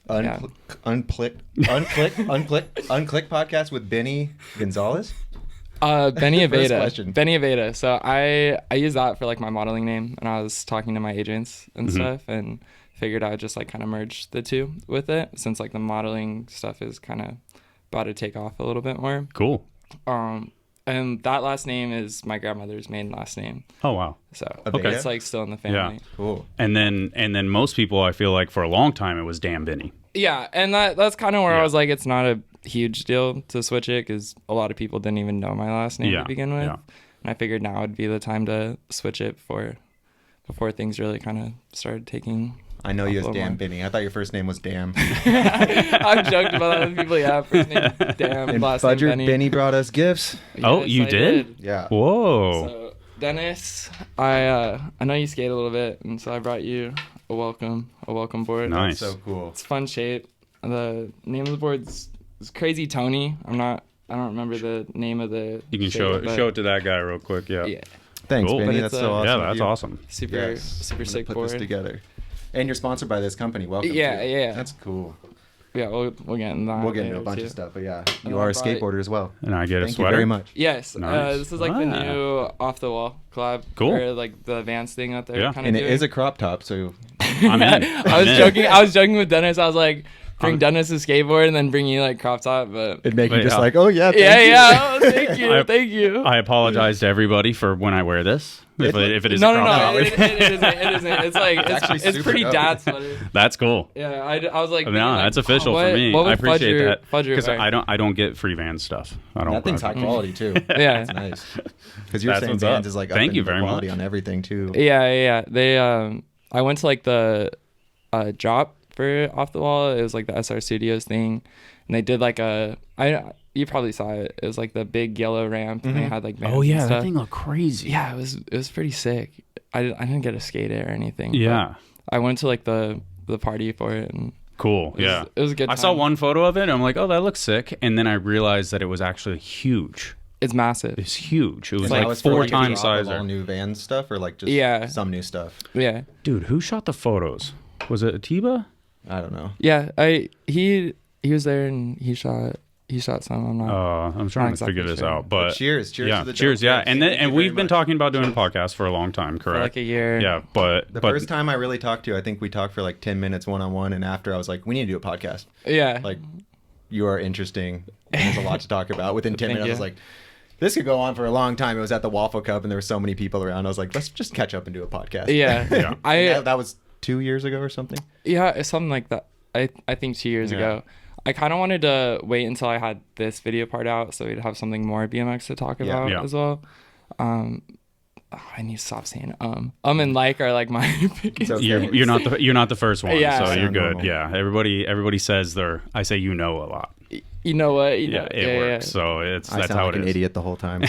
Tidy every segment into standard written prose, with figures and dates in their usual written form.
Unclicked Podcast with Benny Gonzalez. Benny Abeyta. Benny Abeyta. So I use that for like my modeling name, and I was talking to my agents and stuff, and figured I would just like kind of merge the two with it, since like the modeling stuff is kind of about to take off a little bit more. Cool. And that last name is my grandmother's maiden last name. Oh wow. So Okay. it's like still in the family. Yeah. Cool. And then most people, I feel like for a long time it was DamnBenny. Yeah, and that's kind of where I was like, it's not a huge deal to switch it, because a lot of people didn't even know my last name to begin with. Yeah. And I figured now would be the time to switch it before things really kind of started taking. I know you as DamnBenny. I thought your first name was Dam. I've joked about that with people. Yeah, first name Dam, And last Fudger name Benny. Benny brought us gifts. Oh, Yes, you I did? Yeah. Whoa. So Dennis, I know you skate a little bit, and so I brought you a welcome board. Nice. So cool. It's fun shape. The name of the board's Crazy Tony. I don't remember the name of the. You can shape, show it to that guy real quick. Yeah. Yeah. Thanks, Cool. Benny. But That's it's so awesome. Yeah, of that's you. awesome. Super Yes. super I'm gonna sick put board. this together. And you're sponsored by this company. Welcome. Yeah, to. yeah. That's cool. Yeah, we'll get into that. We'll get into a later, bunch too. of stuff, but yeah, And you I are a brought it- skateboarder as well. And I get a Thank you sweater. very much. Yes. Nice. This is like the new off the wall collab. Cool. Or like the Vans thing that they're Yeah. kind of And doing. it is a crop top, so I'm in. I was joking. I was joking with Dennis. I was like, bring Dennis a skateboard and then bring you like crop top, but it'd make you Wait, just yeah. like, oh yeah, thank yeah, you. yeah. Oh, thank you, I- thank you. I apologize to everybody for when I wear this. If it is No, a no, crop no. top. It isn't. It isn't. It's like actually it's super pretty dope. dad sweater. That's cool. Yeah, I was like, No, thinking, like, that's official what- for me. What would I appreciate that Fudger because wear? I don't get free Vans stuff. I don't. That thing's high quality too. Yeah. That's nice. Because you're That's saying what's Vans up. is like Thank up you in very quality much. on everything too. Yeah. They I went to like the drop for Off the Wall. It was like the SR Studios thing, and they did like you probably saw it. It was like the big yellow ramp, and they had like Vans Oh and yeah, that stuff. thing looked crazy. Yeah, it was pretty sick. I didn't get to skate it or anything. but Yeah. I went to like the party for it, and Cool. it was a good I time. saw one photo of it. And I'm like, oh, that looks sick. And then I realized that it was actually huge. It's massive. It's huge. It was And that like was for, 4 like, a times drop of size. all new Vans stuff, or like just Yeah. some new stuff. Yeah, Dude, who shot the photos? Was it Atiba? I don't know. yeah. He was there and he shot some. I'm not. I'm trying to exactly figure this sure. out, but cheers yeah, to the cheers, dope yeah, guys. and Thank you we've very been much. talking about doing a podcast for a long time, for correct? like a year. Yeah, but The first time I really talked to you, I think we talked for like 10 minutes one-on-one, and after I was like, we need to do a podcast. Yeah. Like, you are interesting, and there's a lot to talk about. Within 10 Thank minutes, I was you. like, this could go on for a long time. It was at the Waffle Cup, and there were so many people around. I was like, let's just catch up and do a podcast. Yeah. Yeah. That was 2 years ago or something. Yeah, it's something like that. I think 2 years Yeah. ago. I kind of wanted to wait until I had this video part out, so we'd have something more BMX to talk about Yeah. as well. I need to stop saying and like are like my biggest. So- you're not the first one, Yeah. so you're Sound good. normal. Yeah, everybody says I say a lot. You know what? You Yeah, know, it works. So I that's sound how like it an is. idiot the whole time.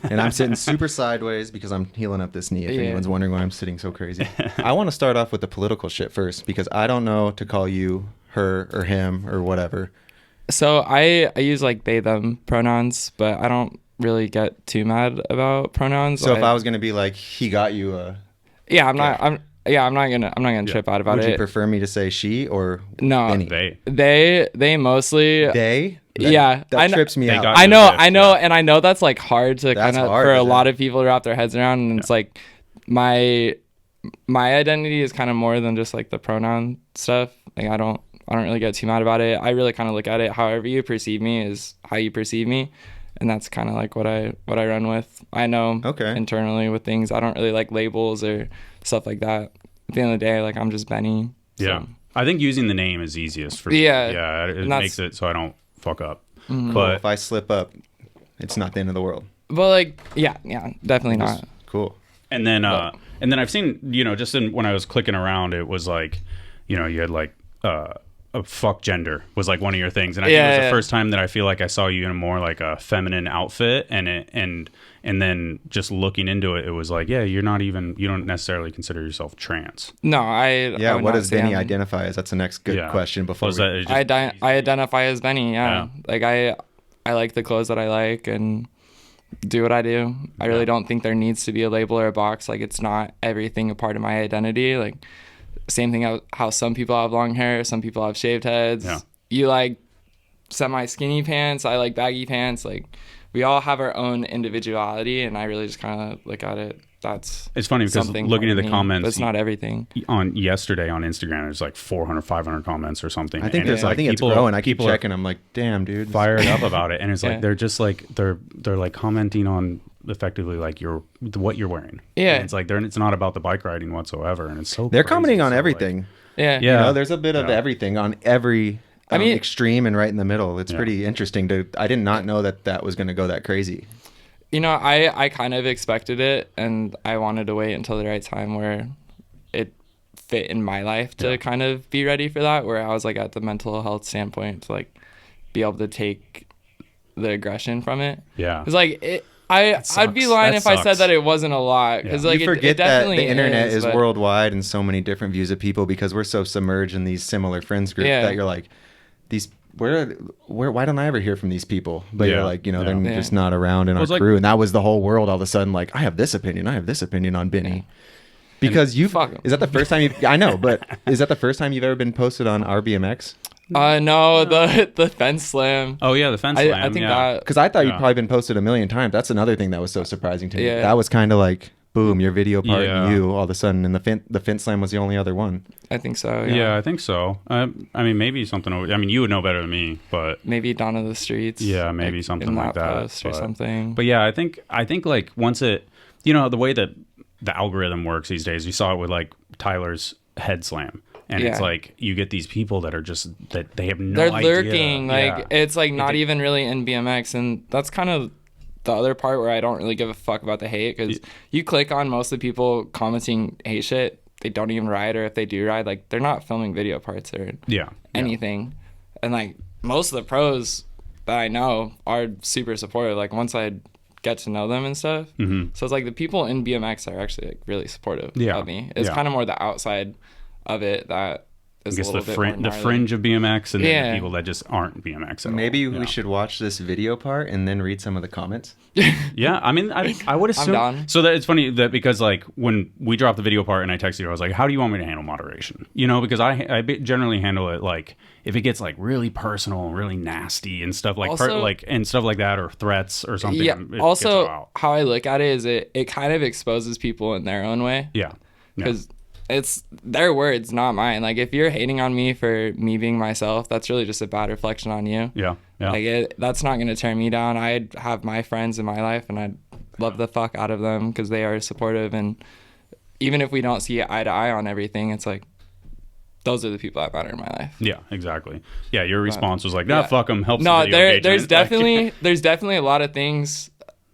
And I'm sitting super sideways because I'm healing up this knee, if Yeah. anyone's wondering why I'm sitting so crazy. I want to start off with the political shit first, because I don't know to call you her or him or whatever. So I use like they them pronouns, but I don't really get too mad about pronouns. So if I was going to be like, he got you a... yeah, I'm not gonna trip out about Would you it. prefer me to say she or No. Benny? They mostly They? Yeah, I That kn- trips me They out. got- I know, Yeah. and I know that's like hard to That's kind of hard, for a isn't lot it? of people to wrap their heads around, and it's like my identity is kind of more than just like the pronoun stuff. Like I don't really get too mad about it. I really kind of look at it however you perceive me is how you perceive me, and that's kind of like what I run with. I know Okay. internally with things. I don't really like labels or stuff like that. At the end of the day, like I'm just Benny. so. Yeah, I think using the name is easiest for me. Yeah. Yeah, it And that's- makes it so I don't fuck up. Mm-hmm. Cool. But If I slip up, it's not the end of the world. But like, yeah, definitely Just- not. Cool. And then I've seen, just when I was clicking around, it was like, you had like a fuck gender was like one of your things, and I think it was the first time that I feel like I saw you in a more like a feminine outfit, and then just looking into it, it was like, yeah, you don't necessarily consider yourself trans. No, I Yeah, would what not does say Benny I'm- identify as? That's the next good question before Was we... that just, I identify as Benny. Yeah. Like I like the clothes that I like and do what I do. I really don't think there needs to be a label or a box. Like it's not everything a part of my identity. Like Same thing how some people have long hair, some people have shaved heads. Yeah. You like semi skinny pants, I like baggy pants. Like we all have our own individuality, and I really just kind of look at it. It's funny because looking at the comments, but it's not everything. On yesterday on Instagram, there's like 400, 500 comments or something. I think I think it's growing. I keep checking. I'm like, damn, dude, fired up about it, and it's like they're just like they're like commenting on effectively like what you're wearing. Yeah, and it's like it's not about the bike riding whatsoever, and it's so they're crazy. commenting on So, everything. Like, yeah. You know, there's a bit of everything on every. I mean, extreme and right in the middle. It's pretty interesting. I did not know that was going to go that crazy. You know, I kind of expected it, and I wanted to wait until the right time where it fit in my life to kind of be ready for that, where I was like at the mental health standpoint to like be able to take the aggression from it. Yeah. It's like I'd be lying if I said that it wasn't a lot, because like you forget it definitely that the internet is but... worldwide and so many different views of people because we're so submerged in these similar friends groups that you're like, why don't I ever hear from these people? But you're like, you know, they're just not around in our crew. And that was the whole world all of a sudden, like, I have this opinion on Benny. Yeah. Because is that the first time I know, but is that the first time you've ever been posted on ourbmx? No, the fence slam. Oh yeah, the fence slam. I think that, because I thought you'd probably been posted a million times. That's another thing that was so surprising to me. That was kind of like, boom, your video part and you all of a sudden, and the fence slam was the only other one. I think so. Yeah, I think so. I mean, maybe something. I mean, you would know better than me, but maybe Dawn of the Streets. Yeah, maybe like something like that or something. But yeah, I think like once it, you know, the way that the algorithm works these days, you saw it with like Tyler's head slam. And it's like you get these people that are just that they have no idea. They're lurking. Like it's like not even really in BMX, and that's kind of the other part where I don't really give a fuck about the hate, because you click on most of the people commenting hate shit, they don't even ride, or if they do ride, like they're not filming video parts or anything. And like most of the pros that I know are super supportive. Like once I get to know them and stuff, so it's like the people in BMX are actually like really supportive of me. It's kind of more the outside of it that is a little bit more gnarly. The fringe of BMX, and then the people that just aren't BMX at all. Maybe we should watch this video part and then read some of the comments. Yeah, I mean, I would assume. I'm down. So that it's funny that because like when we dropped the video part and I texted you, I was like, "How do you want me to handle moderation?" You know, because I generally handle it like if it gets like really personal and really nasty and stuff like and stuff like that, or threats or something. Yeah. Also, how I look at it is it kind of exposes people in their own way. Yeah. Because it's their words, not mine. Like if you're hating on me for me being myself, that's really just a bad reflection on you. Yeah. Like that's not going to tear me down. I have my friends in my life, and I love the fuck out of them because they are supportive. And even if we don't see eye to eye on everything, it's like those are the people that matter in my life. Yeah, exactly. Yeah, your response was like, fuck them. Helps. No, there's definitely a lot of things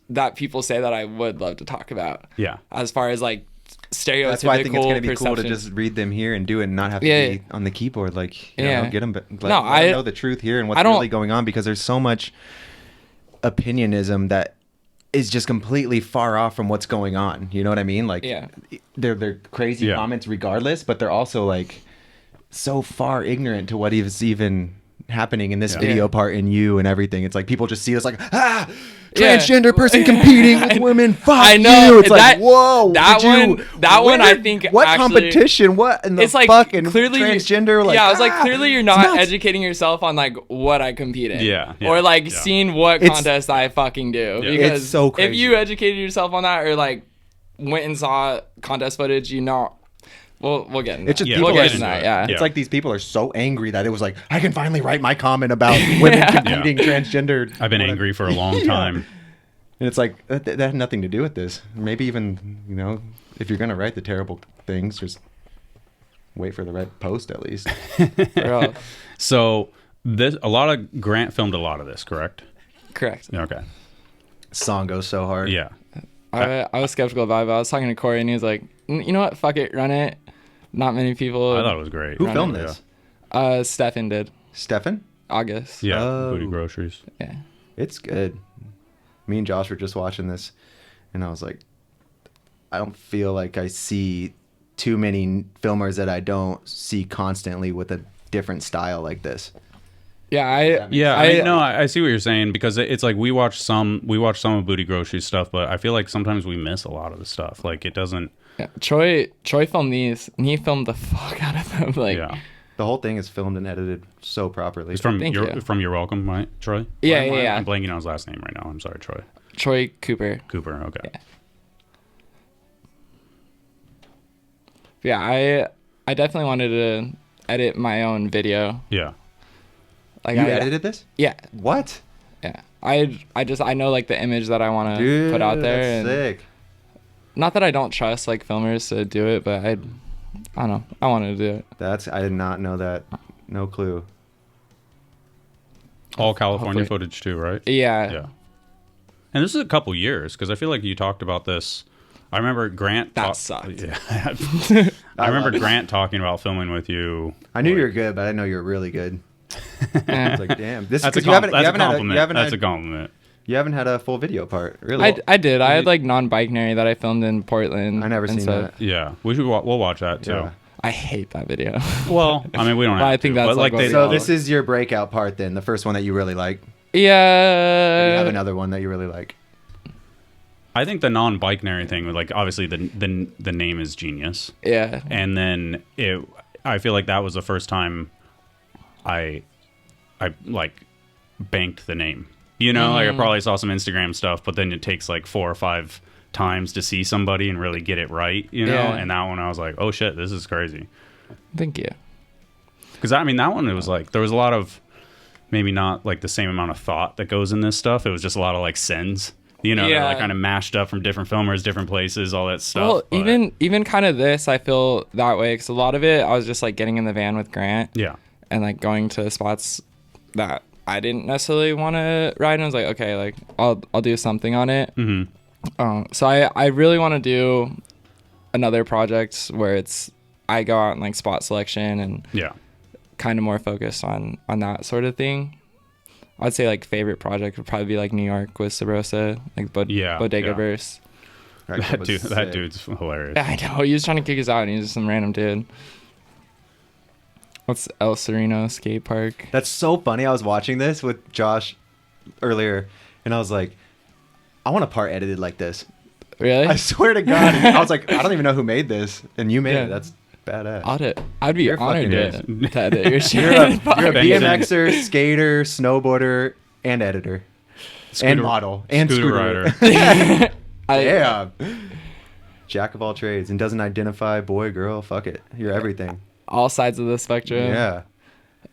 that people say that I would love to talk about. Yeah. As far as like stereotypical. That's why I think it's going to be perception. cool to just read them here and do it and not have to be on the keyboard. Like, you know, get them. I know the truth here and what's really going on, because there's so much opinionism that is just completely far off from what's going on. You know what I mean? Like, they're crazy comments regardless, but they're also like so far ignorant to what is even happening in this video part in you and everything. It's like people just see us like, transgender person competing with women. Fuck I know. You. It's like, whoa. That one I think what actually, competition? What in the it's like fucking clearly transgender? Like, I was like, clearly you're not educating yourself on like what I compete in. Or like seeing what contest I fucking do. Because it's so crazy. If you educated yourself on that, or like went and saw contest footage, you know. We'll get into it's just that. We'll get into that, It's like these people are so angry that it was like, I can finally write my comment about women competing transgendered. I've been angry for a long time. And it's like, that had nothing to do with this. Maybe even, you know, if you're going to write the terrible things, just wait for the right post at least. So Grant filmed a lot of this, correct? Correct. Okay. Song goes so hard. Yeah. I was skeptical about it, but I was talking to Corey, and he was like, you know what? Fuck it. Run it. Not many people. I thought it was great. Who filmed this? Stefan did. Stefan? August. Yeah. Booty Groceries. Yeah. It's good. Me and Josh were just watching this, and I was like, I don't feel like I see too many filmers that I don't see constantly with a different style like this. Yeah, I see what you're saying, because it's like we watch some of Booty Grocery stuff, but I feel like sometimes we miss a lot of the stuff. Like it doesn't. Yeah, Troy filmed these, and he filmed the fuck out of them. Like, the whole thing is filmed and edited so properly. It's from You're Welcome, right, Troy? Yeah. I'm blanking on his last name right now. I'm sorry, Troy. Troy Cooper. Okay. Yeah, I definitely wanted to edit my own video. Yeah. Like, you edited this? Yeah. What? Yeah. I know like the image that I want to put out there. That's sick. Not that I don't trust like filmers to do it, but I don't know. I wanted to do it. I did not know that. No clue. All California footage too, right? Yeah. Yeah. And this is a couple years, because I feel like you talked about this. I remember Grant. That sucked. Yeah. I remember Grant talking about filming with you. I knew you were good, but I didn't know you were really good. I was like, damn. That's a compliment. That's a compliment. You haven't had a full video part, really. I did. I had like non-binary that I filmed in Portland. I never seen that. Yeah, we'll watch that too. Yeah. I hate that video. Well, I mean, we don't have I think that's like so this is your breakout part then, the first one that you really like. Yeah. Or you have another one that you really like. I think the non-binary thing, like obviously the name is genius. Yeah. And then I feel like that was the first time I like banked the name. You know, like I probably saw some Instagram stuff, but then it takes like 4 or 5 times to see somebody and really get it right, you know? Yeah. And that one I was like, oh shit, this is crazy. Thank you. Because I mean, that one, it was like, there was a lot of, maybe not like the same amount of thought that goes in this stuff. It was just a lot of like sends, you know, they're like kind of mashed up from different filmers, different places, all that stuff. Well, but even kind of this, I feel that way, because a lot of it, I was just like getting in the van with Grant. Yeah. And like going to spots that I didn't necessarily want to ride, and I was like, okay, like I'll do something on it. Mm-hmm. So I really want to do another project where I go out and like spot selection and kind of more focused on that sort of thing. I'd say like favorite project would probably be like New York with Sabrosa, like Bodegaverse. Yeah. That dude's hilarious. Yeah, I know. He was trying to kick us out, and he's just some random dude. What's El Sereno Skate Park? That's so funny. I was watching this with Josh earlier, and I was like, I want a part edited like this. Really? I swear to God. I was like, I don't even know who made this, and you made it. That's badass. I'd be honored to edit your shit. You're a BMXer, skater, snowboarder, and editor. And model. And scooter rider. Yeah. Jack of all trades, and doesn't identify boy, girl, fuck it. You're everything. All sides of the spectrum. Yeah.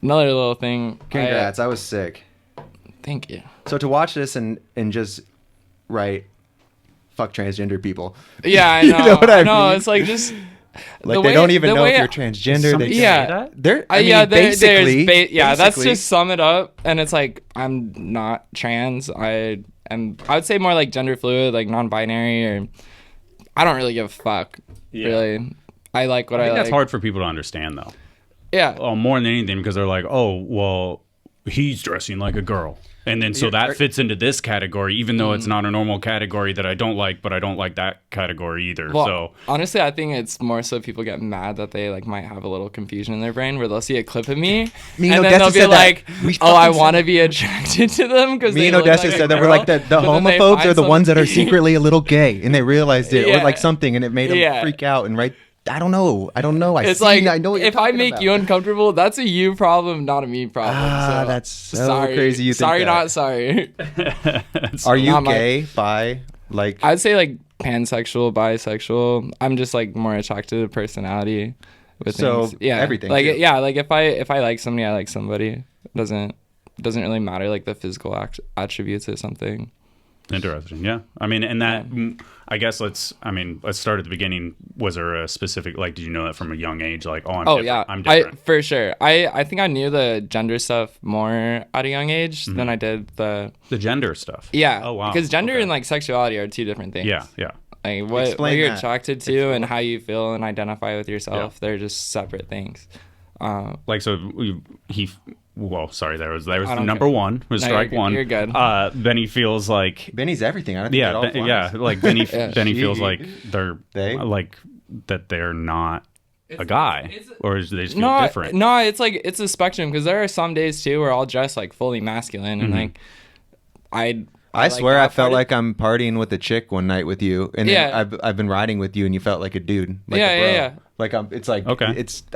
Another little thing. Congrats. I was sick. Thank you. So to watch this and just write, fuck transgender people. Yeah, I know. You know what I mean? It's like just... Like they don't even know if you're transgender. They say that. Basically, that's just sum it up. And it's like, I'm not trans. I would say more like gender fluid, like non-binary, or I don't really give a fuck. Yeah. Really. I like what I like. That's hard for people to understand, though. Yeah. Oh, more than anything, because they're like, oh, well, he's dressing like a girl. And then so that fits into this category, even though it's not a normal category that I don't like, but I don't like that category either. Well, so honestly, I think it's more so people get mad that they like might have a little confusion in their brain where they'll see a clip of me and then they'll be like, oh, I want to be attracted to them because me and Odessa said that we're like the homophobes are the ones that are secretly a little gay and they realized it or like something and it made them freak out and I don't know. I know what if I make you uncomfortable, that's a you problem, not a me problem. So that's so crazy. You think sorry, that. Not sorry. Are you gay, bi? Like I'd say like pansexual, bisexual. I'm just like more attracted to personality with things. Yeah, everything. Like like if I like somebody, I like somebody. It doesn't really matter like the physical attributes or something. Interesting. Yeah. I mean, and that, I guess let's start at the beginning. Was there a specific, like, did you know that from a young age? Like, I'm different. I'm different. For sure. I think I knew the gender stuff more at a young age than I did the gender stuff. Yeah. Oh, wow. Because gender and like sexuality are two different things. Yeah. Yeah. Like what you're attracted to and how you feel and identify with yourself, they're just separate things. Like, so well, sorry, there was number one was strike one. You're good. Benny feels like Benny's everything. I don't think like Benny feels like they're like that they're not a guy, or is they just feel different? No, it's like it's a spectrum, because there are some days too where I'll dress like fully masculine, and like I swear I felt like I'm partying with a chick one night with you, and then I've been riding with you, and you felt like a dude, like a bro. Yeah. Like it's like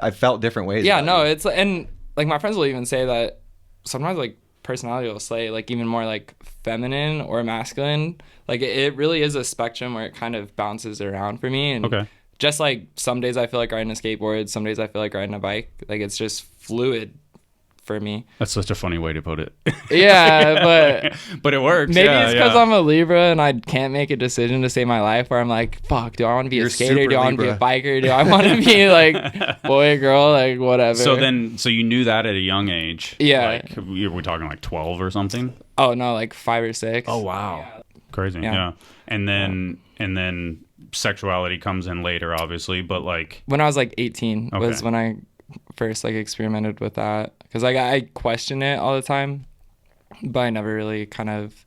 I felt different ways. Yeah, no, it's and like my friends will even say that sometimes like personality will say like even more like feminine or masculine. Like it really is a spectrum where it kind of bounces around for me, and just like some days I feel like riding a skateboard, some days I feel like riding a bike. Like it's just fluid for me. That's such a funny way to put it. Yeah, but it works. Maybe it's because I'm a Libra and I can't make a decision to save my life where I'm like, fuck, do I want to be a skater? Do I want to be a biker? Do I want to be like boy, girl, like whatever? So you knew that at a young age. Yeah. Like, we're talking like 12 or something? Oh no, like 5 or 6. Oh wow. Yeah. Crazy. Yeah. And then sexuality comes in later, obviously, but like when I was like 18 was when I first like experimented with that, because like I question it all the time, but I never really kind of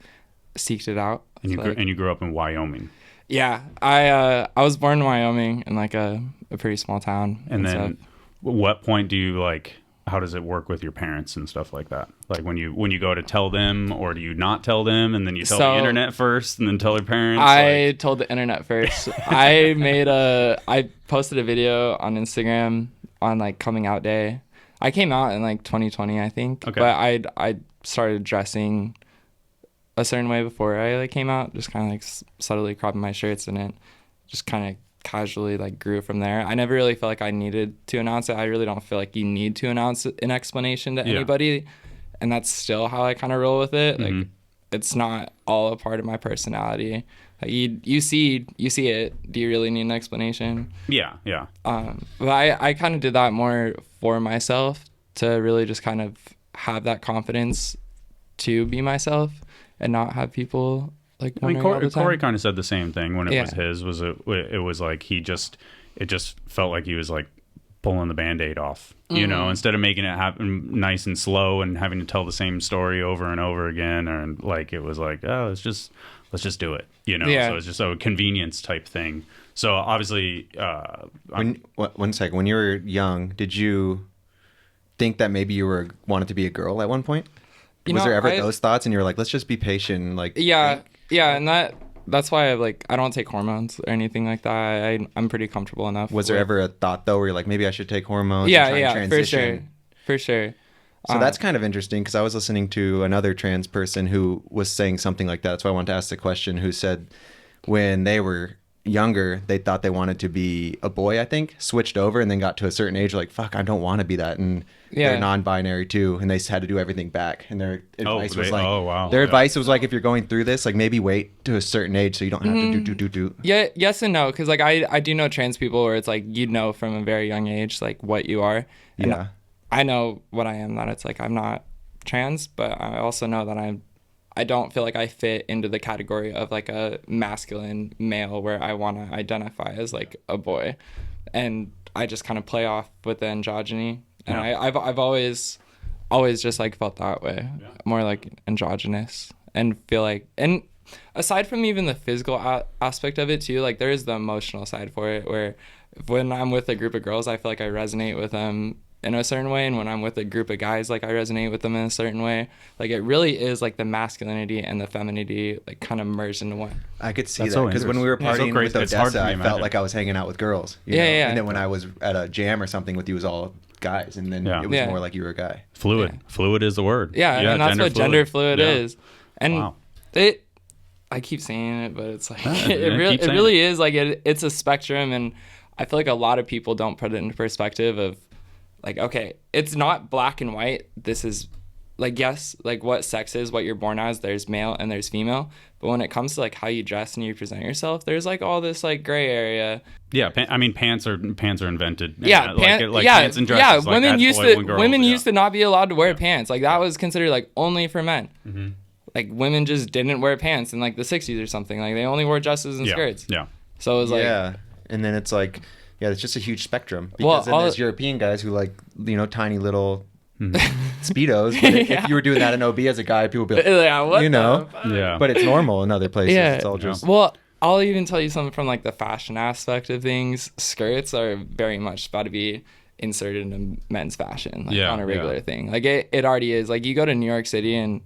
seeked it out. And you grew up in Wyoming. Yeah, I was born in Wyoming in like a pretty small town. And then what point do you like? How does it work with your parents and stuff like that? Like when you go to tell them, or do you not tell them, and then you tell the internet first, and then tell your parents? I told the internet first. I posted a video on Instagram on like coming out day. I came out in like 2020, I think. Okay. But I started dressing a certain way before I like came out, just kind of like subtly cropping my shirts, and it just kind of casually like grew from there. I never really felt like I needed to announce it. I really don't feel like you need to announce an explanation to anybody, and that's still how I kind of roll with it. Like it's not all a part of my personality. Like you see it. Do you really need an explanation? Yeah. But I kind of did that more for myself, to really just kind of have that confidence to be myself and not have people like. I mean, Corey kind of said the same thing when it was his. It was like it just felt like he was like pulling the Band-Aid off, you know, instead of making it happen nice and slow and having to tell the same story over and over again, or like it was like, oh, let's just do it, you know. So it's just a convenience type thing. So obviously, one second, when you were young, did you think that maybe you wanted to be a girl at one point? Was there ever those thoughts, and you were like, let's just be patient, like and that's why I don't take hormones or anything like that. I'm pretty comfortable enough. Was there ever a thought though where you're like, maybe I should take hormones? And try and transition? For sure. So that's kind of interesting, because I was listening to another trans person who was saying something like that. That's why I wanted to ask the question, who said when they were younger, they thought they wanted to be a boy, I think, switched over, and then got to a certain age, like, fuck, I don't want to be that. And they're non-binary too, and they had to do everything back. And their advice was like, advice was like, if you're going through this, like maybe wait to a certain age so you don't have to do. Yeah, yes and no, because like I do know trans people where it's like, you know, from a very young age, like what you are. And I know what I am, that it's like I'm not trans, but I also know that I don't feel like I fit into the category of like a masculine male where I want to identify as like a boy, and I just kind of play off with the androgyny, and I've always just like felt that way, more like androgynous, and feel like, and aside from even the physical aspect of it too, like there is the emotional side for it, where when I'm with a group of girls, I feel like I resonate with them in a certain way, and when I'm with a group of guys, like I resonate with them in a certain way. Like it really is like the masculinity and the femininity like kind of merged into one. I could see that, because when we were partying with Odessa, I felt like I was hanging out with girls. You know? And then when I was at a jam or something with you, it was all guys, and then it was more like you were a guy. Fluid is the word. And that's what gender fluid is. And I keep saying it, but it's like it really is like it's a spectrum, and I feel like a lot of people don't put it into perspective of like, okay, it's not black and white. This is like, yes, like what sex is, what you're born as, there's male and there's female. But when it comes to like how you dress and you present yourself, there's like all this like gray area. Yeah, I mean, pants are invented. Yeah, pants and dresses. Yeah, women used to not be allowed to wear pants. Like that was considered like only for men. Mm-hmm. Like women just didn't wear pants in like the 60s or something. Like they only wore dresses and skirts. Yeah. So it was like, and then it's like, it's just a huge spectrum, because then there's European guys who like, you know, tiny little Speedos. But if you were doing that in OB as a guy, people would be like, what, you know? Yeah. But it's normal in other places. It's all just. Well, I'll even tell you something from like the fashion aspect of things. Skirts are very much about to be inserted in men's fashion, like on a regular thing. Like it already is. Like you go to New York City and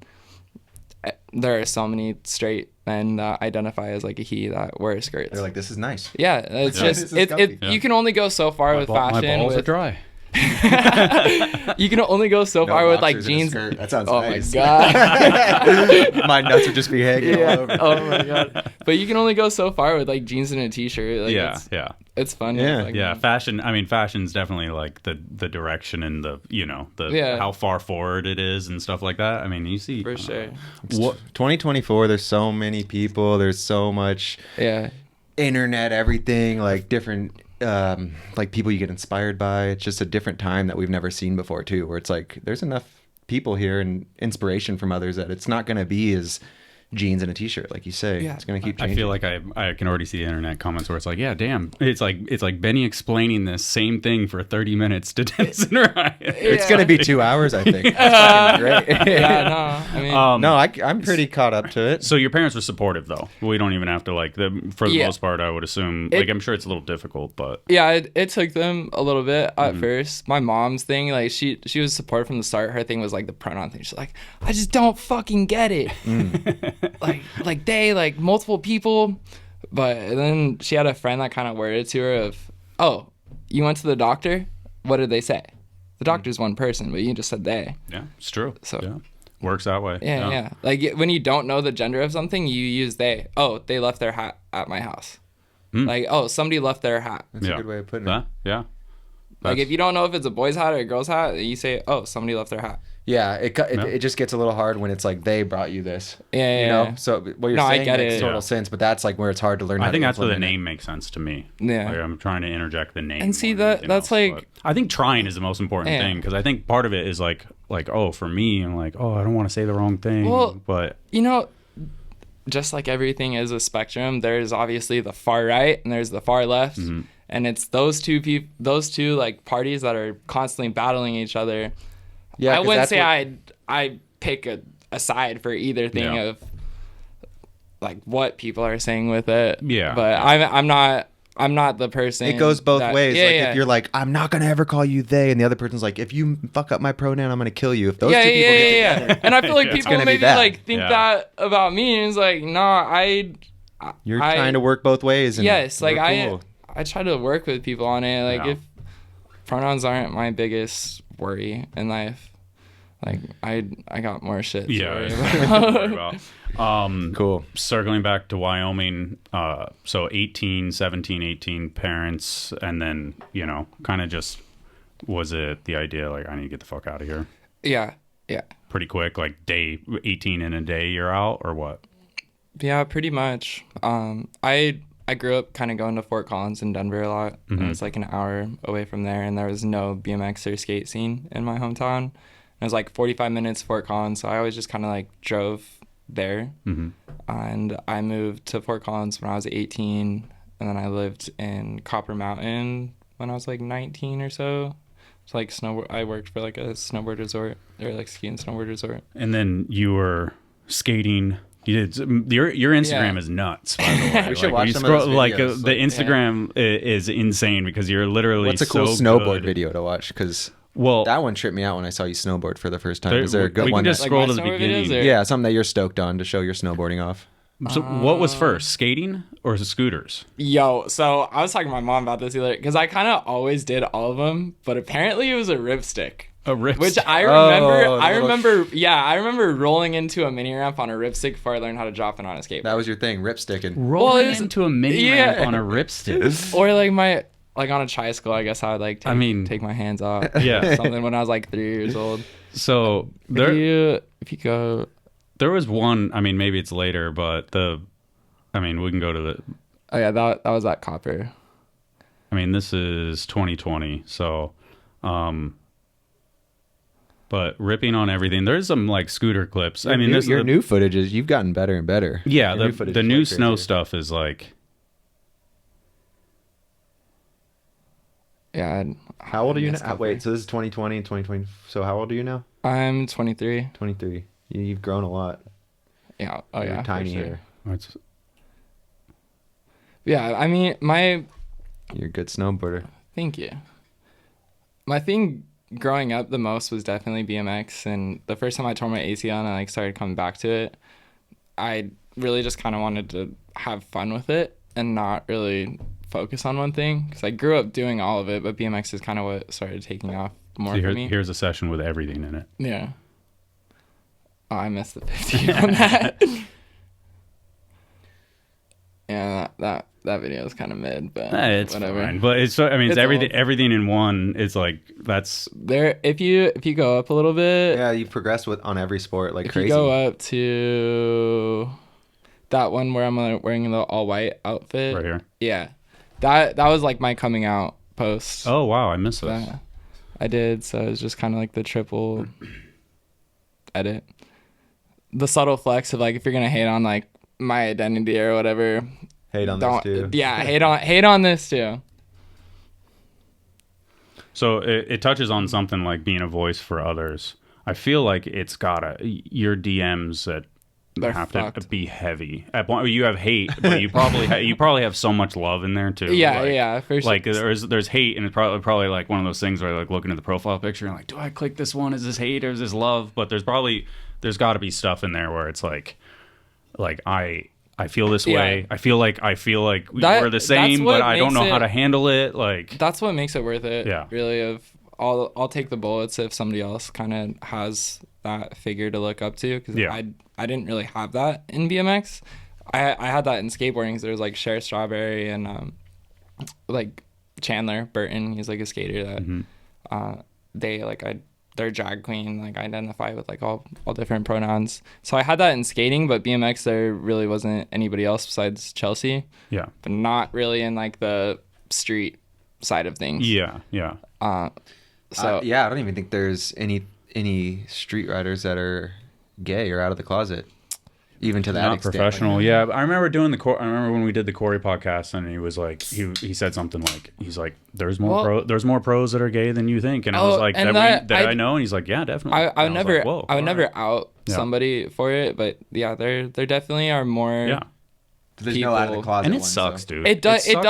there are so many straight men that identify as like a he that wear skirts. They're like, this is nice. Yeah, it's just you can only go so far with fashion. My balls are dry. You can only go so far with like jeans. That sounds nice. My god. My nuts would just be hanging all over. Oh my god. But you can only go so far with like jeans and a t-shirt. Like, it's fun. Like, fashion. I mean, fashion's definitely like the direction and the how far forward it is and stuff like that. I mean, you see for sure. 2024. There's so many people. There's so much. Internet, everything, like different. Like people you get inspired by. It's just a different time that we've never seen before too, where it's like there's enough people here and inspiration from others that it's not going to be as jeans and a t-shirt like you say. It's going to keep changing. I feel like I can already see the internet comments where it's like, yeah, damn, it's like Benny explaining this same thing for 30 minutes to Dennis and Ryan. It's going to be 2 hours, I think. It's great. I'm pretty caught up to it. So your parents were supportive though. We don't even have to like for the most part. I would assume I'm sure it's a little difficult, but it took them a little bit at first. My mom's thing, like she was supportive from the start. Her thing was like the pronoun thing. She's like, I just don't fucking get it. like they, like multiple people. But then she had a friend that kind of worded to her of, oh, you went to the doctor? What did they say? The doctor's one person, but you just said they. Yeah, it's true. So works that way. Yeah. Like when you don't know the gender of something, you use they. Oh, they left their hat at my house. Like, oh, somebody left their hat. That's a good way of putting it. Yeah. Like if you don't know if it's a boy's hat or a girl's hat, you say, oh, somebody left their hat. Yeah, it just gets a little hard when it's like they brought you this. Yeah, you know. So what you're saying makes total sense, but that's like where it's hard to learn. I think that's where the name makes sense to me. Yeah, like I'm trying to interject the name. And see that's else, like I think trying is the most important thing because I think part of it is like oh for me I'm like oh I don't want to say the wrong thing. Well, but just like everything is a spectrum. There's obviously the far right and there's the far left, and it's those two like parties that are constantly battling each other. Yeah, I wouldn't say I pick a side for either thing of like what people are saying with it. Yeah, but I'm not the person. It goes both ways. If you're like, I'm not gonna ever call you they, and the other person's like, if you fuck up my pronoun, I'm gonna kill you. If those two people get together, and I feel like people maybe like think that about me, and it's like, you're trying to work both ways. And yes, like I try to work with people on it. Like if pronouns aren't my biggest worry in life, like I got more shit to worry about. Cool. Circling back to Wyoming, so 17, 18 parents, and then kind of just was it the idea like I need to get the fuck out of here? Yeah pretty quick, like day 18 in a day you're out, or what? Yeah, pretty much. I grew up kind of going to Fort Collins in Denver a lot. It was like an hour away from there, and there was no BMX or skate scene in my hometown. It was like 45 minutes to Fort Collins, so I always just kind of like drove there. And I moved to Fort Collins when I was 18, and then I lived in Copper Mountain when I was like 19 or so. It's like I worked for like a snowboard resort, or like ski and snowboard resort. And then you were skating. You did, your Instagram is nuts, by the way. We should watch some of those videos. The Instagram is insane because you're literally What's a cool snowboard video to watch? Because that one tripped me out when I saw you snowboard for the first time. Is there a good one? We can just scroll to the beginning. Yeah, something that you're stoked on to show your snowboarding off. So what was first, skating or the scooters? Yo, so I was talking to my mom about this either because I kind of always did all of them, but apparently it was a ripstick. A ripstick. Which I remember. I remember rolling into a mini ramp on a ripstick before I learned how to drop it on a skateboard. That was your thing, ripsticking. Rolling into a mini ramp on a ripstick. Or like on a tricycle, I guess I would like take my hands off. Yeah. Something when I was like 3 years old. So if you go, there was one. I mean, maybe it's later, but we can go to the. Oh yeah, that was at Copper. I mean, this is 2020, so. But ripping on everything. There's some like scooter clips. I mean, your new footage is you've gotten better and better. Yeah, the new snow stuff is like. Yeah. How old are you now? Wait, so this is 2020 and 2020. So how old are you now? I'm 23. 23. You've grown a lot. Yeah. Oh You're yeah. tiny here. Yeah, I mean, You're a good snowboarder. Thank you. My thing growing up the most was definitely BMX, and the first time I tore my ACL and I like started coming back to it, I really just kind of wanted to have fun with it and not really focus on one thing, because I grew up doing all of it, but BMX is kind of what started taking off more for me. Here's a session with everything in it. Yeah. Oh, I missed the 50 on that. Yeah, that video is kind of mid, but it's whatever. Fine. But it's everything in one. It's like that's there. If you go up a little bit, yeah, you progress on every sport like crazy. If you go up to that one where I'm wearing the all white outfit right here, yeah, that was like my coming out post. Oh wow, I missed that. I did, so it was just kind of like the triple edit, the subtle flex of like if you're gonna hate on like my identity or whatever, hate on this too. Yeah, hate on this too. So it touches on something like being a voice for others. I feel like it's your DMs that have fucked. to be heavy. You have hate, but you probably have so much love in there too. Yeah, for sure. Like there's hate, and it's probably like one of those things where like looking at the profile picture and like, do I click this one? Is this hate or is this love? But there's got to be stuff in there where it's like I feel this way. I feel like we're the same, but I don't know how to handle it. Like that's what makes it worth it. Yeah. Really, I'll take the bullets if somebody else kind of has that figure to look up to, because I didn't really have that in BMX. I had that in skateboarding, because there was like Cher Strawberry and like Chandler Burton. He's like a skater that they're drag queen, like identify with like all different pronouns. So I had that in skating, but BMX there really wasn't anybody else besides Chelsea. Yeah. But not really in like the street side of things. Yeah. So I don't even think there's any street riders that are gay or out of the closet, even to that not extent. Professional. Like, yeah, I remember I remember when we did the Corey podcast, and he was like, he said something like, he's like, there's more pros that are gay than you think, and I was like, I know, and he's like, yeah, definitely. I would never out somebody for it, but yeah, there definitely are more. Yeah. There's no out of the closet, and it sucks, dude. It does suck.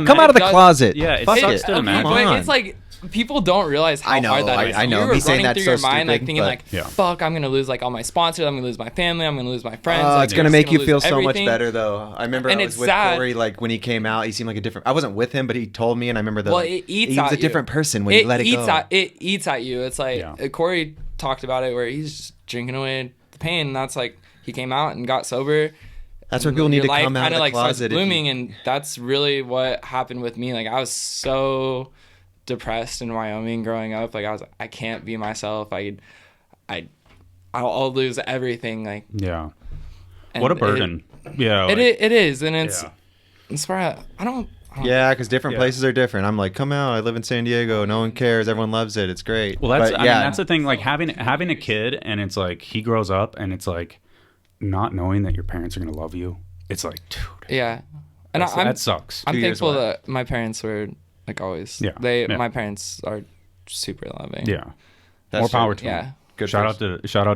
Come out of the closet. Yeah, it sucks to imagine. But it's like, people don't realize how hard that is. I know. You're running through your mind, like thinking, like, fuck, I'm gonna lose like all my sponsors. I'm gonna lose my family. I'm gonna lose my friends. It's gonna make you feel so much better, though. I remember I was with Corey, like when he came out, he seemed like a different. I wasn't with him, but he told me, and I remember he was a different person when you let it go. It eats at you. It's like Corey talked about it, where he's just drinking away the pain. And that's like he came out and got sober. That's where people need to come out of the closet. Blooming, and that's really what happened with me. Like I was so depressed in Wyoming growing up. Like I can't be myself. I'll lose everything. Like what a burden. It is, and it's where I don't. Yeah, because different places are different. I'm like, come out. I live in San Diego. No one cares. Everyone loves it. It's great. Well, that's the thing. Like having a kid, and it's like he grows up, and it's like not knowing that your parents are gonna love you. It's like, dude. Yeah, and that sucks. I'm thankful that my parents were like always. Yeah. My parents are super loving. Yeah. More power to them. Good. Shout out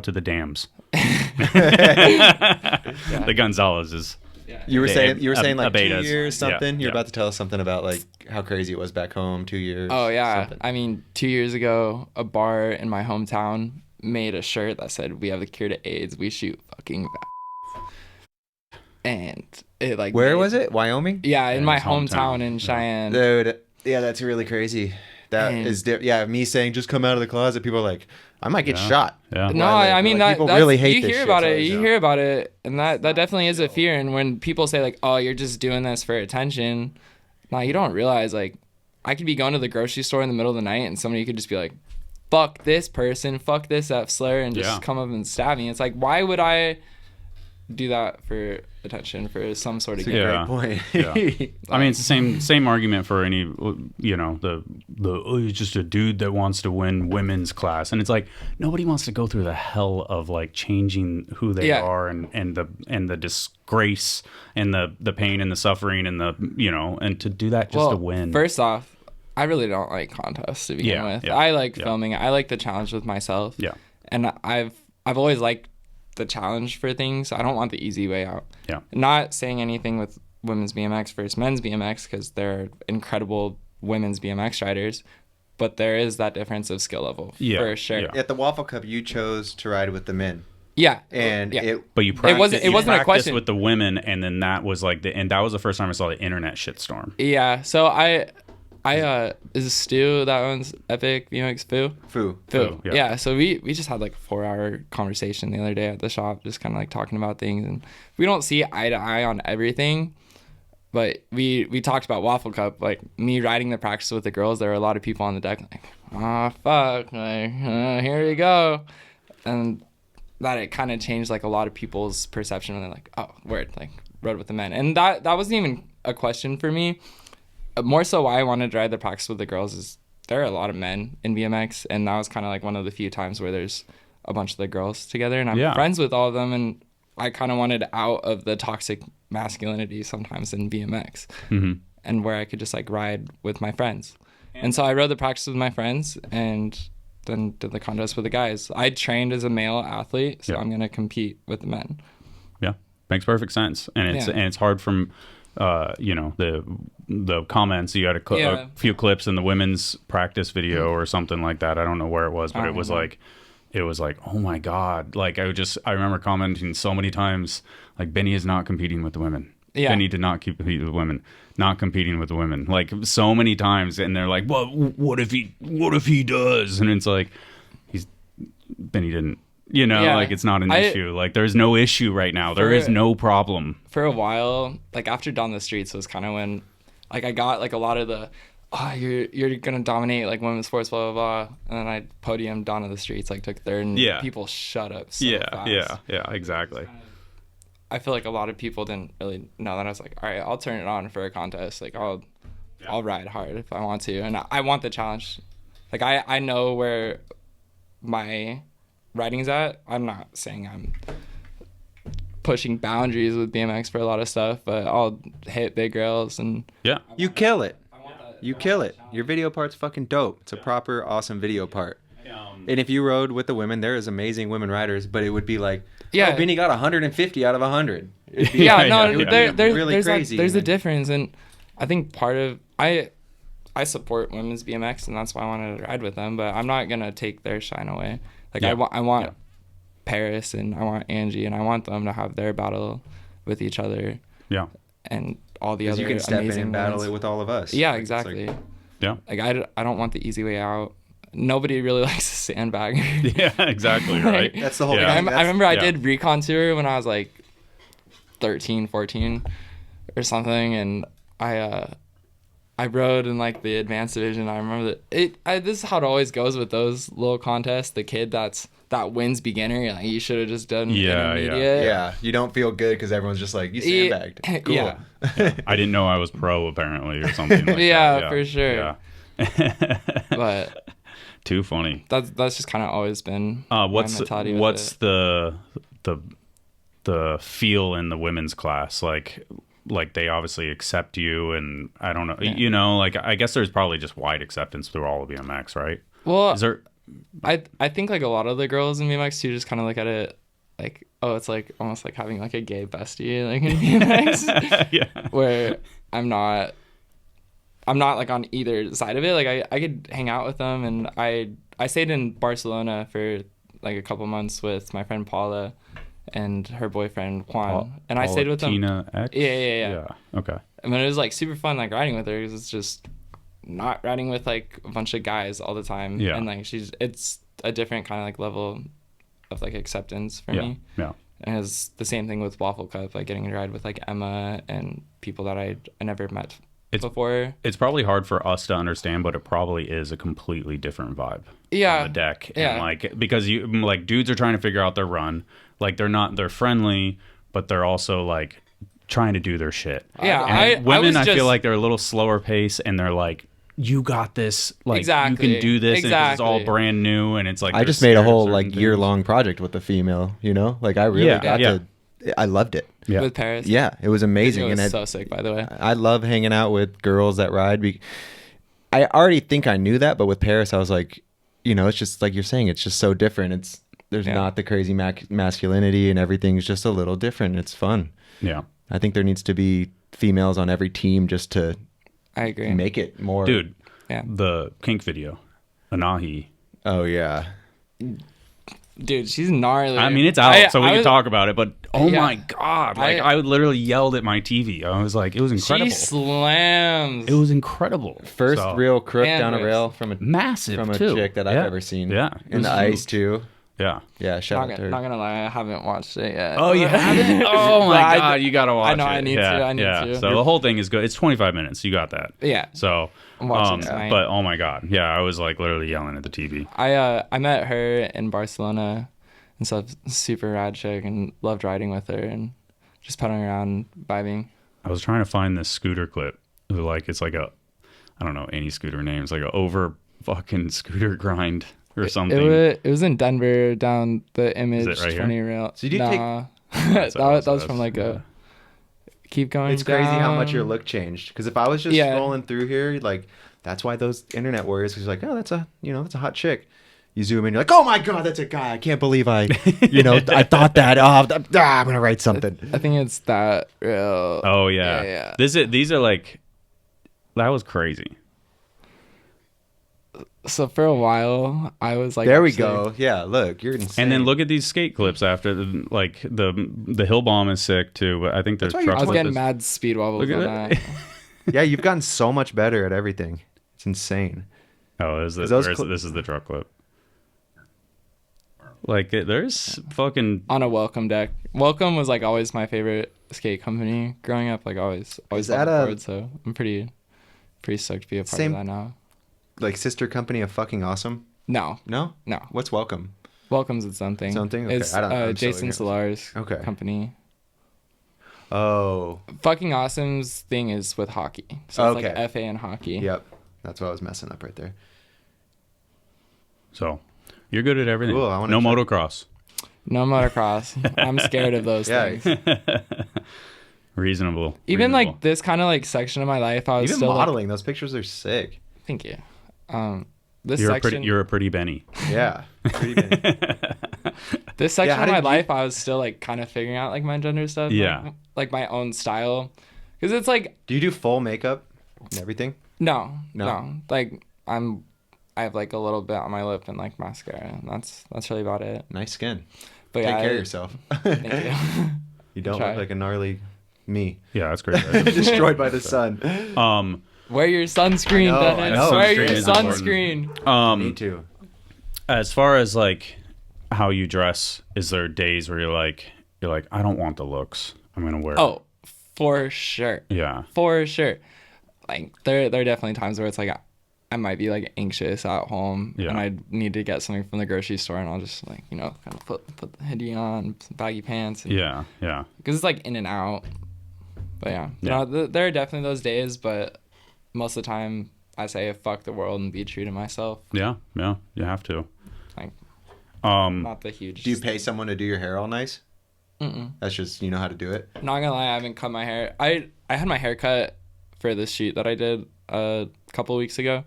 to the dams. The Gonzalez's. Yeah. You were saying like Abeytas. 2 years something. You're about to tell us something about like how crazy it was back home. 2 years. Oh yeah. Something. I mean, 2 years ago, a bar in my hometown made a shirt that said, "We have the cure to AIDS. We shoot fucking." And it like. Where was it? Wyoming? Yeah, in my hometown in Cheyenne. Dude, yeah, that's really crazy. That is, me saying just come out of the closet. People are like, I might get shot. Yeah. No, I mean like, people really hate you this hear shit, about it. You hear about it, and that definitely is a fear. And when people say like, "Oh, you're just doing this for attention," nah, you don't realize like I could be going to the grocery store in the middle of the night, and somebody could just be like, "Fuck this person, fuck this F slur," and just come up and stab me. It's like, why would I do that for attention, for some sort of gain? Great point. I mean, it's the same argument for any, the he's just a dude that wants to win women's class, and it's like nobody wants to go through the hell of like changing who they are and the disgrace and the pain and the suffering and and to do that just to win. First off, I really don't like contests to begin with. Yeah, I like filming. I like the challenge with myself. Yeah, and I've always liked the challenge for things. I don't want the easy way out. Yeah. Not saying anything with women's BMX versus men's BMX because they're incredible women's BMX riders, but there is that difference of skill level for sure. Yeah. At the Waffle Cup, you chose to ride with the men. Yeah, and but you practiced, it wasn't a question with the women, and then that was like that was the first time I saw the internet shitstorm. Yeah, so I is Stu, that one's Epic BMX Foo. Yeah, so we just had like a 4-hour conversation the other day at the shop, just kind of like talking about things, and we don't see eye to eye on everything, but we talked about Waffle Cup, like me riding the practice with the girls. There were a lot of people on the deck like, oh fuck, like here we go, and that it kind of changed like a lot of people's perception when they're like, oh, word, like rode with the men, and that wasn't even a question for me. More so why I wanted to ride the practice with the girls is there are a lot of men in BMX, and that was kind of like one of the few times where there's a bunch of the girls together, and I'm friends with all of them, and I kind of wanted out of the toxic masculinity sometimes in BMX, and where I could just like ride with my friends. And so I rode the practice with my friends and then did the contest with the guys. I trained as a male athlete, so I'm going to compete with the men. Yeah, makes perfect sense. And it's hard from... the comments, you had a few clips in the women's practice video or something like that. I don't know where it was, but it was like, oh my God. Like I remember commenting so many times, like Benny is not competing with the women. Yeah. Benny did not compete with women, not competing with the women, like so many times. And they're like, well, what if he does? And it's like, Benny didn't. Like it's not an issue. Like there's no issue right now. There is no problem. For a while, like after Down the Streets was kind of when, like I got like a lot of the, you're gonna dominate like women's sports, blah blah blah, and then I podiumed Down to the Streets, like took third, and people shut up so fast. Yeah, exactly. I feel like a lot of people didn't really know that. I was like, all right, I'll turn it on for a contest. Like I'll ride hard if I want to, and I want the challenge. Like I know where my riding's at. I'm not saying I'm pushing boundaries with BMX for a lot of stuff, but I'll hit big rails and you kill it. You kill it. Your video part's fucking dope. It's a proper awesome video part. And if you rode with the women, there is amazing women riders, but it would be like, Benny got 150 out of 100. There's really crazy. There's a difference, and I think part of I support women's BMX, and that's why I wanted to ride with them, but I'm not gonna take their shine away. Like I want Paris and I want Angie, and I want them to have their battle with each other. Yeah. And all the other amazing you can step in and battle it with all of us. Yeah, exactly. Like I don't want the easy way out. Nobody really likes a sandbag. Yeah, exactly, right. That's the whole thing. I remember I did recon tour when I was like 13, 14 or something, and I rode in like the advanced division. I remember that this is how it always goes with those little contests. The kid that wins beginner, like you should have just done intermediate. Yeah, you don't feel good because everyone's just like, you sandbagged. Cool. Yeah. I didn't know I was pro apparently or something like that. Yeah, for sure. Yeah. But too funny. That's just kind of always been what's the feel in the women's class like they obviously accept you, and I don't know, like I guess there's probably just wide acceptance through all of BMX, right? Well, is there? I think like a lot of the girls in BMX too just kind of look at it like, oh, it's like almost like having like a gay bestie like in BMX, where I'm not like on either side of it. Like I could hang out with them, and I stayed in Barcelona for like a couple months with my friend Paula and her boyfriend Juan, and I stayed with them. Tina X? Yeah. Okay. I mean, it was like super fun, like riding with her, because it's just not riding with like a bunch of guys all the time. Yeah. And like it's a different kind of like level of like acceptance for me. Yeah. And it's the same thing with Waffle Cup, like getting to ride with like Emma and people that I never met before. It's probably hard for us to understand, but it probably is a completely different vibe. Yeah. On the deck. And like, because you like dudes are trying to figure out their run. Like they're friendly, but they're also like trying to do their shit. Yeah. And women, I feel like they're a little slower pace, and they're like, you got this. Like you can do this. And it's all brand new, and it's like I just made a whole like year-long project with the female. Like I really got to. I loved it. Yeah. With Paris. Yeah, it was amazing. It was so sick, by the way. I love hanging out with girls that ride. I already think I knew that, but with Paris, I was like, it's just like you're saying, it's just so different. There's not the crazy masculinity, and everything's just a little different. It's fun. Yeah. I think there needs to be females on every team just to I agree. make it more. Dude, Yeah. the kink video, Anahi. Oh, yeah. Dude, she's gnarly. I mean, it's out, so we can talk about it, but my God. Like, I literally yelled at my TV. I was like, it was incredible. She slams. It was incredible. First real crook down a Canvas. rail from a chick that I've ever seen. Yeah. In the ice, too. Yeah. Yeah, shout out to her. Not gonna lie, I haven't watched it yet. Oh, you haven't? Oh, my God. You got to watch it. I need to. I need to. So the whole thing is good. It's 25 minutes. You got that. Yeah. So, I'm watching tonight. but oh, my God. Yeah, I was like literally yelling at the TV. I met her in Barcelona and stuff. Super rad chick, and loved riding with her and just pedaling around, vibing. I was trying to find this scooter clip. It's like a, I don't know any scooter names, like a over fucking scooter grind or something. It was in Denver down the Image right 20 rail. So did you take that was from like a keep going. It's crazy how much your look changed. Because if I was just scrolling through here, like that's why those internet warriors is like, oh, that's a hot chick. You zoom in, you're like, oh my God, that's a guy. I can't believe I thought that. I'm gonna write something. I think it's that real. Oh yeah. These are like, that was crazy. So for a while, I was like, there we go. Yeah, look, you're insane. And then look at these skate clips after, like the hill bomb is sick too. But I think there's truck. I was getting mad speed wobbles on that. Yeah, you've gotten so much better at everything. It's insane. Oh, this is the truck clip. Like there's fucking on a Welcome deck. Welcome was like always my favorite skate company growing up. Like always board, so I'm pretty stoked to be a part of that now. Like sister company of fucking awesome? No. What's Welcome? Welcome's its own thing. Okay. It's Jason Solar's company. Oh. Fucking Awesome's thing is with hockey. So it's like FA and hockey. Yep. That's what I was messing up right there. So you're good at everything. Cool, no motocross. No motocross. I'm scared of those things. Reasonable. Even like this kind of like section of my life, I was even still modeling. Those pictures are sick. Thank you. You're a pretty Benny. Yeah. Pretty Benny. This section of my life, I was still like kind of figuring out like my gender stuff. Yeah. Like my own style. Because it's like. Do you do full makeup and everything? No. Like I have like a little bit on my lip and like mascara. And that's really about it. Nice skin. But Take care of yourself. Thank you. You don't look like a gnarly me. Yeah, that's great. Destroyed by the sun. Wear your sunscreen, Dennis. Wear your sunscreen. Me too. As far as like how you dress, is there days where you're like, I don't want the looks. I'm gonna wear. Oh, for sure. Yeah. For sure. Like there are definitely times where it's like I might be like anxious at home and I need to get something from the grocery store and I'll just like kind of put the hoodie on, some baggy pants. And, yeah. Because it's like in and out. But yeah. No, there are definitely those days, but most of the time I say fuck the world and be true to myself. Yeah, you have to. Like, not the huge. Do you pay someone to do your hair all nice? Mm-mm. That's just you know how to do it. Not gonna lie, I haven't cut my hair. I had my hair cut for this shoot that I did a couple of weeks ago.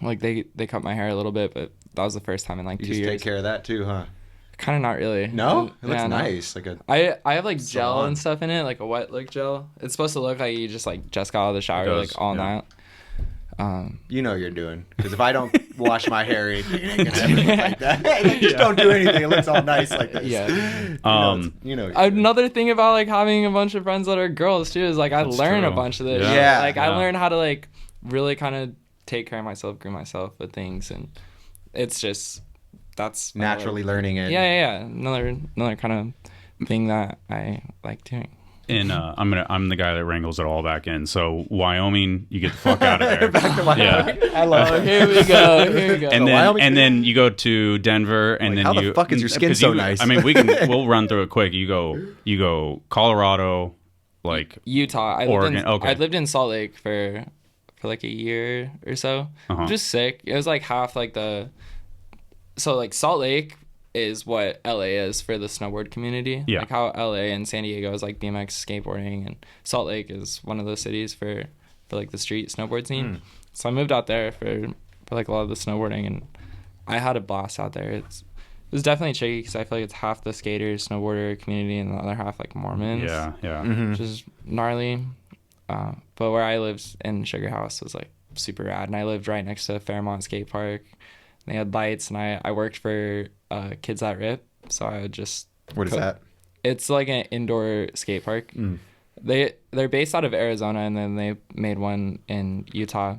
Like they cut my hair a little bit, but that was the first time in like 2 years. You just take care of that too, huh? Kind of not really. No, it looks nice. Like I have like gel and stuff in it, like a wet look gel. It's supposed to look like you just got out of the shower like all night. You know what you're doing, because if I don't wash my hair, it ain't gonna happen like that. Just don't do anything. It looks all nice like this. Yeah. Another thing about like having a bunch of friends that are girls too is like I learn a bunch of this. Yeah. I learned how to like really kind of take care of myself, groom myself with things, and it's just that's naturally learning it. Yeah. Another kind of thing that I like doing. And I'm the guy that wrangles it all back in. So Wyoming, you get the fuck out of there. Back to Wyoming. Yeah. I love it. Here we go. And then you go to Denver, and then how the fuck is your skin so nice? I mean, we'll run through it quick. You go Colorado, like Utah, Oregon. I lived in Salt Lake for like a year or so. Just sick. It was like half like so like Salt Lake is what LA is for the snowboard community. Yeah. Like how LA and San Diego is like BMX skateboarding, and Salt Lake is one of those cities for like the street snowboard scene. So I moved out there for like a lot of the snowboarding, and I had a blast out there. It was definitely tricky because I feel like it's half the skater snowboarder community and the other half like Mormons. Yeah. Which is gnarly. But where I lived in Sugar House was like super rad, and I lived right next to Fairmont Skate Park. They had lights, and I worked for Kids That Rip, so I would just. What is that? It's like an indoor skate park. They're based out of Arizona, and then they made one in Utah.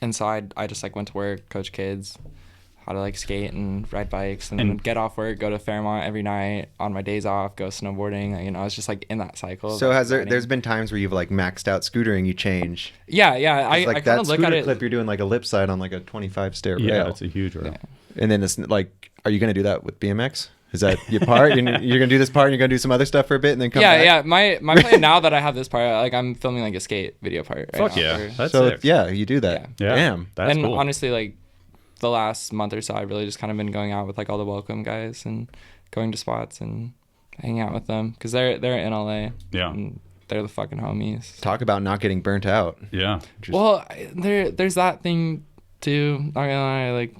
And so I just like went to work, coach kids how to like skate and ride bikes, and then get off work, go to Fairmont every night on my days off, go snowboarding. You know, it's just like in that cycle. So there's been times where you've like maxed out scootering, you change. Yeah. I kind of look at it. Clip, you're doing like a lip side on like a 25 stair rail. Yeah, that's a huge rail. Yeah. And then it's like, are you going to do that with BMX? Is that your part? You're going to do this part and you're going to do some other stuff for a bit and then come back? Yeah. My plan now that I have this part, like I'm filming like a skate video part. Right Fuck now yeah. That's so sick. yeah, you do that. Yeah. Damn. That's and cool. honestly, like the last month or so, I've really just kind of been going out with like all the Welcome guys and going to spots and hanging out with them because they're in LA. Yeah. And they're the fucking homies. Talk about not getting burnt out. Yeah. Well, there's that thing too. Not gonna lie, like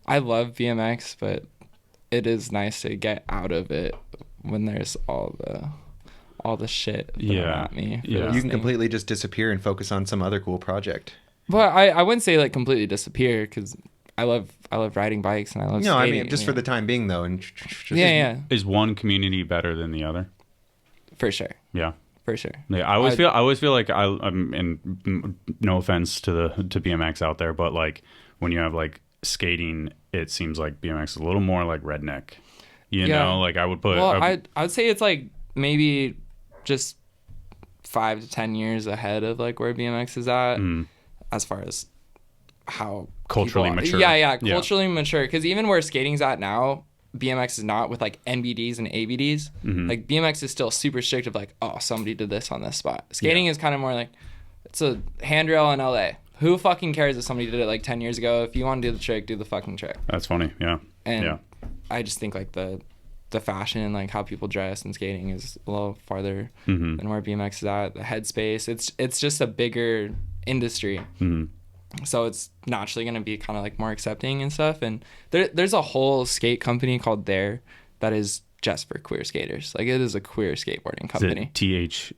I love BMX, but it is nice to get out of it when there's all the shit at me. Yeah. You can completely just disappear and focus on some other cool project. Well, I wouldn't say like completely disappear because I love riding bikes and I love skating. I mean just for the time being though. And Is one community better than the other? For sure. Yeah. For sure. Yeah, I always feel like I'm and no offense to BMX out there, but like when you have like skating, it seems like BMX is a little more like redneck. You know, like I would put. Well, I'd say it's like maybe just 5 to 10 years ahead of like where BMX is at, as far as how culturally mature. Yeah, culturally mature. Because even where skating's at now, BMX is not with like NBDs and ABDs. Like BMX is still super strict of like, oh, somebody did this on this spot. Skating is kind of more like it's a handrail in LA. Who fucking cares if somebody did it like 10 years ago? If you want to do the trick, do the fucking trick. That's funny. Yeah. And I just think like the fashion and like how people dress and skating is a little farther than where BMX is at. The headspace, it's just a bigger industry. So it's naturally going to be kind of like more accepting and stuff. And there's a whole skate company called Dare that is just for queer skaters. Like it is a queer skateboarding company. Is it TH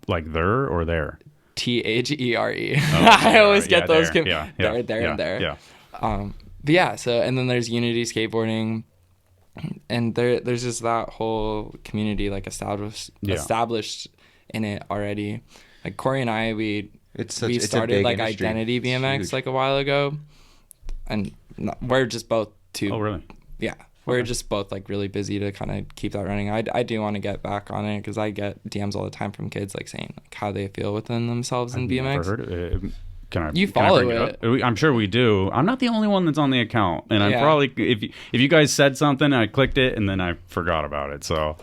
like there or there? THERE. Oh, I always get those. There, and there. Yeah. But yeah, so and then there's Unity Skateboarding, and there's just that whole community like established in it already. Like Corey and I, we started like industry. Identity BMX like a while ago, and we're just both too. Oh really? Yeah. We're just both like really busy to kind of keep that running. I do want to get back on it because I get DMs all the time from kids like saying like how they feel within themselves in BMX. Never heard it. You follow it? I'm sure we do. I'm not the only one that's on the account, and I'm probably if you guys said something, I clicked it and then I forgot about it. So,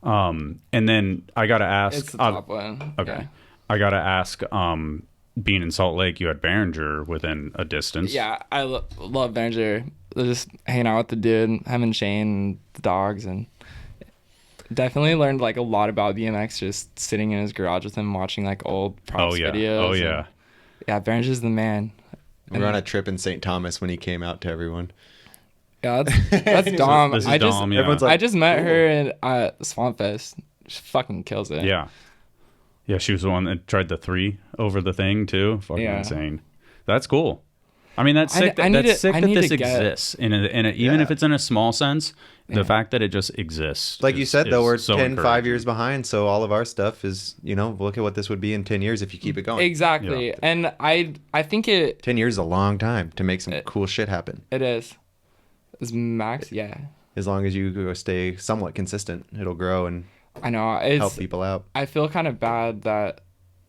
and then I gotta ask. It's the top one. Okay, yeah. I gotta ask. Being in Salt Lake, you had Behringer within a distance. Yeah, I love Behringer. Just hanging out with the dude, him and Shane, and the dogs, and definitely learned like a lot about BMX just sitting in his garage with him, watching like old props videos. Oh yeah. Yeah, Behringer's the man. We were on a trip in St. Thomas when he came out to everyone. Yeah, that's Dom. This is Dom, yeah. I just met her at Swamp Fest. She fucking kills it. Yeah. Yeah, she was the one that tried the 3 over the thing too. Fucking insane. That's cool. I mean, that's sick. That's sick that this exists. Even if it's in a small sense, the fact that it just exists. Like you said, though, we're 5 years behind. So all of our stuff is, look at what this would be in 10 years if you keep it going. Exactly. Yeah. And I think 10 years is a long time to make some cool shit happen. It is. Is max, yeah. As long as you stay somewhat consistent, it'll grow and I know help people out. I feel kind of bad that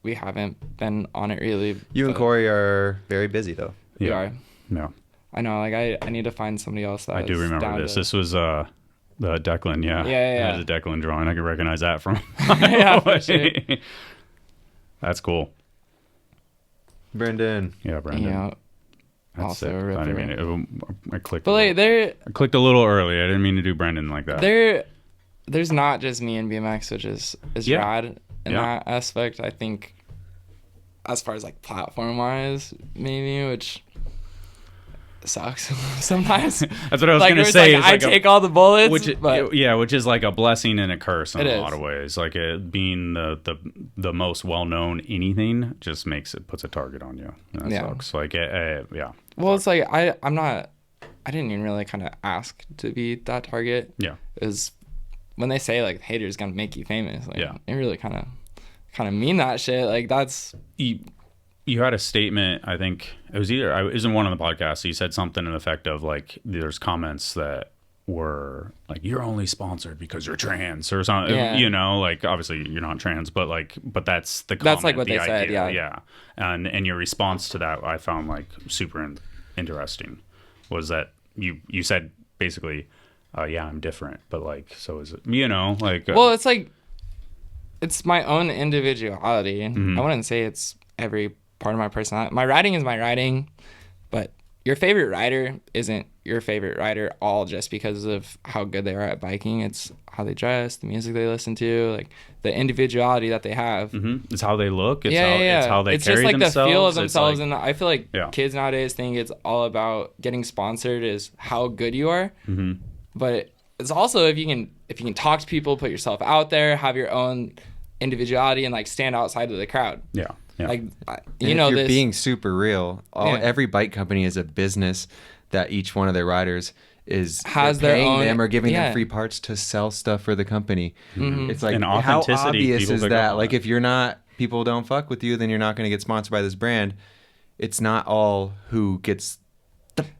we haven't been on it really. You and Corey are very busy though. We are. No. I know. Like I need to find somebody else. That I do remember this. This was the Declan. Yeah. Yeah. That was a Declan drawing. I could recognize that from. Yeah, for sure. That's cool. Brendan. Yeah, Brendan. Yeah. That's also sick. a ripper. I didn't mean I clicked. But like I clicked a little early. I didn't mean to do Brendan like that. There's not just me and BMX, which is rad in that aspect. I think as far as like platform wise, maybe, which sucks sometimes. That's what I was gonna say. I take all the bullets, which is like a blessing and a curse in a lot of ways. Like being the most well known anything just puts a target on you. That sucks. Like yeah. Well, it's like I didn't even really kind of ask to be that target. Yeah. Is when they say like haters gonna make you famous. Like, they really kind of mean that shit. Like that's. You had a statement, I think it was in one of the podcasts. You said something in the effect of like, there's comments that were like, you're only sponsored because you're trans or something. You know, like obviously you're not trans, but that's the comment, that's like what the they idea. said. Yeah. And your response to that, I found like super interesting, was that you said basically, I'm different, but like, so is it, you know, like. Well, it's like, it's my own individuality. I wouldn't say it's every part of my personality. My riding is my riding, but your favorite rider isn't your favorite rider all just because of how good they are at biking. It's how they dress, the music they listen to, like the individuality that they have. It's how they look. It's it's how they it's carry just like themselves. The feel of themselves. And I feel like kids nowadays think it's all about getting sponsored is how good you are. But it's also if you can talk to people, put yourself out there, have your own individuality, and like stand outside of the crowd. Yeah. Like, if you're being super real, every bike company is a business that each one of their riders has their own, them or giving them free parts to sell stuff for the company. It's like, how obvious is that? Like, if you're not, people don't fuck with you, then you're not going to get sponsored by this brand. It's not all who gets.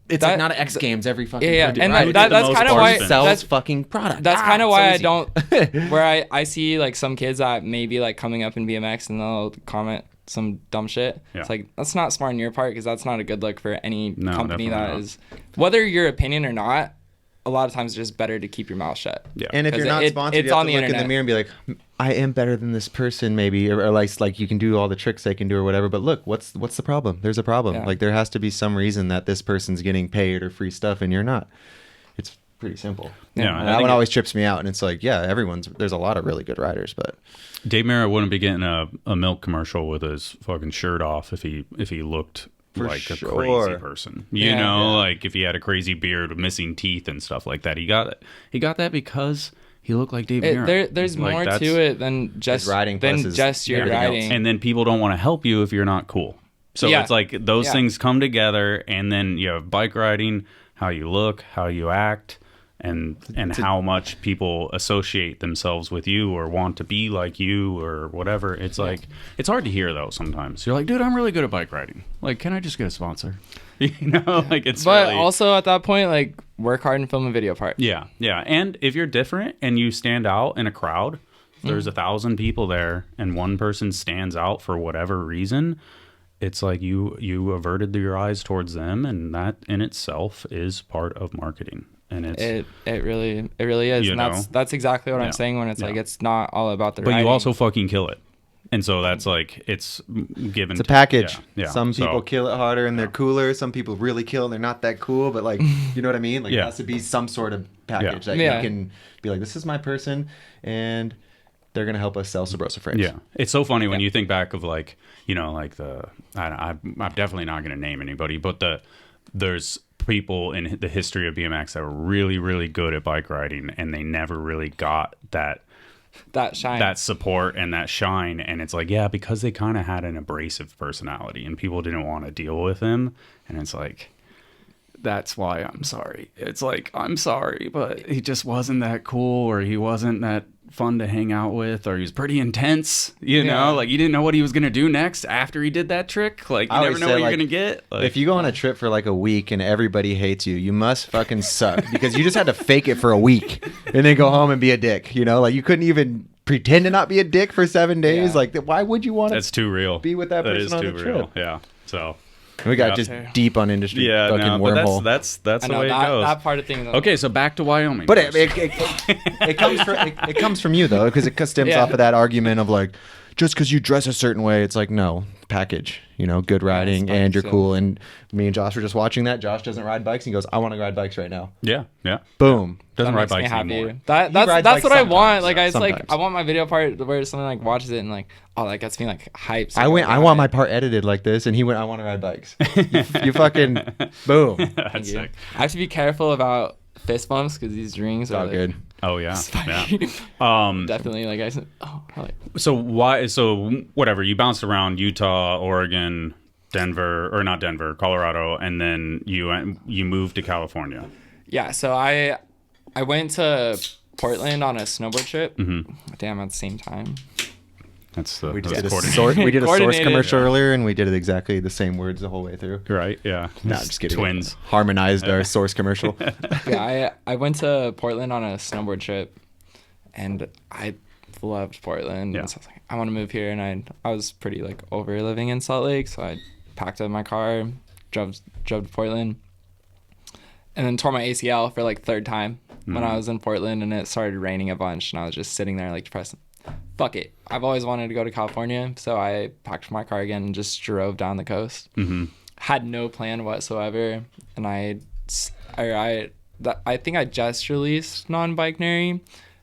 It's like not X Games every fucking and right? that's kind of why sells fucking product. That's kind of why I don't. Where I see like some kids that maybe like coming up in BMX and they'll comment some dumb shit. It's like, that's not smart on your part, because that's not a good look for any company that is, whether your opinion or not. A lot of times it's just better to keep your mouth shut. And if you're not sponsored, you have to look in the mirror and be like, I am better than this person, maybe, or like you can do all the tricks they can do or whatever, but look, what's the problem? There's a problem. Like, there has to be some reason that this person's getting paid or free stuff and you're not. It's pretty simple. That one always trips me out, and it's like, there's a lot of really good riders, but Dave Merritt wouldn't be getting a milk commercial with his fucking shirt off if he looked like a crazy person. You know, like if he had a crazy beard with missing teeth and stuff like that. He got that because he looked like Dave Merritt. There's more to it than just riding, your riding. And then people don't want to help you if you're not cool. So it's like those things come together, and then you have bike riding, how you look, how you act, and how much people associate themselves with you or want to be like you or whatever. It's like, it's hard to hear though sometimes. You're like, dude, I'm really good at bike riding. Like, can I just get a sponsor? You know, like it's. But really, also at that point, like, work hard and film a video part. Yeah. And if you're different and you stand out in a crowd, there's 1,000 people there and one person stands out for whatever reason, it's like you averted your eyes towards them, and that in itself is part of marketing. And it really is, and that's exactly what I'm saying when it's like, it's not all about the riding. You also fucking kill it, and so that's like, it's given. It's a package. Some people kill it harder and they're cooler. Some people really kill and they're not that cool. But like, you know what I mean? Like, it has to be some sort of package that you can be like, this is my person, and they're gonna help us sell Sabrosa frames. Yeah, it's so funny when you think back of like, you know, like I'm definitely not gonna name anybody, but there's people in the history of BMX that were really, really good at bike riding, and they never really got that shine, that support and that shine. And it's like, because they kind of had an abrasive personality and people didn't want to deal with him. And it's like, that's why I'm sorry. It's like, I'm sorry, but he just wasn't that cool, or he wasn't that fun to hang out with, or he was pretty intense, you know, like you didn't know what he was going to do next after he did that trick. Like, you never know what you're going to get. Like, if you go on a trip for like a week and everybody hates you, you must fucking suck, because you just had to fake it for a week and then go home and be a dick, you know, like you couldn't even pretend to not be a dick for 7 days. Like, why would you want to? That's too real. Be with that person on the trip. Yeah. So we got just deep on industry fucking wormhole. That's the way it goes. That part of things. Okay, so back to Wyoming. But it comes from you though, because it stems off of that argument of like, just because you dress a certain way, it's like, no, package, good riding and you're cool. And me and Josh were just watching that. Josh doesn't ride bikes. And he goes, I want to ride bikes right now. Yeah. Boom. Doesn't ride bikes anymore. That's what I want. Like, I want my video part where someone like watches it and like, oh, that gets me like hyped. So I want my part edited like this, and he went, I want to ride bikes. you fucking boom. That's sick. I have to be careful about fist bumps because these rings are good. Oh yeah. Definitely. Like I said. Oh. So whatever. You bounced around Utah, Oregon, Denver, or not Denver, Colorado, and then you moved to California. Yeah. So I went to Portland on a snowboard trip. Mm-hmm. Damn, at the same time. We did a source commercial earlier, and we did it exactly the same words the whole way through. Right? Yeah. No, I'm just kidding. Twins harmonized our source commercial. Yeah, I went to Portland on a snowboard trip, and I loved Portland. Yeah. And so I was like, I want to move here, and I was pretty like over living in Salt Lake, so I packed up my car, drove to Portland, and then tore my ACL for like third time when I was in Portland, and it started raining a bunch, and I was just sitting there like depressed. Fuck it. I've always wanted to go to California, so I packed my car again and just drove down the coast. Mm-hmm. Had no plan whatsoever, and I think I just released non-binary,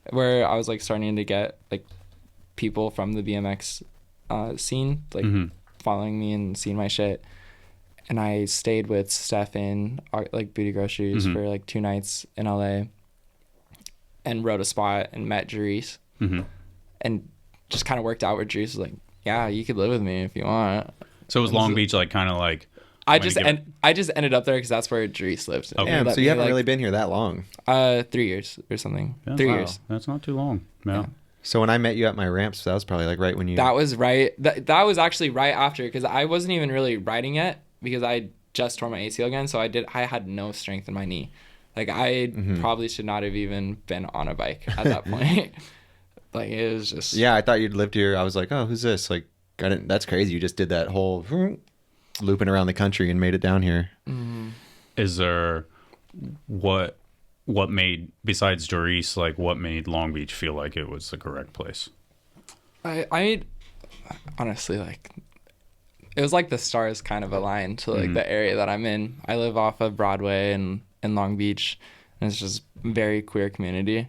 where I was like starting to get like people from the BMX scene like following me and seeing my shit, and I stayed with Steph in like Booty Groceries for like 2 nights in LA, and rode a spot and met Jerice. And just kind of worked out where Jerice was like, yeah, you could live with me if you want. So it was Long Beach like kind of like... I just ended up there because that's where Jerice lives. Okay. Yeah, so you haven't really been here that long. 3 years or something. Yeah, 3 years. That's not too long. Yeah. So when I met you at my ramps, that was probably like right when you... That was right. That was actually right after, because I wasn't even really riding yet because I just tore my ACL again. So I had no strength in my knee. Like I probably should not have even been on a bike at that point. Like it was just... Yeah, I thought you'd lived here. I was like, oh, who's this? Like, that's crazy. You just did that whole looping around the country and made it down here. Is there what made, besides Jerice, like what made Long Beach feel like it was the correct place? I honestly, like, it was like the stars kind of aligned to like the area that I'm in. I live off of Broadway and in Long Beach, and it's just very queer community.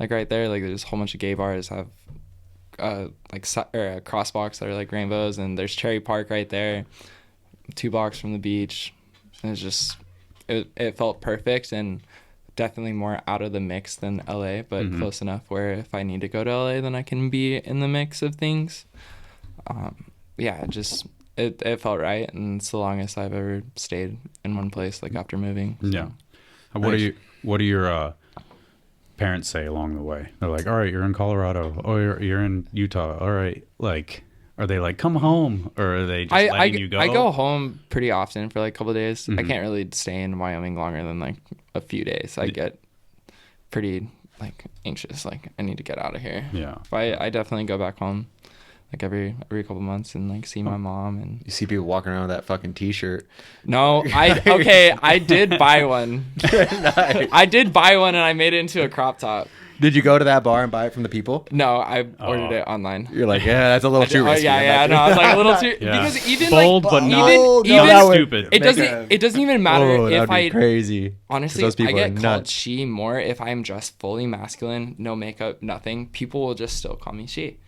Like right there, like there's a whole bunch of gay bars have cross blocks that are like rainbows, and there's Cherry Park right there, 2 blocks from the beach. And it's just it felt perfect, and definitely more out of the mix than LA, but close enough where if I need to go to LA, then I can be in the mix of things. Yeah, it felt right, and it's the longest I've ever stayed in one place, like after moving. So. Yeah. What do your parents say along the way? They're like, all right, you're in Colorado. Oh, you're in Utah. All right. Like, are they like, come home? Or are they just letting you go? I go home pretty often for like a couple of days. I can't really stay in Wyoming longer than like a few days. I get pretty like anxious. Like I need to get out of here. Yeah. But I definitely go back home like every couple months and like see my mom. And you see people walking around with that fucking t-shirt. No, I did buy one. Nice. I did buy one, and I made it into a crop top. Did you go to that bar and buy it from the people? No, I ordered it online. You're like, yeah, that's a little too risky. No, I was like a little too because even bold, like but even stupid. It doesn't even matter if I crazy. Honestly, I get called she more if I'm dressed fully masculine, no makeup, nothing. People will just still call me she.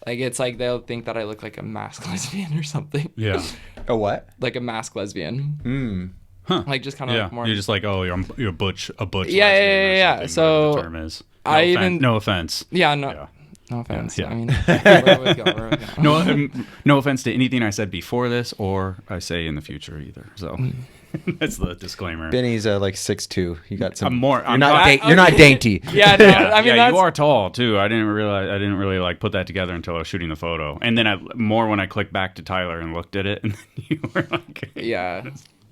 Like it's like they'll think that I look like a masked lesbian or something. Yeah. A what? Like a masked lesbian. Huh. Like just kind of like more. You're just like, oh, you're a butch. Yeah. So the term is. No offense. Yeah, no offense. Yeah. I mean, where we go. No offense to anything I said before this or I say in the future either. So that's the disclaimer. Benny's like 6'2". You got some. You're not dainty. Yeah, no, I mean, you are tall too. I didn't really like put that together until I was shooting the photo, and then when I clicked back to Tyler and looked at it, and you were like,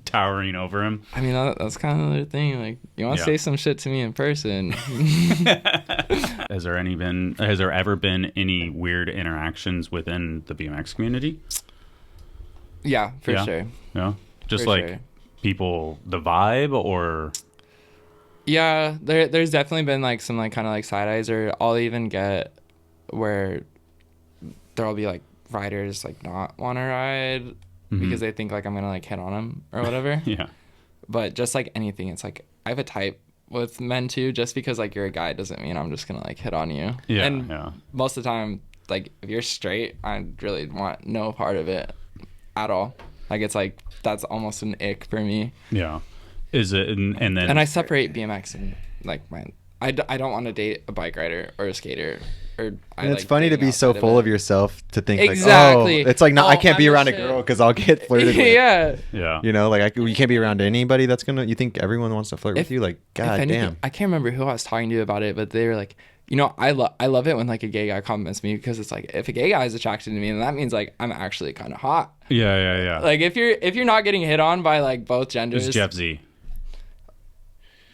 towering over him. I mean, that's kind of the thing. Like, you want to say some shit to me in person. Has there ever been any weird interactions within the BMX community? Yeah, for sure. Yeah, just for like people, the vibe, or yeah, there's definitely been like some like kind of like side eyes, or I'll even get where there'll be like riders like not want to ride because they think like I'm gonna like hit on them or whatever. Yeah. But just like anything, it's like I have a type with men too. Just because like you're a guy doesn't mean I'm just gonna like hit on you. Yeah. And yeah. most of the time, like if you're straight, I really want no part of it at all. Like it's like that's almost an ick for me. Yeah. Is it and then I separate BMX and like I don't want to date a bike rider or a skater. And it's funny to be so full of yourself to think exactly. like, oh, it's like I can't be around a girl because I'll get flirted with. Yeah. You know, like you can't be around anybody that's gonna. You think everyone wants to flirt with you? Like, god damn. I can't remember who I was talking to about it, but they were like, you know, I love it when like a gay guy compliments me because it's like if a gay guy is attracted to me, then that means like I'm actually kind of hot. Yeah. Like if you're not getting hit on by like both genders. It's Jeff Z.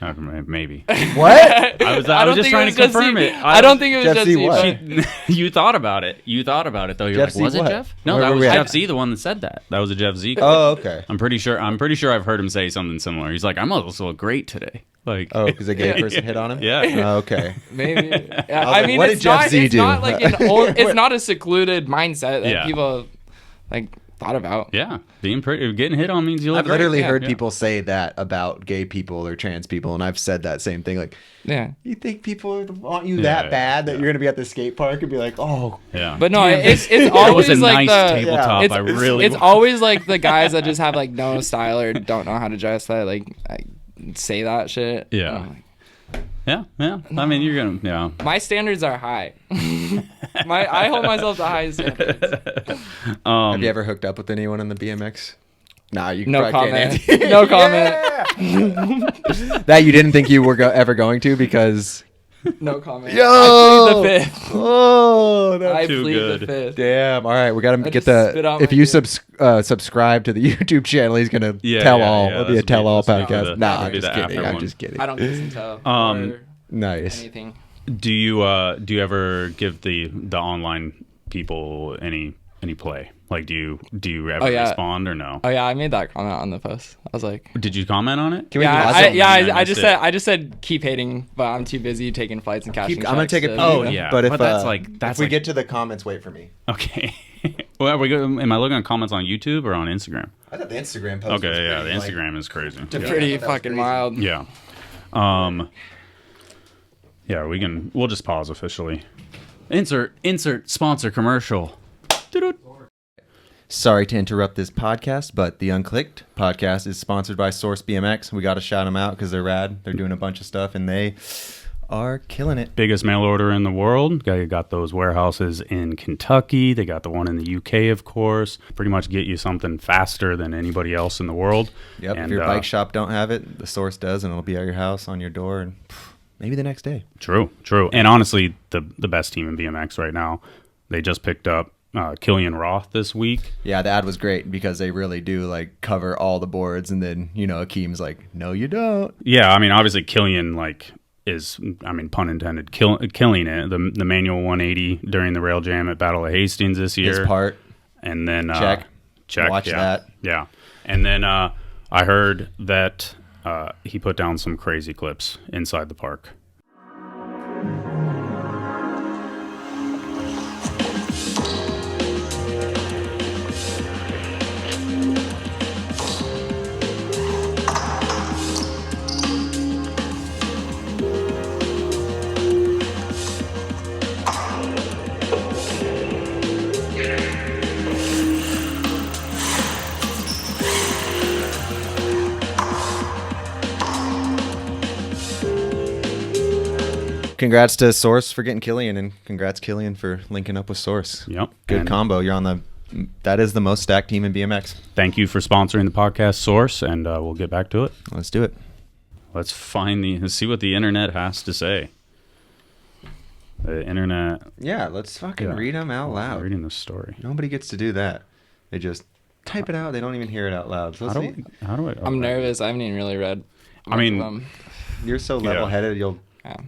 Maybe. What? I was just trying to confirm it. I don't think it was Jeff Z. You thought about it. Though. You're Jeff like, was it Jeff? No, that was Jeff Z, the one that said that. That was a Jeff Z. Oh, okay. I'm pretty sure I've heard him say something similar. He's like, I'm also look great today. Like, oh, because a gay person hit on him? Yeah. Oh, okay. Maybe. Yeah, I mean, what did Jeff Z do? Not like it's not a secluded mindset that people like thought about. Yeah, getting hit on means you look I've literally heard people say that about gay people or trans people, and I've said that same thing. Like, you think people want you that bad that you're gonna be at the skate park and be like, oh, yeah. But no, it's always that was a like nice tabletop. It's always like the guys that just have like no style or don't know how to dress that like say that shit. Yeah. Yeah. I mean, you're gonna. Yeah. My standards are high. I hold myself to high standards. Have you ever hooked up with anyone in the BMX? Nah, you no comment. Can't no comment. That you didn't think you were ever going to because. No comment. Yo! I plead the fifth. Oh, that's too good. The fifth. Damn. All right, we got to get the. If you subscribe to the YouTube channel, he's gonna tell all. It'll be a tell all podcast. Nah, I'm just kidding. I don't kiss and tell. Nice. Anything. Do you ever give the online people any play? Like, do you ever respond or no? Oh yeah, I made that comment on the post. I was like, did you comment on it? I just said keep hating, but I'm too busy taking flights and cashing checks. I'm gonna take a. Oh yeah, but if if we get to the comments, wait for me. Okay. Well, am I looking at comments on YouTube or on Instagram? I thought the Instagram post. Okay, yeah, the Instagram is crazy. Pretty fucking wild. Yeah. Yeah, we'll just pause officially. Insert sponsor commercial. Sorry to interrupt this podcast, but the Unclicked Podcast is sponsored by Source BMX. We got to shout them out because they're rad. They're doing a bunch of stuff, and they are killing it. Biggest mail order in the world. They got those warehouses in Kentucky. They got the one in the UK, of course. Pretty much get you something faster than anybody else in the world. Yep. And if your bike shop don't have it, the Source does, and it'll be at your house on your door, and maybe the next day. True. And honestly, the best team in BMX right now. They just picked up Killian Roth this week. Yeah, the ad was great because they really do like cover all the boards, and then Akeem's like, no, you don't. Yeah, I mean, obviously Killian is, I mean, pun intended, killing it. The manual 180 during the rail jam at Battle of Hastings this year. His part. And then check. Watch yeah, that. Yeah, and then I heard that he put down some crazy clips inside the park. Congrats to Source for getting Killian, and congrats Killian for linking up with Source. Yep. Good combo. You're that is the most stacked team in BMX. Thank you for sponsoring the podcast, Source, and we'll get back to it. Let's do it. Let's see what the internet has to say. The internet. Yeah, let's fucking read them out loud. I'm reading the story. Nobody gets to do that. They just type it out. They don't even hear it out loud. So how do I? I'm nervous. I haven't even really read. I mean, you're so level-headed. You'll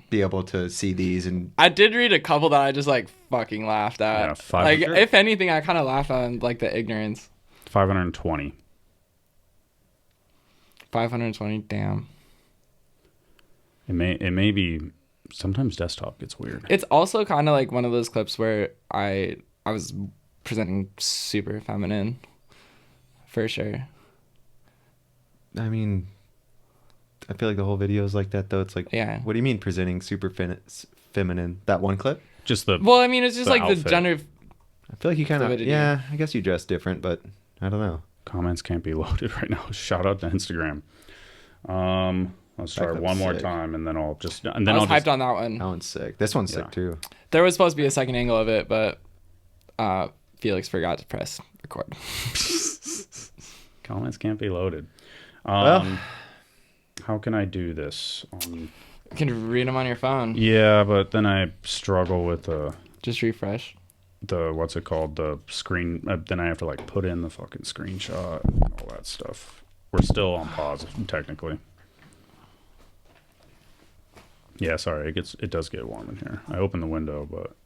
be able to see these. And I did read a couple that I just like fucking laughed at. Yeah, like if anything, I kind of laugh at like the ignorance. 520. 520. Damn. It may be. Sometimes desktop gets weird. It's also kind of like one of those clips where I I was presenting super feminine, for sure. I mean, I feel like the whole video is like that, though. It's like, what do you mean presenting super feminine? That one clip? Just well, I mean, it's just like outfit. The gender. I feel like you kind of, I guess you dress different, but I don't know. Comments can't be loaded right now. Shout out to Instagram. Let's start one more time, and then I'll just. And then I was hyped on that one. That one's sick. This one's sick too. There was supposed to be a second angle of it, but Felix forgot to press record. Comments can't be loaded. How can I do this? You can read them on your phone. Yeah, but then I struggle with just refresh. What's it called? The screen. Then I have to like put in the fucking screenshot and all that stuff. We're still on pause technically. Yeah, sorry. It does get warm in here. I opened the window, but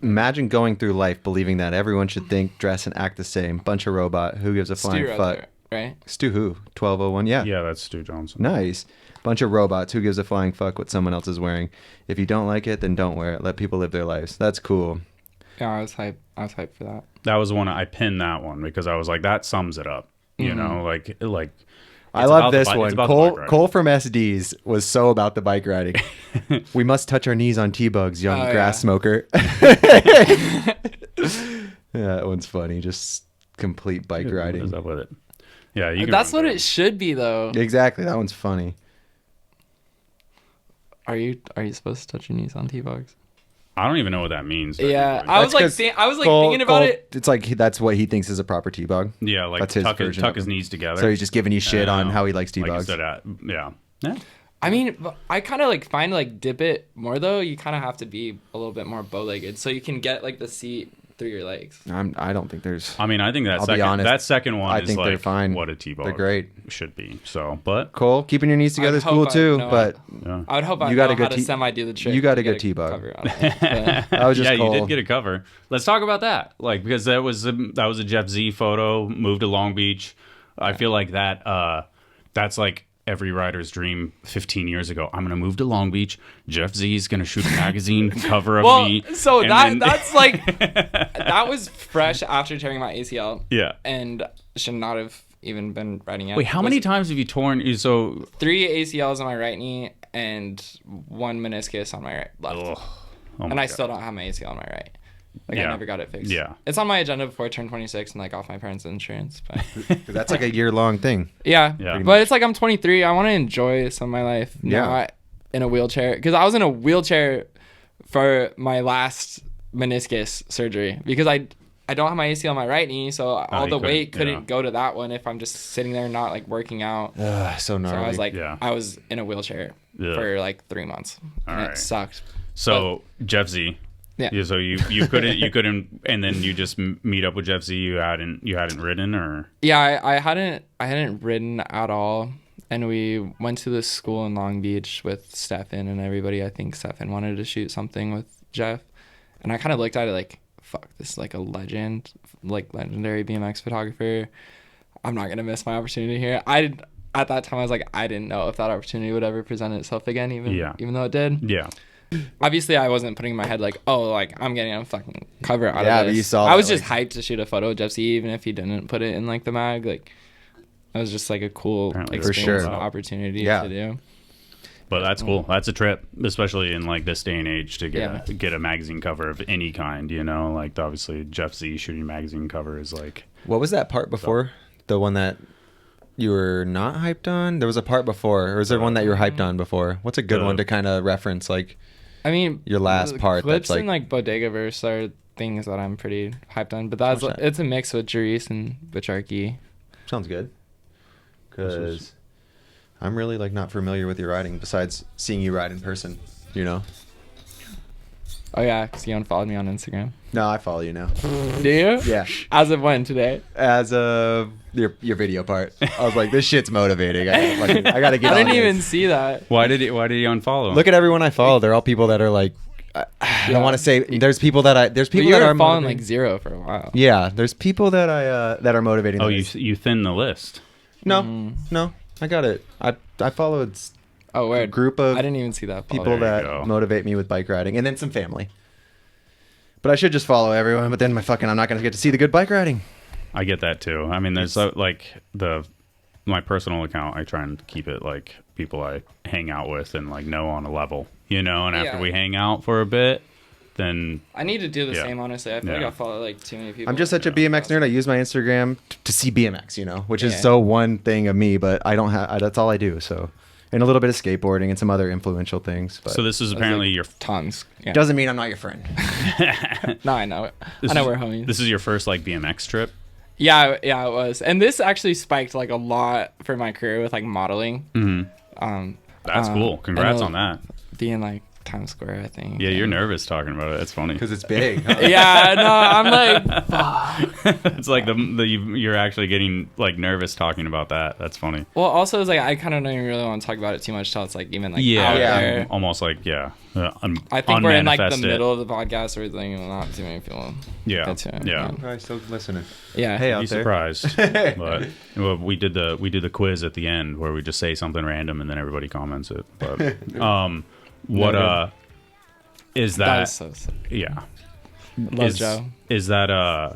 imagine going through life believing that everyone should think, dress, and act the same. Bunch of robot. Who gives a flying fuck? Right? Stu who? 1201. Yeah. Yeah, that's Stu Johnson. Nice. Bunch of robots. Who gives a flying fuck what someone else is wearing? If you don't like it, then don't wear it. Let people live their lives. That's cool. Yeah, I was hyped for that. That was one I pinned that one because I was like, that sums it up. You know, like. I love this one. Cole from SDs was so about the bike riding. We must touch our knees on T-bugs, young grass smoker. Yeah, that one's funny. Just complete bike riding. What is up with it? Yeah, that's what it should be, though. Exactly. That one's funny. Are you supposed to touch your knees on T-bugs? I don't even know what that means. Yeah, I was thinking about it. It's like that's what he thinks is a proper T-bug. Yeah, like that's tuck his knees together. So he's just giving you shit on how he likes T-bugs. Yeah. I mean, I kind of like find like dip it more though. You kind of have to be a little bit more bow-legged so you can get like the seat through your legs. I don't think there's. I mean, I think that second one. I think they're fine. What a T-bug. They're great. Should be. So, but Cole, keeping your knees together is cool too. But I would hope I know how to semi-do the trick. You got a good T-bug. That was just Cole. You did get a cover. Let's talk about that. Like because that was a Jeff Z photo. Moved to Long Beach. I feel like that's like every rider's dream 15 years ago. I'm gonna move to Long Beach. Jeff Z's gonna shoot a magazine cover of me. So that's like that was fresh after tearing my ACL. Yeah, and should not have even been riding yet. Wait, how many times have you torn? 3 ACLs on my right knee and 1 meniscus on my left. And I still don't have my ACL on my right. Like I never got it fixed. Yeah, it's on my agenda before I turn 26 and like off my parents' insurance. But that's like a year-long thing. Yeah. But it's like I'm 23. I want to enjoy some of my life. Not in a wheelchair because I was in a wheelchair for my last meniscus surgery because I don't have my ACL on my right knee, so all the weight couldn't go to that one if I'm just sitting there not like working out. So gnarly. So I was like, I was in a wheelchair for like 3 months. And it sucked. So Jeff Z. Yeah. So you couldn't, and then you just meet up with Jeff Z. You hadn't ridden or? Yeah, I hadn't ridden at all, and we went to this school in Long Beach with Stefan and everybody. I think Stefan wanted to shoot something with Jeff, and I kind of looked at it like, fuck, this is like a legendary BMX photographer. I'm not gonna miss my opportunity here. At that time I was like, I didn't know if that opportunity would ever present itself again, even though it did. Yeah. Obviously, I wasn't putting in my head like, oh, like I'm getting a fucking cover out of this. Yeah, but you saw. I was just hyped to shoot a photo of Jeff Z, even if he didn't put it in like the mag. Like, that was just like a cool experience and opportunity to do. But that's cool. That's a trip, especially in like this day and age, to get a magazine cover of any kind. You know, like obviously Jeff Z shooting a magazine cover is like. What was that part before? The one that you were not hyped on? There was a part before, or was there one that you were hyped on before? What's a good one to kind of reference? Like. I mean, your last part. Clips that's in like Bodegaverse are things that I'm pretty hyped on, but it's a mix with Jerice and Bicharki. Sounds good. Because I'm really like not familiar with your riding besides seeing you ride in person. You know. Oh yeah, because you unfollowed me on Instagram. No, I follow you now. Do you? Yeah. As of when today? As of your video part. I was like, this shit's motivating. I gotta get. I didn't even see that. Why did he unfollow? Look at everyone I follow. They're all people that are like. I don't want to say. There's people that are following like 0 for a while. Yeah, there's people that that are motivating. Oh, you thin the list. No, I got it. I followed. group of I didn't even see that. People that motivate me with bike riding, and then some family. But I should just follow everyone. But then I'm not going to get to see the good bike riding. I get that too. I mean, there's my personal account. I try and keep it like people I hang out with and like know on a level, And after we hang out for a bit, then I need to do the same. Honestly, I feel like I follow like too many people. I'm just such a BMX nerd. I use my Instagram to see BMX, which is so one thing of me. But I don't have. That's all I do. So. And a little bit of skateboarding and some other influential things. But so this is apparently your tons. Yeah. Doesn't mean I'm not your friend. No, I know it. I know we're homies. This is your first like BMX trip. Yeah, it was, and this actually spiked like a lot for my career with like modeling. Mm-hmm. That's cool. Congrats on that. Being like Times Square, I think. Yeah, you're nervous talking about it. It's funny because it's big. Huh? Yeah, no, I'm like, fuck. It's like you're actually getting like nervous talking about that. That's funny. Well, also it's like I kind of don't even really want to talk about it too much till it's like even like out there. Almost like I think we're in like the middle of the podcast where like not too many people. Yeah, I'm probably still listening. Yeah, hey, be surprised. But we did the quiz at the end where we just say something random and then everybody comments it. But what is that? That was so sick. Yeah. Love Joe. Is that I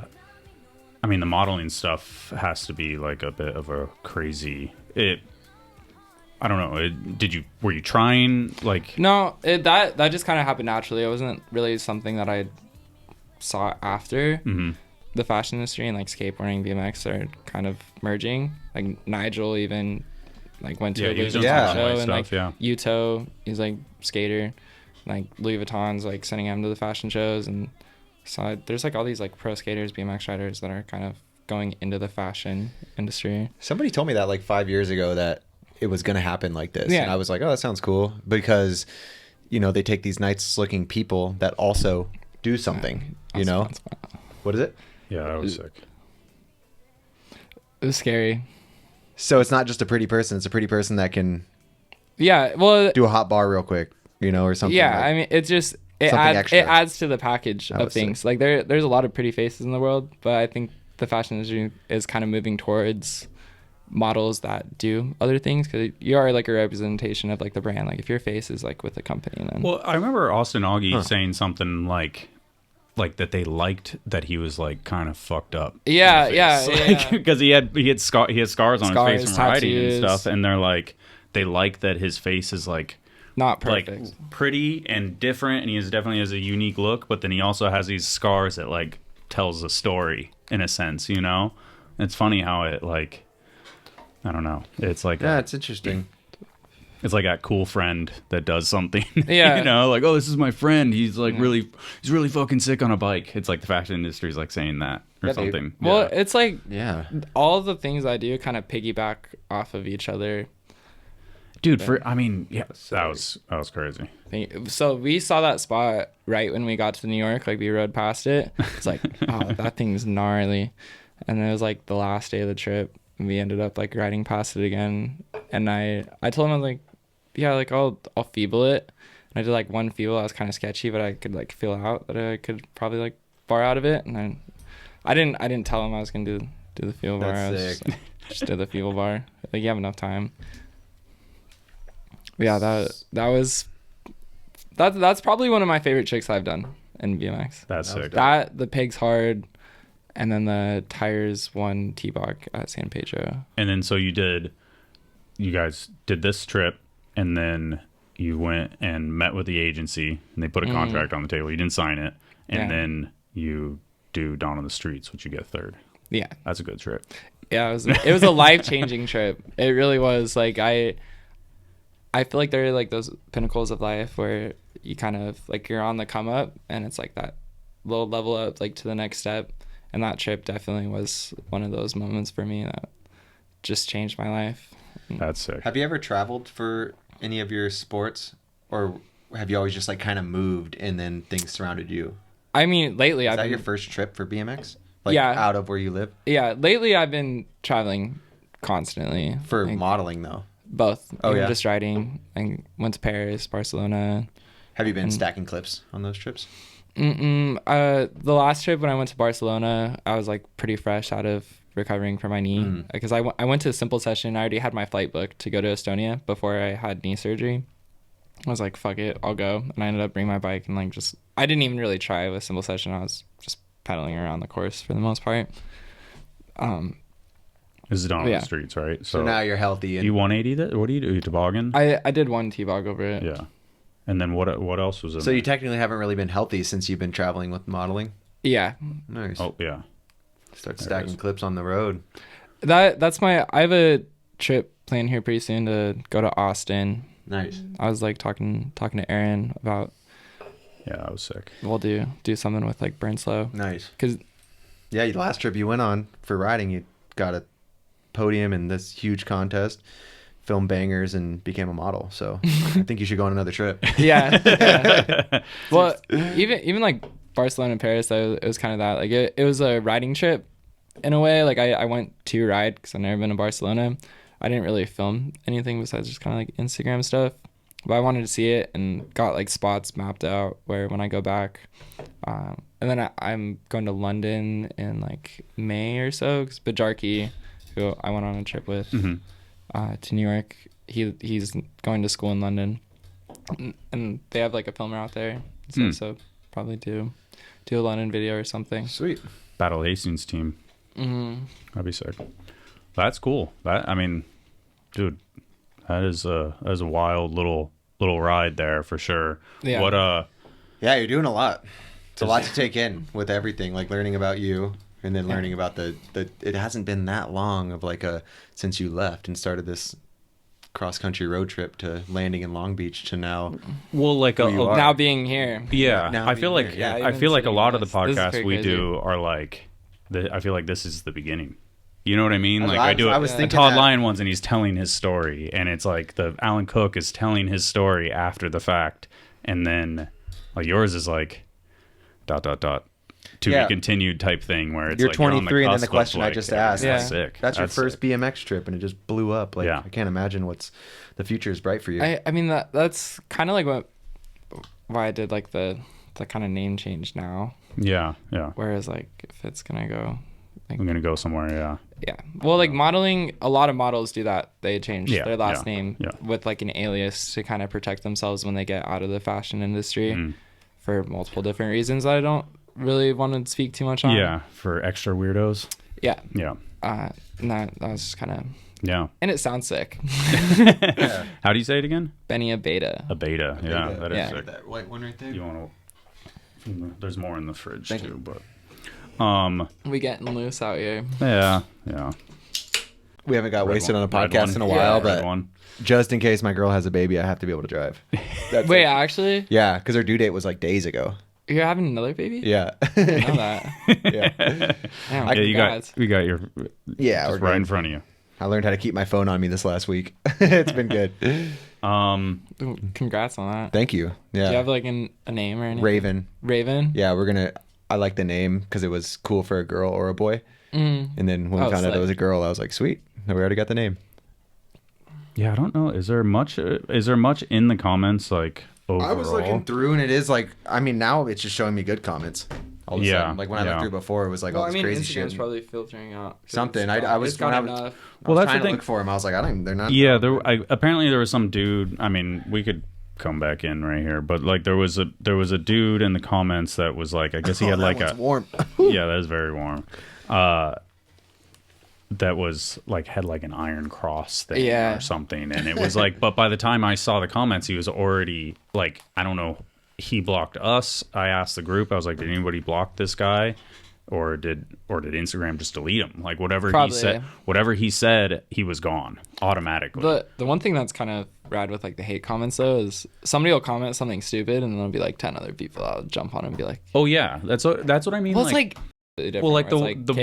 mean the modeling stuff has to be like a bit of a crazy I don't know. Were you trying like No, that just kind of happened naturally. It wasn't really something that I saw after. Mm-hmm. The fashion industry and like skateboarding, BMX are kind of merging. Like Nigel even like went to a Louis Vuitton show and like Yuto, he's like skater, like Louis Vuitton's like sending him to the fashion shows, and so there's like all these like pro skaters, BMX riders that are kind of going into the fashion industry. Somebody told me that like 5 years ago that it was going to happen like this, and I was like, oh, that sounds cool, because they take these nice looking people that also do something. What is it? Yeah, that was sick. It was scary. So it's not just a pretty person; it's a pretty person that can, do a hot bar real quick, or something. Yeah, like, I mean, it's just it adds to the package of things. Sick. Like there's a lot of pretty faces in the world, but I think the fashion industry is kind of moving towards models that do other things, because you are like a representation of like the brand. Like if your face is like with the company, then. Well, I remember Austin Augie saying something like that they liked that he was like kind of fucked up. Yeah, because he had scars on his face from riding and stuff, and they like that his face is like not perfect, like pretty and different, and he definitely has a unique look, but then he also has these scars that like tells a story in a sense. It's funny how it like, I don't know, it's like it's interesting. It's like that cool friend that does something. Yeah. Like, oh, this is my friend. He's like he's really fucking sick on a bike. It's like the fashion industry is like saying that or something. Well, it's like all the things I do kind of piggyback off of each other. Dude, that was crazy. So we saw that spot right when we got to New York. Like we rode past it. It's like, oh, that thing's gnarly. And it was like the last day of the trip. And we ended up like riding past it again. And I told him, I was like, yeah, like I'll feeble it. And I did like one feeble. I was kind of sketchy, but I could like feel out that I could probably like bar out of it. And then I didn't tell him I was gonna do the feeble bar. I was just did the feeble bar. Like you have enough time. But yeah, that's probably one of my favorite tricks I've done in BMX. That's sick. That the pig's hard, and then the tires one T-Bog at San Pedro. And then so you guys did this trip, and then you went and met with the agency, and they put a contract on the table. You didn't sign it, and then you do Dawn on the Streets, which you get third. Yeah, that's a good trip. Yeah, it was a life-changing trip. It really was. Like I feel like there are like those pinnacles of life where you kind of like you're on the come up, and it's like that little level up like to the next step. And that trip definitely was one of those moments for me that just changed my life. That's sick. Have you ever traveled for any of your sports, or have you always just like kind of moved and then things surrounded you? I mean, lately Is that your first trip for BMX? Like out of where you live? Yeah, lately I've been traveling constantly. For modeling though? Both. Just riding. I went to Paris, Barcelona. Have you been stacking clips on those trips? The last trip when I went to Barcelona, I was like pretty fresh out of recovering from my knee because I went to a simple session. I already had my flight booked to go to Estonia before I had knee surgery. I was like, fuck it, I'll go. And I ended up bringing my bike and like I didn't even really try with simple session. I was just pedaling around the course for the most part. This is on the streets, right? So now you're healthy. And you 180 that? What do you do? You toboggan? I did one T-bog over it. Yeah. And then what else was in So you technically haven't really been healthy since you've been traveling with modeling? Yeah. Nice. Oh, yeah. Start stacking clips on the road. That's I have a trip planned here pretty soon to go to Austin. Nice. I was like talking to Aaron about. Yeah, I was sick. We'll do something with like Burn Slow. Nice. Because. Yeah, the last trip you went on for riding, you got a podium in this huge contest, filmed bangers, and became a model. So I think you should go on another trip. Yeah. Well, even like Barcelona and Paris, it was kind of that. Like it was a riding trip in a way. Like I went to ride because I've never been to Barcelona. I didn't really film anything besides just kind of like Instagram stuff, but I wanted to see it and got like spots mapped out where when I go back. And then I'm going to London in like May or so because Bajarki, who I went on a trip with to New York, he's going to school in London, and they have like a filmer out there, so probably do a London video or something. Sweet. Battle Hastings team. That'd be sick. That's cool. I mean, dude, that is a wild little ride there for sure. Yeah. Yeah, you're doing a lot. It's a lot to take in with everything, like learning about you and then learning about the it hasn't been that long of like since you left and started this cross-country road trip to landing in Long Beach to now. Well, like now being here. Yeah. I feel like a lot of the podcasts we do are like I feel like this is the beginning. You know what I mean? Like I was thinking Todd Lyon ones, and he's telling his story, and it's like the Alan Cook is telling his story after the fact, and then like yours is like ... to be continued type thing where it's you're like 23 and then the question I just asked. That's sick. That's your first BMX trip, and it just blew up. Like I can't imagine the future is bright for you. I mean that's kind of like why I did like the kind of name change now. Yeah. Whereas like if it's gonna go, like, I'm gonna go somewhere. Yeah. Well, like modeling, a lot of models do that. They change their last name with like an alias to kind of protect themselves when they get out of the fashion industry for multiple different reasons that I don't really want to speak too much on. Yeah, for extra weirdos. Yeah. Yeah. That was just kind of. Yeah. And it sounds sick. How do you say it again? Benny Abeyta. Abeyta. Yeah, that is sick. That white one right there. You want to? There's more in the fridge too, but. We getting loose out here. Yeah. We haven't got wasted on a podcast in a while, but just in case my girl has a baby, I have to be able to drive. Wait, actually? Yeah, because her due date was like days ago. You're having another baby? Yeah. I didn't know that. Yeah. Damn, we got your we're right in front of you. I learned how to keep my phone on me this last week. It's been good. Congrats on that. Thank you. Yeah. Do you have like a name or anything? Raven. Yeah, I like the name because it was cool for a girl or a boy. And then when we found out it was a girl, I was like, sweet. We already got the name. Yeah, I don't know. Is there much in the comments like overall? I was looking through, and it is like, I mean, now it's just showing me good comments. All of a sudden. Like when I looked through before, it was like all this crazy shit. Instagram's probably filtering out something. I was trying to look for him. I was like, they're not. Yeah, apparently there was some dude. I mean, we could come back in right here, but like there was a dude in the comments that was like, I guess he had like warm. Yeah, that is very warm. That was like had like an iron cross thing or something, and it was like, but by the time I saw the comments, he was already like, I don't know, he blocked us. I asked the group, I was like, did anybody block this guy, or did Instagram just delete him? Like whatever he said, he was gone automatically. The one thing that's kind of rad with like the hate comments though is somebody will comment something stupid, and then there'll be like 10 other people that'll jump on it and be like, oh yeah, that's what I mean. Well, it's like well, like the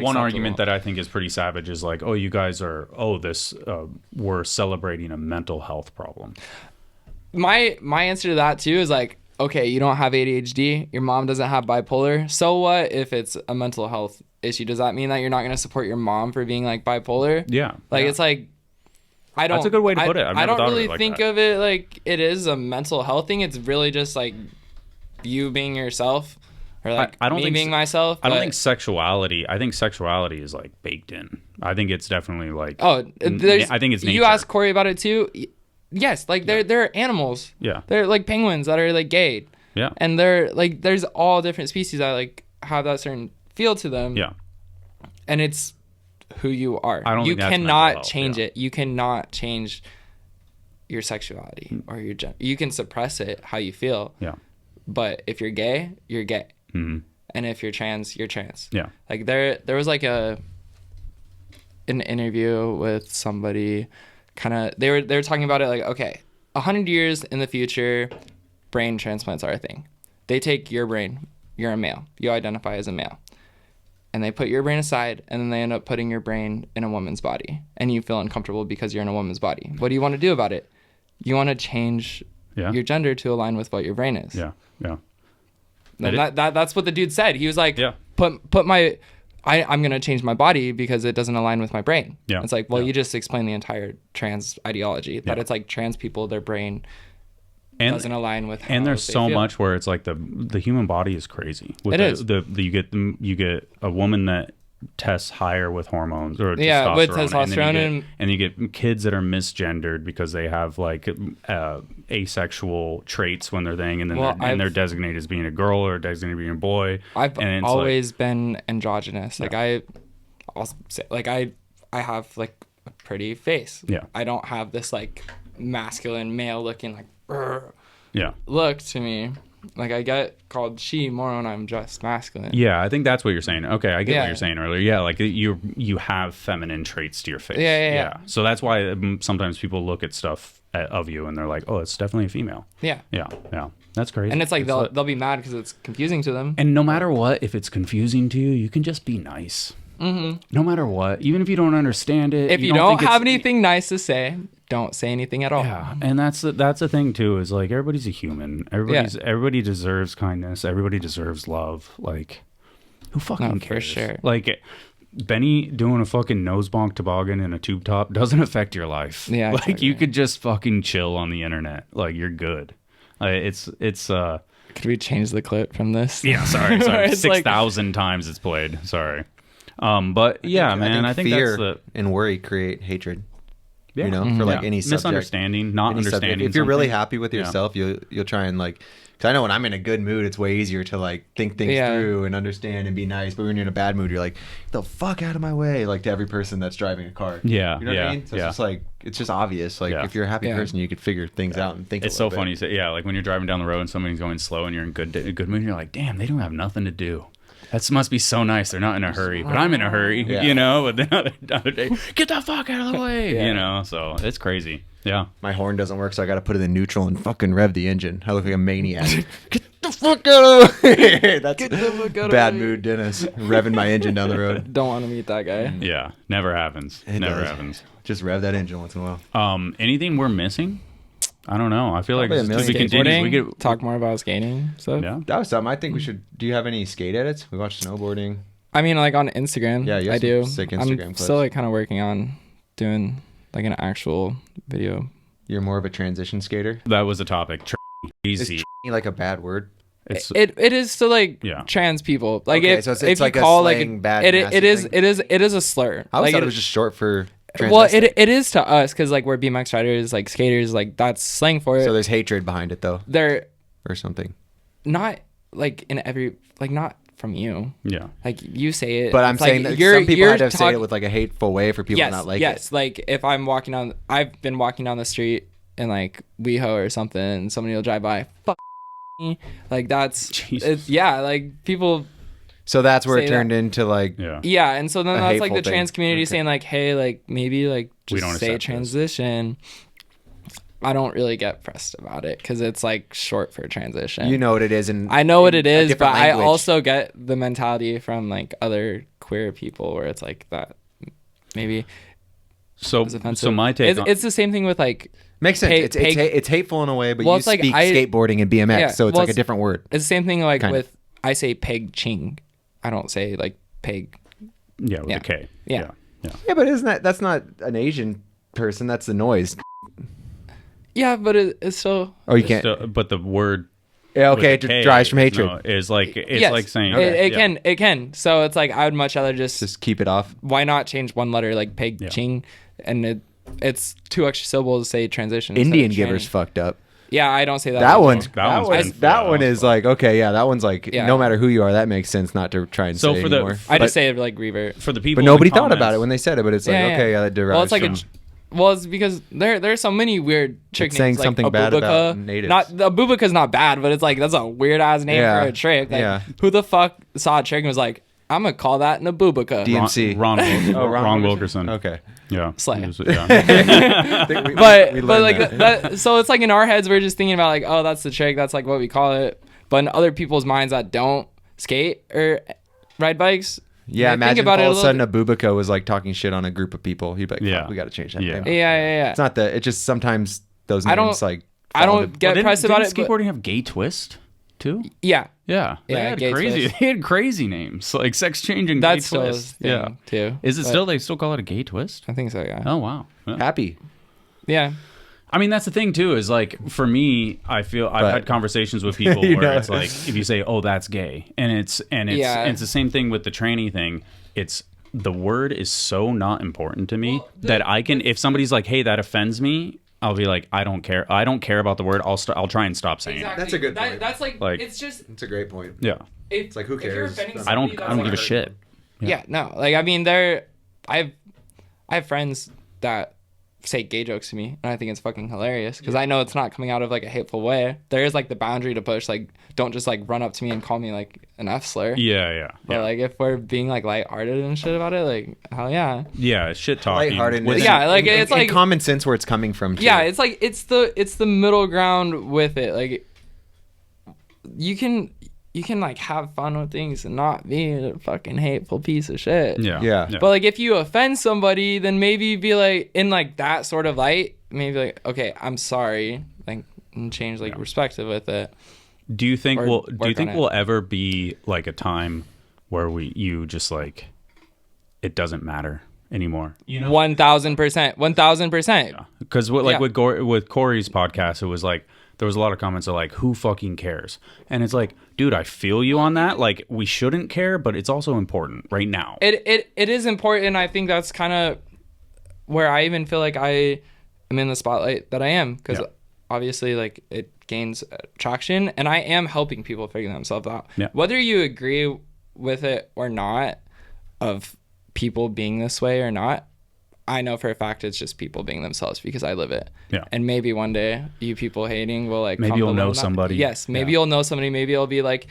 one argument that I think is pretty savage is like, oh, you guys are we're celebrating a mental health problem. My answer to that too is like, okay, you don't have ADHD, your mom doesn't have bipolar, so what if it's a mental health issue? Does that mean that you're not going to support your mom for being like bipolar? Yeah, like it's like, that's a good way to put it. I don't really think of it like it is a mental health thing. It's really just like you being yourself. or like I don't me think being myself. I don't think sexuality. I think sexuality is like baked in. I think it's definitely like. I think it's nature. You asked Corey about it too. Yes, like they're animals. Yeah. They're like penguins that are like gay. Yeah. And they're like there's all different species that like have that certain feel to them. Yeah. And it's who you are. I don't. You think that's cannot change it. You cannot change your sexuality or your gender. You can suppress it how you feel. Yeah. But if you're gay, you're gay. Mm-hmm. And if you're trans, you're trans. Yeah. Like there was like an interview with somebody, kind of they were talking about it like, okay, 100 years in the future, brain transplants are a thing. They take your brain, you're a male, you identify as a male, and they put your brain aside, and then they end up putting your brain in a woman's body, and you feel uncomfortable because you're in a woman's body. What do you want to do about it? You want to change your gender to align with what your brain is. Yeah. Yeah. And that's what the dude said. He was like, yeah. put my, I'm going to change my body because it doesn't align with my brain. Yeah. It's like, well, you just explained the entire trans ideology, that it's like trans people, their brain doesn't align with how and there's so feel. much where it's like the human body is crazy. It is. You get a woman that tests higher with hormones or testosterone, with testosterone, and you get kids that are misgendered because they have like asexual traits when they're thing, and then they're designated as being a girl or designated as being a boy. I've always been androgynous. Like I'll say, like I have like a pretty face. Yeah. I don't have this like masculine male looking like look to me. Like I get called she more when I'm just masculine. Yeah, I think that's what you're saying. Okay, I get what you're saying earlier. Yeah, like you have feminine traits to your face. Yeah. So that's why sometimes people look at stuff of you and they're like, oh, it's definitely a female. Yeah. That's crazy. And it's like they'll be mad because it's confusing to them. And no matter what, if it's confusing to you, you can just be nice. Mm-hmm. No matter what, even if you don't understand it. If you don't have anything nice to say, don't say anything at all. Yeah, and that's the thing too. Is like everybody's a human. Everybody deserves kindness. Everybody deserves love. Like, who fucking cares? For sure. Like, Benny doing a fucking nose bonk toboggan in a tube top doesn't affect your life. Yeah, like exactly. You could just fucking chill on the internet. Like you're good. It's. Could we change the clip from this? Yeah, sorry. 6,000 times it's played. Sorry. But yeah, I think fear and worry create hatred. Yeah. You know, for like any subject. Misunderstanding, not understanding. Subject. If you're really happy with yourself, you'll try and like. Because I know when I'm in a good mood, it's way easier to like think things through and understand and be nice. But when you're in a bad mood, you're like, get the fuck out of my way, like to every person that's driving a car. Yeah, you know what I mean. So it's just like it's just obvious. Like if you're a happy person, you could figure things out and think. It's so funny. So like when you're driving down the road and somebody's going slow and you're in good mood, you're like, damn, they don't have nothing to do. That must be so nice. They're not in a hurry, but I'm in a hurry, you know. But the other day, get the fuck out of the way, you know. So it's crazy. Yeah. My horn doesn't work, so I got to put it in neutral and fucking rev the engine. I look like a maniac. Get the fuck out of the way. That's bad mood, Dennis. Revving my engine down the road. Don't want to meet that guy. Yeah. Never happens. Never happens. Just rev that engine once in a while. Anything we're missing? I don't know. I feel like we could talk more about skating stuff. Yeah. That was something. I think we should. Do you have any skate edits? We watched snowboarding. I mean, like on Instagram. Yeah, I do. Sick Instagram clips. Still like kind of working on doing like an actual video. You're more of a transition skater? That was a topic. Easy. Is like a bad word? It is to like trans people. Like so it's like a slang bad. It is a slur. I thought it was just short for. Well, it is to us because like we're BMX riders, like skaters, like that's slang for it. So there's hatred behind it though. Or something. Not like in every not from you. Yeah. Like you say it. But I'm saying that some people had to say it with like a hateful way for people to not like it. Yes. Like if I've been walking down the street in like WeHo or something, and somebody will drive by, fuck me. Like that's like people. So that's where it turned into like and so then that's like the trans community saying like, hey, like maybe like just say transition. I don't really get pressed about it because it's like short for transition. You know what it is, and I know what it is, but language. I also get the mentality from like other queer people where it's like that maybe. So my take, it's the same thing with like. Makes sense. It's hateful in a way, but you speak skateboarding and BMX, so it's like a different word. It's the same thing like with I say peg ching. I don't say like peg. Yeah, with a K. Yeah, but that's not an Asian person. That's the noise. Yeah, but it's still. Oh, you can't. But the word Yeah, okay, it drives from hatred. No, is like it's yes, like saying it can. So it's like I would much rather just keep it off. Why not change one letter like peg ching, and it's 2 extra syllables to say transition. Indian giver's fucked up. Yeah, I don't say that. That one is like, okay, yeah, that one's like, no matter who you are, that makes sense not to try and say anymore. I just say it like revert. For the people, but nobody thought about it when they said it, but it's like, okay, yeah, that derives well, it's because there's so many weird trick names. Saying something bad about natives. Abubaka's not bad, but it's like, that's a weird ass name for a trick. Like, who the fuck saw a trick and was like, I'm going to call that an Abubaka? DMC. Ron Wilkerson. Okay. Yeah. Slay. Yeah. but like that, so it's like in our heads we're just thinking about like, oh, that's the trick, that's like what we call it. But in other people's minds that don't skate or ride bikes, imagine if all of a sudden Abubaka was like talking shit on a group of people. He'd be like, we got to change that name. Yeah. It's not that. It just sometimes those names like. I don't get pressed about it. Skateboarding have gay twist too? Yeah. They had crazy. They had crazy names like sex changing. That's gay twist. Too. Is it still? They still call it a gay twist? I think so. Yeah. Oh wow. Happy. Yeah. I mean, that's the thing too. Is like for me, I feel I've had conversations with people where it's like if you say, "Oh, that's gay," and it's the same thing with the tranny thing. It's the word is so not important to me that I can if somebody's like, "Hey, that offends me." I'll be like, I don't care. I don't care about the word. I'll try and stop saying it. That's a good point. That's like it's just. It's a great point. Yeah. It's like who cares? I don't give a shit. Yeah. No. Like I mean, I have friends that say gay jokes to me, and I think it's fucking hilarious because I know it's not coming out of like a hateful way. There is like the boundary to push. Like, don't just like run up to me and call me like an F slur. Yeah. But like if we're being like lighthearted and shit about it, like hell yeah. Yeah, shit talking. Lighthearted. Like it's like common sense where it's coming from. Too. Yeah, it's like it's the middle ground with it. Like you can like have fun with things and not be a fucking hateful piece of shit. Yeah. But like if you offend somebody, then maybe be like in like that sort of light, maybe like, okay, I'm sorry, like and change like perspective with it. Do you think we'll ever be like a time where you just like it doesn't matter anymore? 1,000%. Because with Corey's podcast, it was like there was a lot of comments of like, who fucking cares? And it's like, dude, I feel you on that. Like, we shouldn't care, but it's also important right now. It is important. I think that's kind of where I even feel like I am in the spotlight that I am. Because obviously, like, it gains traction. And I am helping people figure themselves out. Yeah. Whether you agree with it or not, of people being this way or not, I know for a fact it's just people being themselves because I live it. Yeah. And maybe one day you people hating will like maybe you'll know somebody. Yes, maybe you'll know somebody. Maybe it'll be like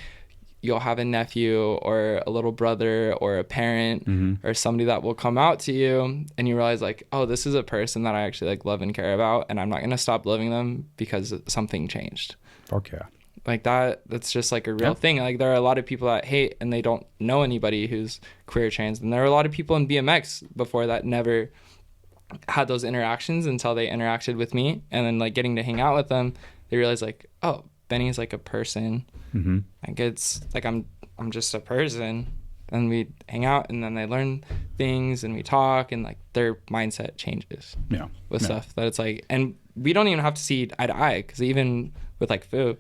you'll have a nephew or a little brother or a parent or somebody that will come out to you and you realize like, oh, this is a person that I actually like love and care about, and I'm not gonna stop loving them because something changed. Okay. Like that's just like a real thing. Like there are a lot of people that hate and they don't know anybody who's queer, trans, and there are a lot of people in BMX before that never had those interactions until they interacted with me, and then like getting to hang out with them, they realize like, oh, Benny's like a person. Like it's like I'm just a person, and we hang out, and then they learn things, and we talk, and like their mindset changes. With stuff that it's like, and we don't even have to see eye to eye because even with like food.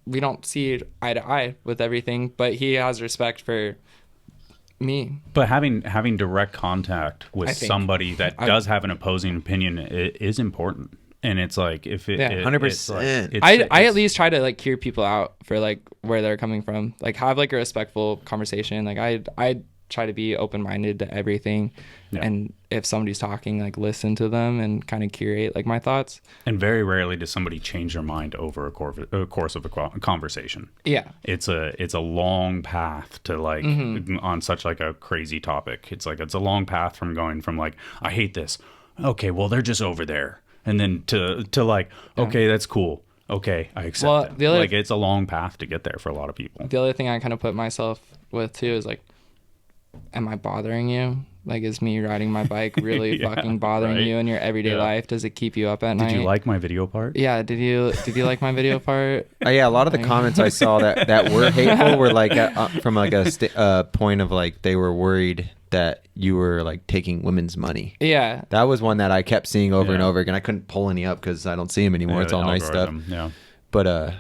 We don't see eye to eye with everything, but he has respect for me. But having direct contact with somebody that does have an opposing opinion is important, and it's like if it 100%. I at least try to like hear people out for like where they're coming from, like have like a respectful conversation. Like I try to be open-minded to everything, and if somebody's talking, like listen to them and kind of curate like my thoughts. And very rarely does somebody change their mind over a course of a conversation. It's a long path to like on such like a crazy topic. It's a long path from going from like, I hate this, okay, well they're just over there, and then to like, okay, that's cool, okay, I accept it. Like it's a long path to get there for a lot of people. The other thing I kind of put myself with too is like, am I bothering you? Like, is me riding my bike really fucking bothering you in your everyday life? Does it keep you up at night? Did you like my video part? Yeah. Did you like my video part? Yeah. A lot of the comments I saw that were hateful were like from like a point of like they were worried that you were like taking women's money. Yeah. That was one that I kept seeing over and over again. I couldn't pull any up because I don't see them anymore. It's all nice stuff. Yeah. But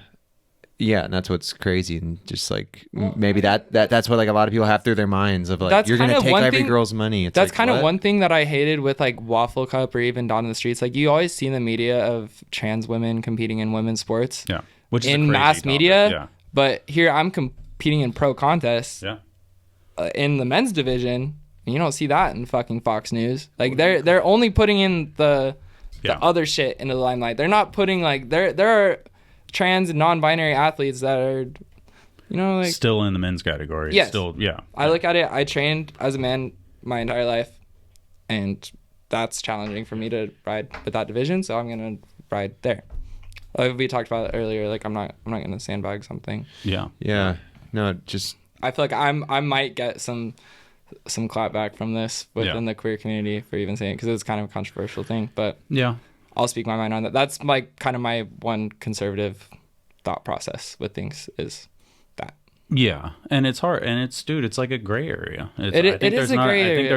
yeah, and that's what's crazy, and just like maybe that's what like a lot of people have through their minds of like you're gonna take every girl's money. It's that's like, kind of one thing that I hated with like Waffle Cup or even Dawn in the Streets. Like you always see in the media of trans women competing in women's sports. Yeah, which is in mass media. Yeah. But here I'm competing in pro contests. Yeah. In the men's division, you don't see that in fucking Fox News. Like they're only putting in the other shit into the limelight. They're not putting like there are trans and non-binary athletes that are, you know, like still in the men's category. Yes. Still, yeah. I look at it. I trained as a man my entire life, and that's challenging for me to ride with that division. So I'm gonna ride there. Like we talked about it earlier. Like I'm not gonna sandbag something. Yeah. Yeah. No, just I feel like I might get some clap back from this within the queer community for even saying it, because it's kind of a controversial thing. But yeah. I'll speak my mind on that. That's like kind of my one conservative thought process with things is that. Yeah, and it's hard, and it's like a gray area. It is a gray area.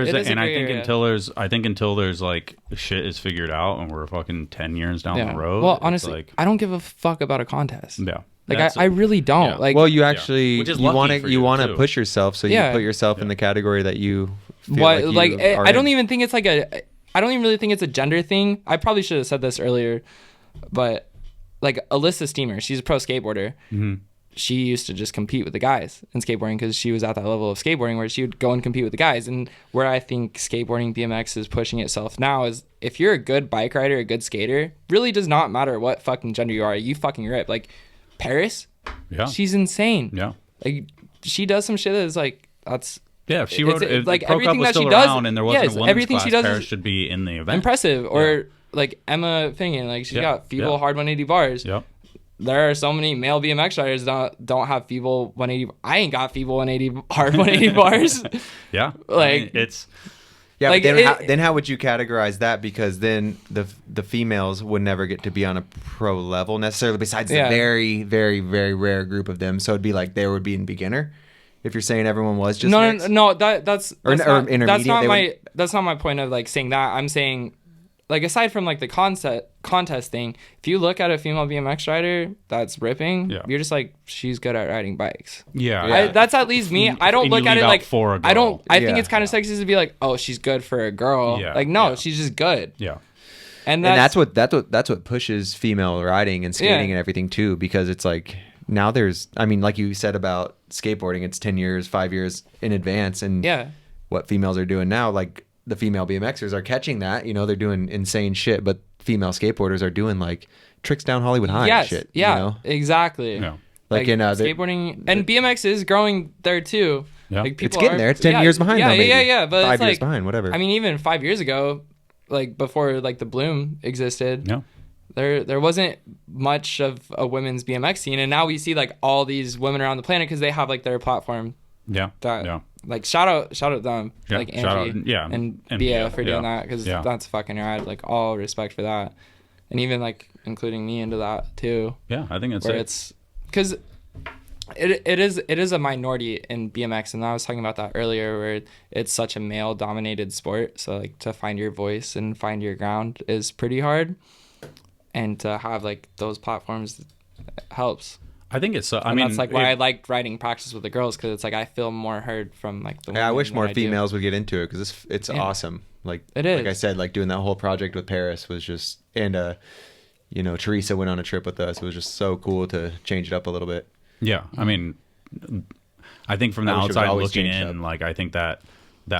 I think until there's like shit is figured out, and we're fucking 10 years down the road. Well, honestly, like, I don't give a fuck about a contest. Yeah. Like I really don't. Yeah. Like, well, you actually you want to push yourself, so you put yourself in the category that you feel I don't even think it's like I don't even really think it's a gender thing. I probably should have said this earlier, but like Alyssa Steamer, she's a pro skateboarder. Mm-hmm. She used to just compete with the guys in skateboarding because she was at that level of skateboarding where she would go and compete with the guys. And where I think skateboarding BMX is pushing itself now is if you're a good bike rider, a good skater, really does not matter what fucking gender you are. You fucking rip. Like Paris, she's insane. Yeah, like she does some shit that is like that's. Yeah, if she wrote like Pro everything Cup was that she still does, around and there wasn't a women's everything class, she does Paris should be in the event. Impressive. Or like Emma Fingen, like she's got feeble hard 180 bars. Yep. There are so many male BMX riders that don't have feeble 180. I ain't got feeble 180 hard 180 bars. Yeah, like I mean, it's. Yeah, like but then how would you categorize that? Because then the females would never get to be on a pro level necessarily, besides the very, very, very rare group of them. So it'd be like there would be in beginner. If you're saying everyone was just no, that's intermediate. That's not my point of like saying that. I'm saying like aside from like the contest thing, if you look at a female BMX rider that's ripping, you're just like she's good at riding bikes. That's at least me. I don't look at it like for a girl. I think it's kind of sexist to be like, oh, she's good for a girl. Like no, she's just good. Yeah. And that's what pushes female riding and skating and everything too, because it's like now there's, I mean, like you said about skateboarding, it's 10 years, 5 years in advance. And what females are doing now, like the female BMXers are catching that, you know, they're doing insane shit, but female skateboarders are doing like tricks down Hollywood High and shit. Yeah, you know? Exactly. Yeah. Like in skateboarding and BMX is growing there too. Yeah. Like it's getting there. It's 10 years behind though, maybe. Yeah. But 5 it's years like, behind, whatever. I mean, even 5 years ago, like before like the Bloom existed. Yeah. There wasn't much of a women's BMX scene, and now we see like all these women around the planet because they have like their platform. Yeah. Like shout out them, like Angie and Bia for doing that, because that's fucking rad. Like all respect for that, and even like including me into that too. Yeah, I think it's because it is a minority in BMX, and I was talking about that earlier, where it's such a male dominated sport. So like to find your voice and find your ground is pretty hard. And to have like those platforms helps. I think it's. I mean, that's like why I like riding practice with the girls, because it's like I feel more heard from like the. Yeah, I wish more females would get into it, because it's awesome. Like it is. Like I said, like doing that whole project with Paris was just, and you know, Teresa went on a trip with us. It was just so cool to change it up a little bit. Yeah, I mean, I think from the outside looking in, like I think that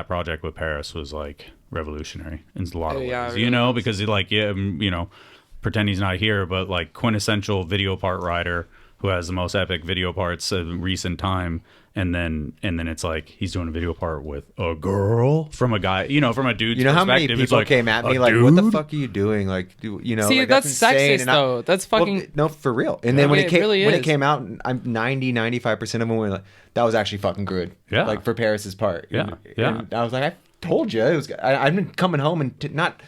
project with Paris was like revolutionary in a lot of ways. Really, you know, because like you know. Pretend he's not here, but like quintessential video part rider who has the most epic video parts of recent time, and then it's like he's doing a video part with a girl from a guy, you know, from a dude's perspective. You know how many people like, came at me like, "What the fuck are you doing?" Like, you know, see, like, that's sexist though. That's fucking well, no, for real. And then when it came out, I'm 95% of them were like, "That was actually fucking good." Yeah, like for Paris's part. Yeah, and I was like, "I told you it was." I've been coming home and not.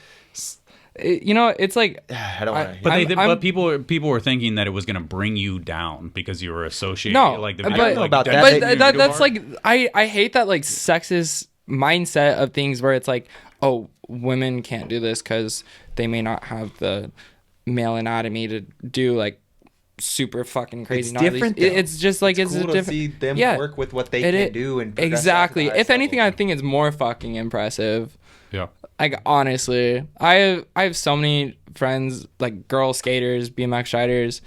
You know, it's like I don't want to. But people were thinking that it was going to bring you down because you were associated. No, like the but, video, like, about that. But that's like I hate that like sexist mindset of things where it's like, oh, women can't do this because they may not have the male anatomy to do like super fucking crazy. It's different. It's just like it's cool different. To see them work with what they can do and exactly. If anything, I think it's more fucking impressive. Yeah. Like honestly, I have so many friends, like girl skaters, BMX riders,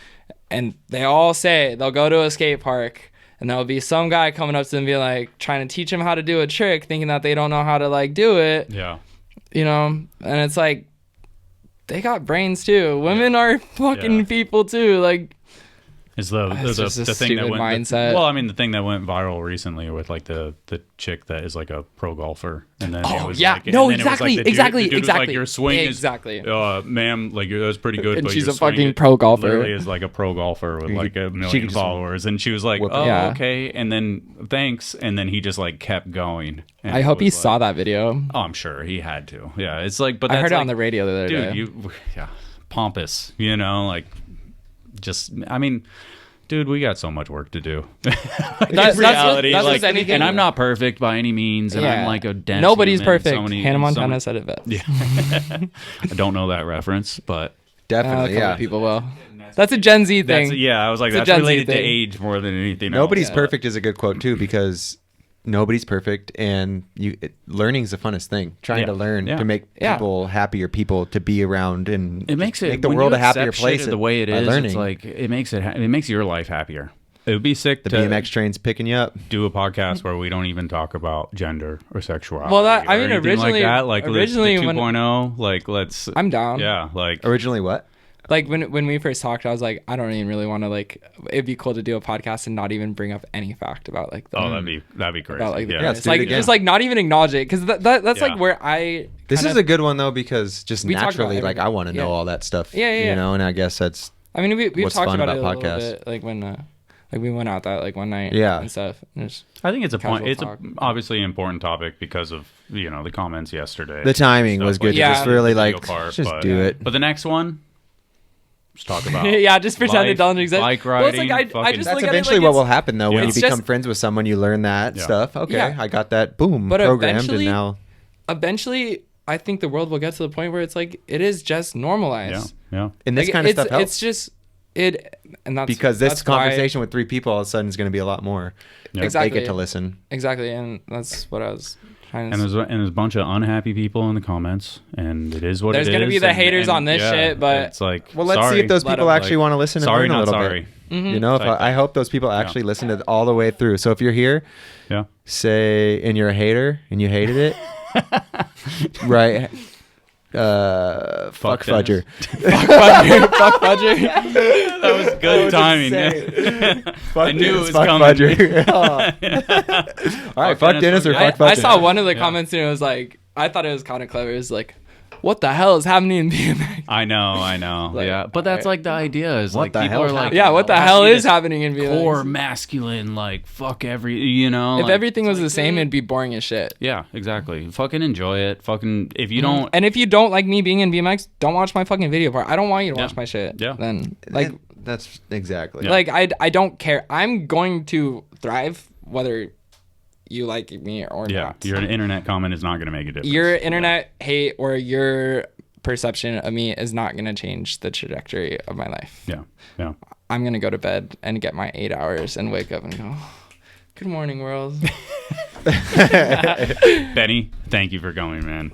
and they all say they'll go to a skate park and there'll be some guy coming up to them and be like trying to teach them how to do a trick, thinking that they don't know how to like do it. Yeah. You know, and it's like they got brains too. Women are fucking people too. Like. Is the thing that went mindset. The thing that went viral recently with like the chick that is like a pro golfer, and then it was like, exactly, the dude was like, your swing is ma'am, like that's pretty good, and but she's a fucking pro golfer. Literally is like a pro golfer with like a million followers, and she was like, okay, and then thanks, and then he just like kept going. I hope he saw that video. Oh, I'm sure he had to. Yeah, it's like, but I heard it on the radio the other day. Pompous, like. Just, dude, we got so much work to do. That's reality. That's and I'm not perfect by any means, and I'm like a dense. Nobody's perfect. Hannah Montana said it best. Yeah. I don't know that reference, but definitely, people will. That's a Gen Z thing. I was like, that's related to age more than anything. Nobody's perfect is a good quote too, because nobody's perfect, and learning's the funnest thing. Trying to learn to make people happier, people to be around, and it makes make the world a happier place. The way it is, learning. It's like it makes your life happier. It would be sick. The BMX train's picking you up. Do a podcast where we don't even talk about gender or sexuality. Well, originally, like the 2.0, like let's. I'm down. Yeah, like originally what? Like when we first talked, I was like, I don't even really want to like. It'd be cool to do a podcast and not even bring up any fact about like. That'd be crazy. About, like, let's like just like not even acknowledge it, because that's like where I. This is a good one though, because just naturally, like I want to know all that stuff. Yeah. You know, and I guess that's. I mean, we've talked about it a little bit, like when like we went out that like one night. And stuff. And I think it's obviously an important topic because of the comments yesterday. The timing was good. Yeah. Just really like do it. But the next one. Just talk about just pretend it doesn't exist. Bike riding, I just that's look eventually at it like what will happen though when you become just friends with someone. You learn that stuff. Okay, I got that. Boom, but programmed, and now. Eventually, I think the world will get to the point where it's like it is just normalized. Yeah. And this kind of stuff helps. It's just it, and that's because this conversation with 3 people all of a sudden is going to be a lot more. Exactly. They get to listen. Exactly, and that's what I was. And there's a bunch of unhappy people in the comments, and it is what there's it is. There's gonna be the haters on this shit, but it's like, well, let's see if those people actually want to listen and learn a little bit. Mm-hmm. You know, I hope those people actually listen to it all the way through. So if you're here, say, and you're a hater and you hated it, right? Fuck Fudger. Fuck Fudger. That was good timing. I knew it was fuck coming. Fudger. All right, fuck Dennis or fuck Fudger. I saw one of the comments and it was like, I thought it was kind of clever. It was like, what the hell is happening in BMX? I know. Like, but that's like the idea is what like people are like, what the hell is happening in BMX? Core masculine, like fuck if like, everything was the same, it'd be boring as shit. Yeah, exactly. Fucking enjoy it. Fucking if you don't, and if you don't like me being in BMX, don't watch my fucking video part. I don't want you to watch my shit. Yeah. Then like that's exactly. Like I don't care. I'm going to thrive whether you like me or not. Your internet comment is not going to make a difference. Your internet hate or your perception of me is not going to change the trajectory of my life. Yeah. I'm going to go to bed and get my 8 hours and wake up and go, good morning, world. Benny, thank you for going, man.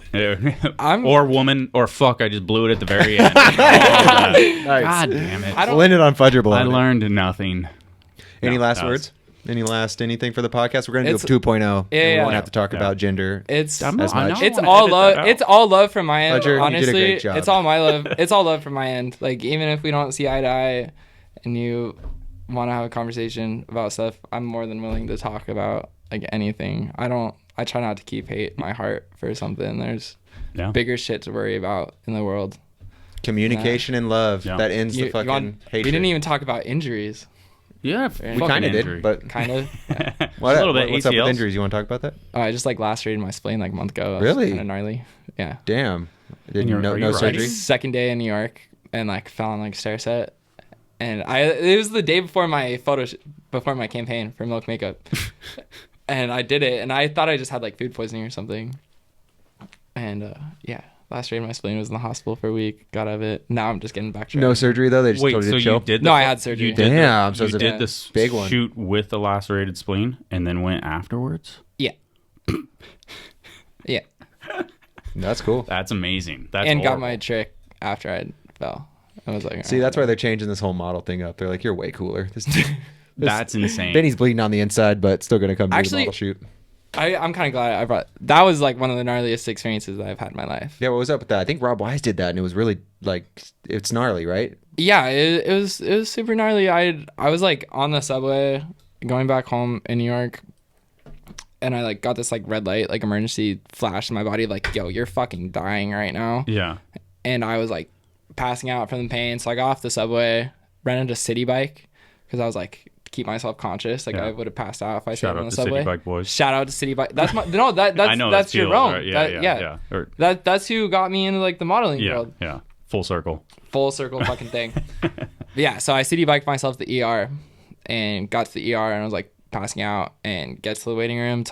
Or woman, or fuck, I just blew it at the very end. Nice. God damn it. We'll end it on Fudger Blow. I learned nothing. Any last words? Anything for the podcast? We're gonna do a 2.0. We won't have to talk about gender. It's as much. It's all love. It's all love from my end. Fudger, honestly, you did a great job. It's all my love. It's all love from my end. Like even if we don't see eye to eye, and you want to have a conversation about stuff, I'm more than willing to talk about like anything. I try not to keep hate in my heart for something. There's bigger shit to worry about in the world. Communication and love that ends the fucking hate. We didn't even talk about injuries. Yeah, we kind of did, but kind of. Yeah. What's up with injuries? You want to talk about that? I just like lacerated my spleen like a month ago. Really? Kind of gnarly. Yeah. Damn. No surgery. Second day in New York, and like fell on like stair set, and it was the day before my before my campaign for Milk Makeup, and I did it, and I thought I just had like food poisoning or something, and Lacerated my spleen, was in the hospital for a week, got out of it. Now I'm just getting back. No surgery though. They just told you to chill. No, I had surgery. You did Damn, so you did this big one. Shoot with the lacerated spleen and then went afterwards. Yeah. Yeah. That's cool. That's amazing. That's and horrible. got my trick after I fell. I was like, see, that's why they're changing this whole model thing up. They're like, you're way cooler. That's insane. Benny's bleeding on the inside, but still gonna come to the model shoot. I'm kind of glad I brought. That was like one of the gnarliest experiences that I've had in my life. Yeah, what was up with that? I think Rob Wise did that, and it was really like, it's gnarly, right? Yeah, it was super gnarly. I was like on the subway going back home in New York, and I like got this like red light, like emergency flash in my body, like, yo, you're fucking dying right now. Yeah. And I was like passing out from the pain, so I got off the subway, rented a city bike because I was like, keep myself conscious. Like, I would have passed out if I stayed on the subway. City Bike boys. Shout out to City Bike. That's my that's Jerome. Right? Yeah. That's who got me into like the modeling world. Yeah. Full circle fucking thing. Yeah. So I city biked myself to the ER and got to the ER and I was like passing out and get to the waiting room.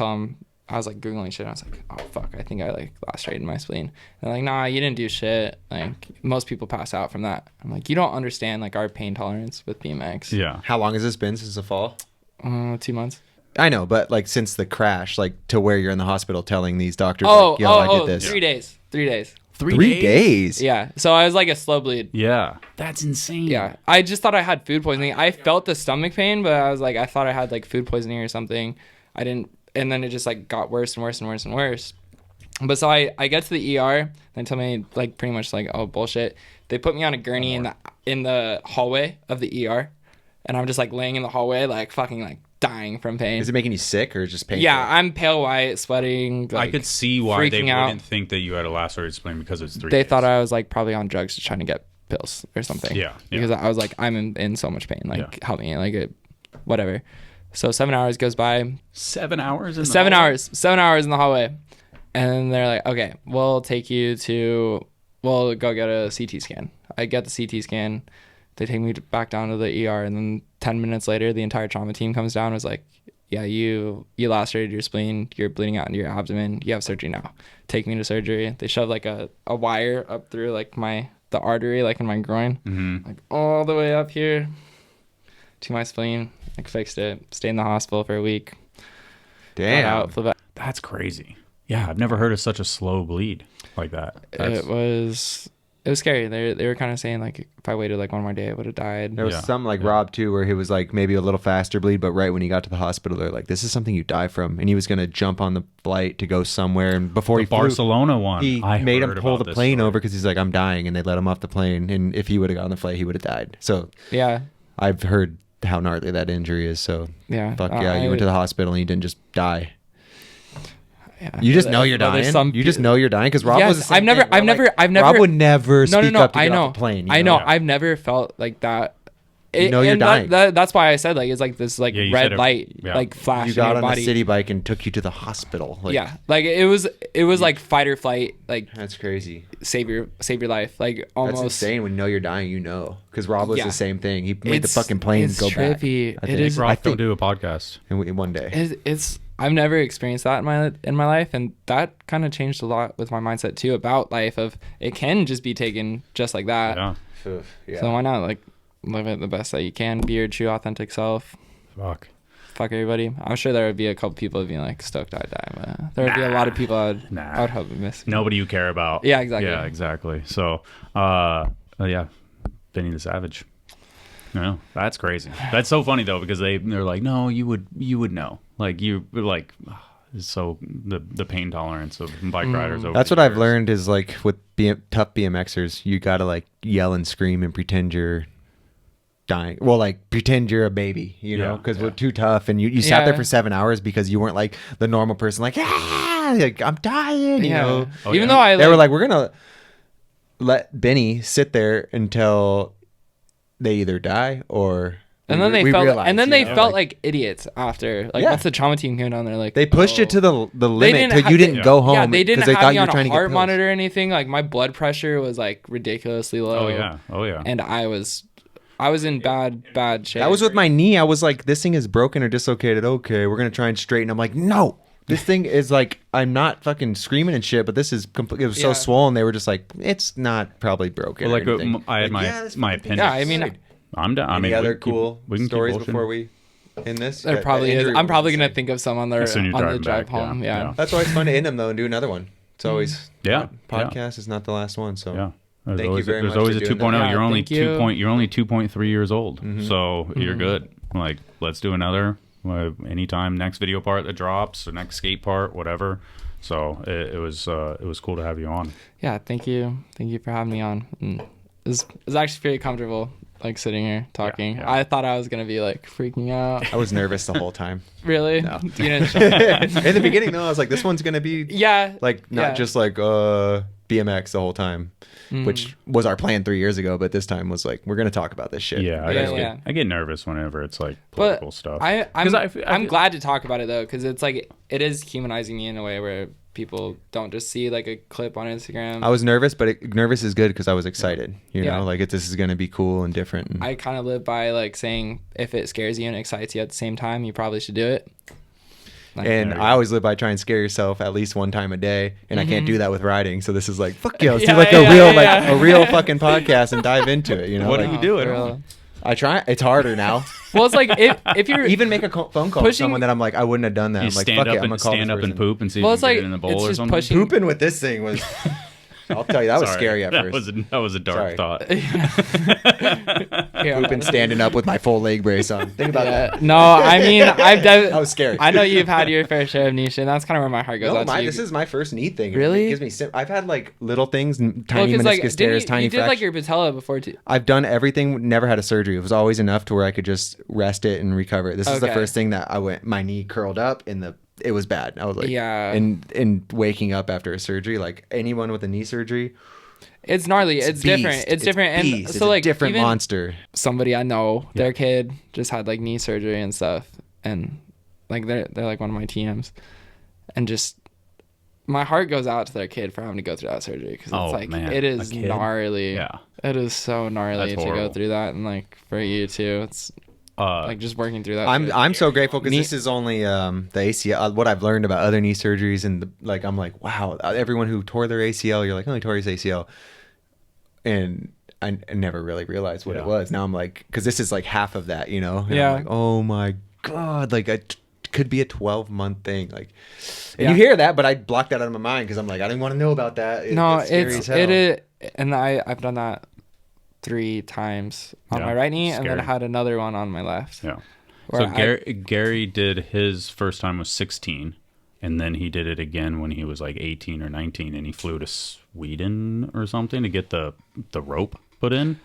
I was like Googling shit. And I was like, oh fuck, I think I like lacerated my spleen. And they're like, nah, you didn't do shit. Like most people pass out from that. I'm like, you don't understand like our pain tolerance with BMX. Yeah. How long has this been since the fall? 2 months. I know, but like since the crash, like to where you're in the hospital telling these doctors, I did this. 3 days. 3 days. 3 days? Yeah. So I was like a slow bleed. Yeah. That's insane. Yeah. I just thought I had food poisoning. I felt the stomach pain, but I was like, I thought I had like food poisoning or something. I didn't. And then it just like got worse and worse and worse and worse. But so I get to the ER. They tell me like pretty much like, oh, bullshit. They put me on a gurney in the hallway of the ER. And I'm just like laying in the hallway like fucking like dying from pain. Is it making you sick or just painful? Yeah, I'm pale white, sweating. Like, I could see why they wouldn't out. think that you had a lacerated spleen because it's 3 They days. thought I was like probably on drugs to trying to get pills or something. Yeah. Because I was like, I'm in so much pain. Like, help me. Like, whatever. So 7 hours goes by. 7 hours in the 7 hours. 7 hours in the hallway. And they're like, okay, we'll go get a CT scan. I get the CT scan. They take me back down to the ER. And then 10 minutes later, the entire trauma team comes down and was like, yeah, you lacerated your spleen. You're bleeding out into your abdomen. You have surgery now. Take me to surgery. They shove like a wire up through like the artery, like in my groin, like all the way up here to my spleen. Like fixed it. Stayed in the hospital for a week. Damn. That's crazy. Yeah, I've never heard of such a slow bleed like that. It was scary. They were kind of saying like if I waited like one more day, I would have died. There was some like Rob too, where he was like maybe a little faster bleed, but right when he got to the hospital, they're like, "This is something you die from," and he was gonna jump on the flight to go somewhere, and before he flew, Barcelona one, he made him pull the plane over because he's like, "I'm dying," and they let him off the plane, and if he would have got on the flight, he would have died. So yeah, I've heard how gnarly that injury is. So yeah, you went to the hospital and you didn't just die. Yeah. You just know you're dying. You just know you're dying because Rob was. I've never. Rob would never speak up to get off the plane. I know. I've never felt like that. You're dying. That's why I said like it's like this like red light like flash. You got in your on body. a city bike and took you to the hospital. Like, yeah, like it was like fight or flight. Like that's crazy. Save your life. Like almost. That's insane. When you know you're dying, you know. Because Rob was the same thing. He made the fucking plane go trippy. back. It is. Rob, don't do a podcast. And one day. It's. I've never experienced that in my life, and that kind of changed a lot with my mindset too about life. Of it can just be taken just like that. Yeah. So why not like live it the best that you can? Be your true authentic self. Fuck everybody. I'm sure there would be a couple people being like stoked I'd die, but there would be a lot of people I would hope miss. Nobody you care about. Yeah, exactly. Yeah, exactly. So, Benny the Savage. No, that's crazy. That's so funny though because they're like, no, you would know. Like you like, so the pain tolerance of bike riders. Over that's what I've learned is like with tough BMXers, you gotta like yell and scream and pretend you're dying. Well, like pretend you're a baby, you know, because we're too tough. And you sat there for 7 hours because you weren't like the normal person, like like I'm dying, you know. Even though they were like, we're gonna let Benny sit there until they either die or. And then they felt like idiots after. Like once the trauma team came down, they're like they pushed it to the limit because you didn't go home. Yeah, they didn't they have me on a heart monitor or anything. Like my blood pressure was like ridiculously low. Oh yeah. And I was in bad shape. That was with my knee. I was like, this thing is broken or dislocated. Okay, we're gonna try and straighten. I'm like, no, this thing is like, I'm not fucking screaming and shit, but this is it was so swollen. They were just like, it's not probably broken. Well, like I had my opinion. Yeah, I mean, I'm done. Any other cool stories before we end this? There probably is. I'm probably gonna think of some on the drive home. Yeah. That's why it's fun to end them though and do another one. It's always podcast is not the last one. So thank you very much. There's always a 2.0. You're only You're only 2.3 years old, so you're good. Like, let's do another anytime. Next video part that drops, or next skate part, whatever. So it was cool to have you on. Yeah, thank you for having me on. And it was actually pretty comfortable, like sitting here talking. Yeah. I thought I was gonna be like freaking out. I was nervous the whole time. Really? No. You didn't in the beginning though, I was like, this one's gonna be like not just like BMX the whole time, which was our plan 3 years ago, but this time was like, we're gonna talk about this shit. I get nervous whenever it's like political stuff. I'm glad to talk about it though, because it's like it is humanizing me in a way where people don't just see like a clip on Instagram. I was nervous, but nervous is good because I was excited. You know, like this is gonna be cool and different. And I kind of live by like saying, if it scares you and excites you at the same time, you probably should do it. And I always live by trying to scare yourself at least one time a day, and I can't do that with riding. So this is like, fuck yeah, let's do like a real fucking podcast and dive into it. You know, what are you doing? I try. It's harder now. Well, it's like if you're even make a phone call to someone that I'm like, I wouldn't have done that. I'm like, fuck it, I'm gonna call stand up and poop and see if you can get it in the bowl or something. Pooping with this thing was. I'll tell you, that was scary at first. That was a dark thought. Pooping standing up with my full leg brace on. Think about that. No, I mean, that was scary. I know you've had your fair share of knee shit, and that's kind of where my heart goes out to you. This is my first knee thing. Really? It gives me I've had like little things, tiny meniscus tears, tiny fractures. You did like your patella before too. I've done everything, never had a surgery. It was always enough to where I could just rest it and recover it. This is the first thing that my knee curled up it was bad. I was like, and waking up after a surgery, like anyone with a knee surgery, it's gnarly. It's different. It's different. And so like different monster. Somebody I know, their kid just had like knee surgery and stuff, and like they're like one of my TMs, and just my heart goes out to their kid for having to go through that surgery, because it's like it is gnarly. Yeah, it is so gnarly to go through that, and like for you too, it's. Like just working through that. I'm so grateful because this is only the ACL. What I've learned about other knee surgeries, and I'm like, wow, everyone who tore their ACL, you're like, oh, he tore his ACL, and I never really realized what it was. Now I'm like, because this is like half of that, you know? And I'm like, oh my god, like it could be a 12-month thing, like. And you hear that, but I blocked that out of my mind because I'm like, I didn't want to know about that. It is, and I've done that 3 times on my right knee, and then I had another one on my left. Yeah. So Gary did his first time was 16, and then he did it again when he was like 18 or 19, and he flew to Sweden or something to get the rope put in,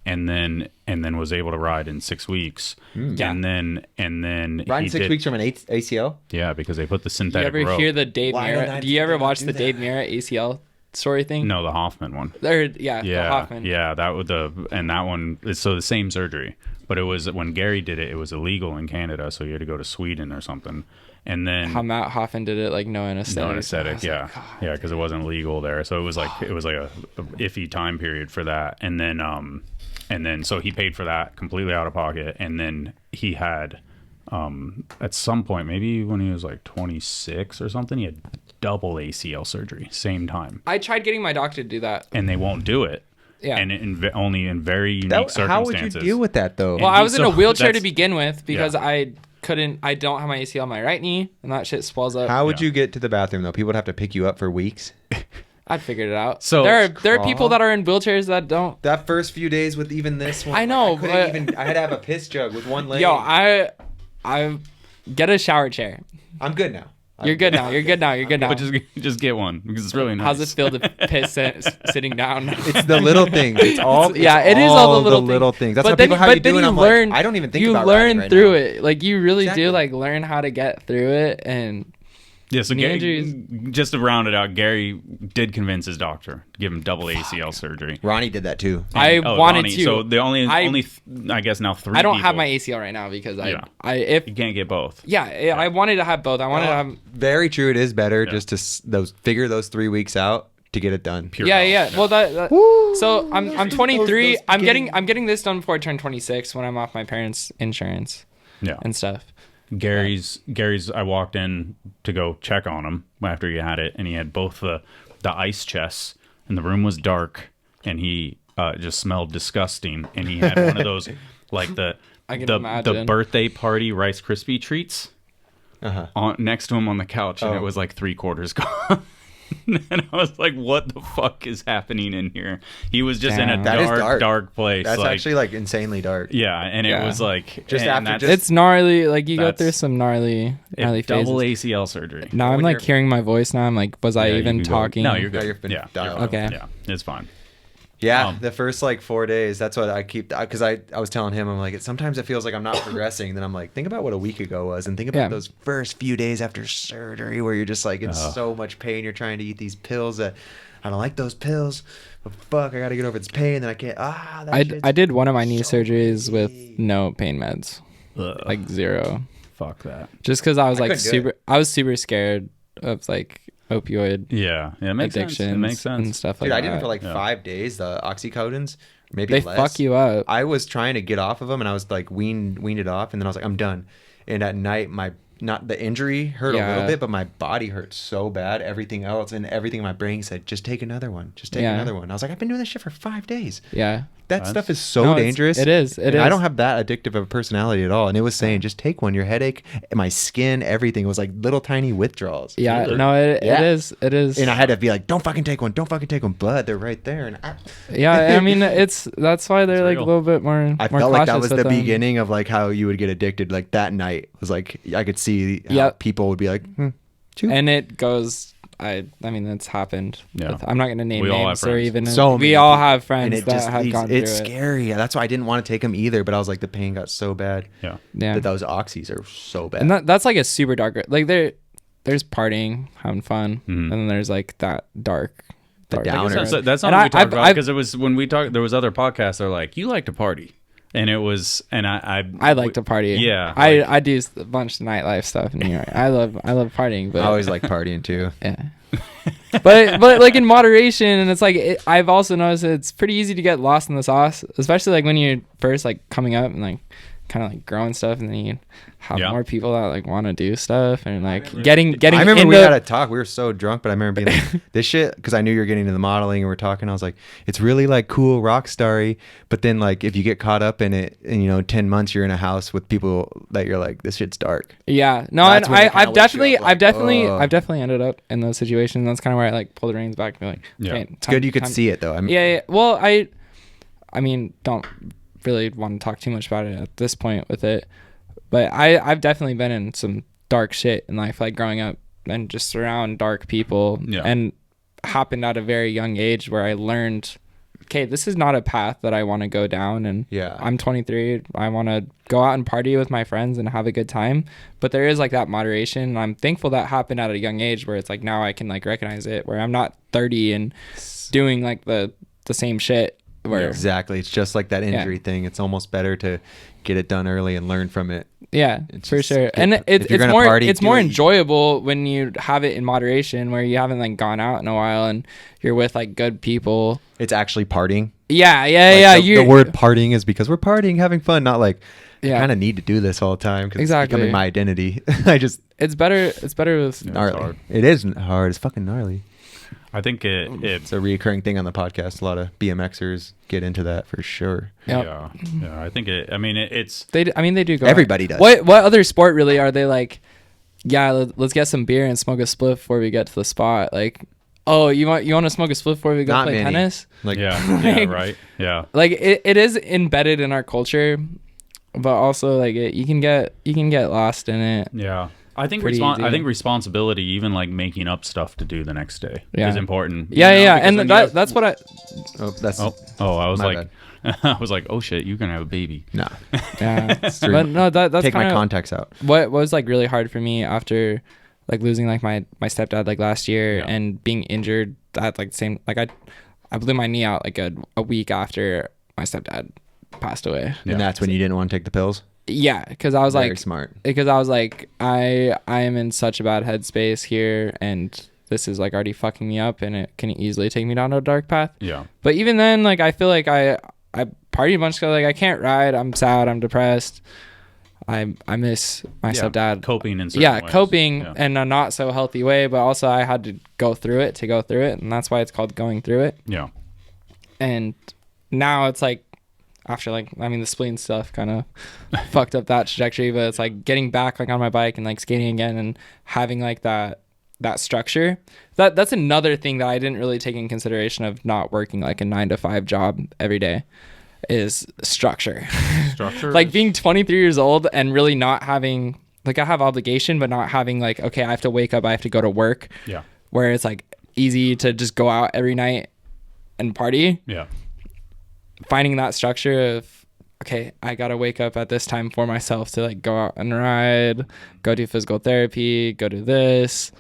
and then was able to ride in 6 weeks. And then ride in 6 weeks from an ACL. Yeah, because they put the synthetic rope. You ever hear the Dave Mirra? Do you ever watch the Dave Mirra ACL story thing? No, the Hoffman one. The Hoffman. Yeah, that was that one. So the same surgery, but it was when Gary did it. It was illegal in Canada, so you had to go to Sweden or something. And then Matt Hoffman did it like no anesthetic. No anesthetic, yeah, because it wasn't legal there. So it was like a iffy time period for that. And then so he paid for that completely out of pocket. And then he had at some point, maybe when he was like 26 or something, he had double ACL surgery same time. I tried getting my doctor to do that, and they won't do it. Yeah, and only in very unique circumstances. How would you deal with that though? Well, I was in a wheelchair to begin with because I don't have my ACL on my right knee, and that shit swells up. How would you get to the bathroom though? People would have to pick you up for weeks. I'd figured it out. So there are people that are in wheelchairs that don't. That first few days with even this one, I know. I had to have a piss jug with one leg. Yo, I get a shower chair. I'm good now. You're good now. But just get one because it's really nice. How's it feel to piss sitting down? It's the little things. It is all the little things. That's but how people, how you do it. I'm like, I don't even think about it. You learn right through now. it. Like you really do like learn how to get through it. And yeah, so Gary, just to round it out, Gary did convince his doctor to give him double ACL surgery. Ronnie did that too. I wanted to. So the only I guess now 3 I don't people. have my ACL right now because if you can't get both. Yeah, I wanted to have both. I wanted to have. Very true. It is better just to figure those 3 weeks out to get it done. Well, so I'm 23. I'm getting this done before I turn 26 when I'm off my parents' insurance. Yeah. And stuff. Gary's. I walked in to go check on him after he had it, and he had both the ice chests, and the room was dark, and he just smelled disgusting, and he had one of those like the birthday party Rice Krispie treats next to him on the couch, and it was like 3/4 gone. And I was like, what the fuck is happening in here? He was just in a dark place. That's actually like insanely dark. Yeah, and it was like it's gnarly. Like you go through some gnarly phases. Double ACL surgery. Now I'm like hearing my voice now. I'm like, was I even talking? No, you're good. You're okay. Yeah, it's fine. Yeah, the first like 4 days, that's what I keep, because I was telling him, I'm like, sometimes it feels like I'm not progressing. Then I'm like, think about what a week ago was, and think about those first few days after surgery where you're just like in so much pain. You're trying to eat these pills that I don't like those pills, but fuck, I got to get over this pain. Then I can't. I did one of my knee surgeries with no pain meds, like zero. Fuck that. Just because I was like I was super scared of like opioid it makes addictions sense. It makes sense and stuff Dude, like I did that. it for like 5 days, the oxycodons, maybe they less. fuck you up. I was trying to get off of them, and I was like weaned it off, and then I was like, I'm done. And at night, not the injury hurt a little bit, but my body hurt so bad. Everything else and everything in my brain said, just take another one. Just take another one. I was like, I've been doing this shit for 5 days. Yeah. That stuff is so dangerous. It is. I don't have that addictive of a personality at all. And it was saying, just take one. Your headache, my skin, everything. It was like little tiny withdrawals. Yeah. No, it is. It is. And I had to be like, don't fucking take one. Don't fucking take one. But they're right there. And I mean, that's why they're like a little bit more. I felt like that was the beginning of like how you would get addicted. Like that night was like, I could see how people would be like, and it goes. I mean, that's happened. Yeah. I'm not going to name names or even. We all have friends that have gone through it. It's scary. That's why I didn't want to take them either. But I was like, the pain got so bad. Yeah. That those oxys are so bad. And that's like a super dark. Like there's partying, having fun, and then there's like that dark. Downer. That's not what we talked about, because it was when we talked. There was other podcasts that are like, you like to party. And it was, and I like to party. Yeah, I do a bunch of nightlife stuff in New York. I love partying, but I always like partying too. Yeah, but like in moderation, and it's like I've also noticed it's pretty easy to get lost in the sauce, especially like when you're first like coming up and like kind of like growing stuff, and then you have more people that like want to do stuff and like getting. I remember we had a talk. We were so drunk, but I remember being like, "This shit," because I knew you were getting into the modeling, and we're talking. I was like, "It's really like cool, rock starry." But then like if you get caught up in it, and 10 months you're in a house with people that you're like, "This shit's dark." Yeah, no, and I've definitely ended up in those situations. That's kind of where I like pull the reins back and be like, "Okay, it's good you could see it though." Well, I mean, don't really want to talk too much about it at this point with it, but I've definitely been in some dark shit in life, like growing up and just around dark people, and happened at a very young age where I learned, okay, this is not a path that I want to go down, and I'm 23, I want to go out and party with my friends and have a good time, but there is like that moderation, and I'm thankful that happened at a young age where it's like now I can like recognize it, where I'm not 30 and doing like the same shit. Exactly. It's just like that injury thing. It's almost better to get it done early and learn from it. Yeah, for sure. And it's more enjoyable when you have it in moderation, where you haven't like gone out in a while and you're with like good people. It's actually partying. Yeah. The word partying is because we're partying, having fun, not like I kind of need to do this all the time because it's becoming my identity. It's better with gnarly. It is hard. It's fucking gnarly. I think it's a recurring thing on the podcast. A lot of BMXers get into that for sure. Yep. Yeah. I think it's. They do go. Everybody does. What other sport really are they like? Yeah, let's get some beer and smoke a spliff before we get to the spot. Like, oh, you want to smoke a spliff before we go play tennis? Like, right. Yeah. Like it is embedded in our culture, but also like you can get lost in it. Yeah. I think responsibility, even like making up stuff to do the next day, is important. Yeah, and that's what I. I was like, I was like, oh shit, you're gonna have a baby. No. Yeah, but no, that's take my contacts out. What was like really hard for me after like losing like my stepdad like last year and being injured at like the same like I blew my knee out like a week after my stepdad passed away. And that's when you didn't want to take the pills. Yeah, because I was very smart. Because I was like, I am in such a bad headspace here, and this is like already fucking me up, and it can easily take me down a dark path. Yeah. But even then, like I feel like I party a bunch, because like I can't ride. I'm sad. I'm depressed. I miss my stepdad. Coping in certain ways. Coping in a not so healthy way, but also I had to go through it, and that's why it's called going through it. Yeah. And now it's like, after the spleen stuff kind of fucked up that trajectory, but it's like getting back like on my bike and like skating again and having like that structure. That's another thing that I didn't really take in consideration of not working like a 9-to-5 job every day is structure. Like being 23 years old and really not having like, I have obligation, but not having like, okay, I have to wake up, I have to go to work. Yeah. Where it's like easy to just go out every night and party. Yeah. Finding that structure of, okay, I gotta wake up at this time for myself to like go out and ride, go do physical therapy, go do this,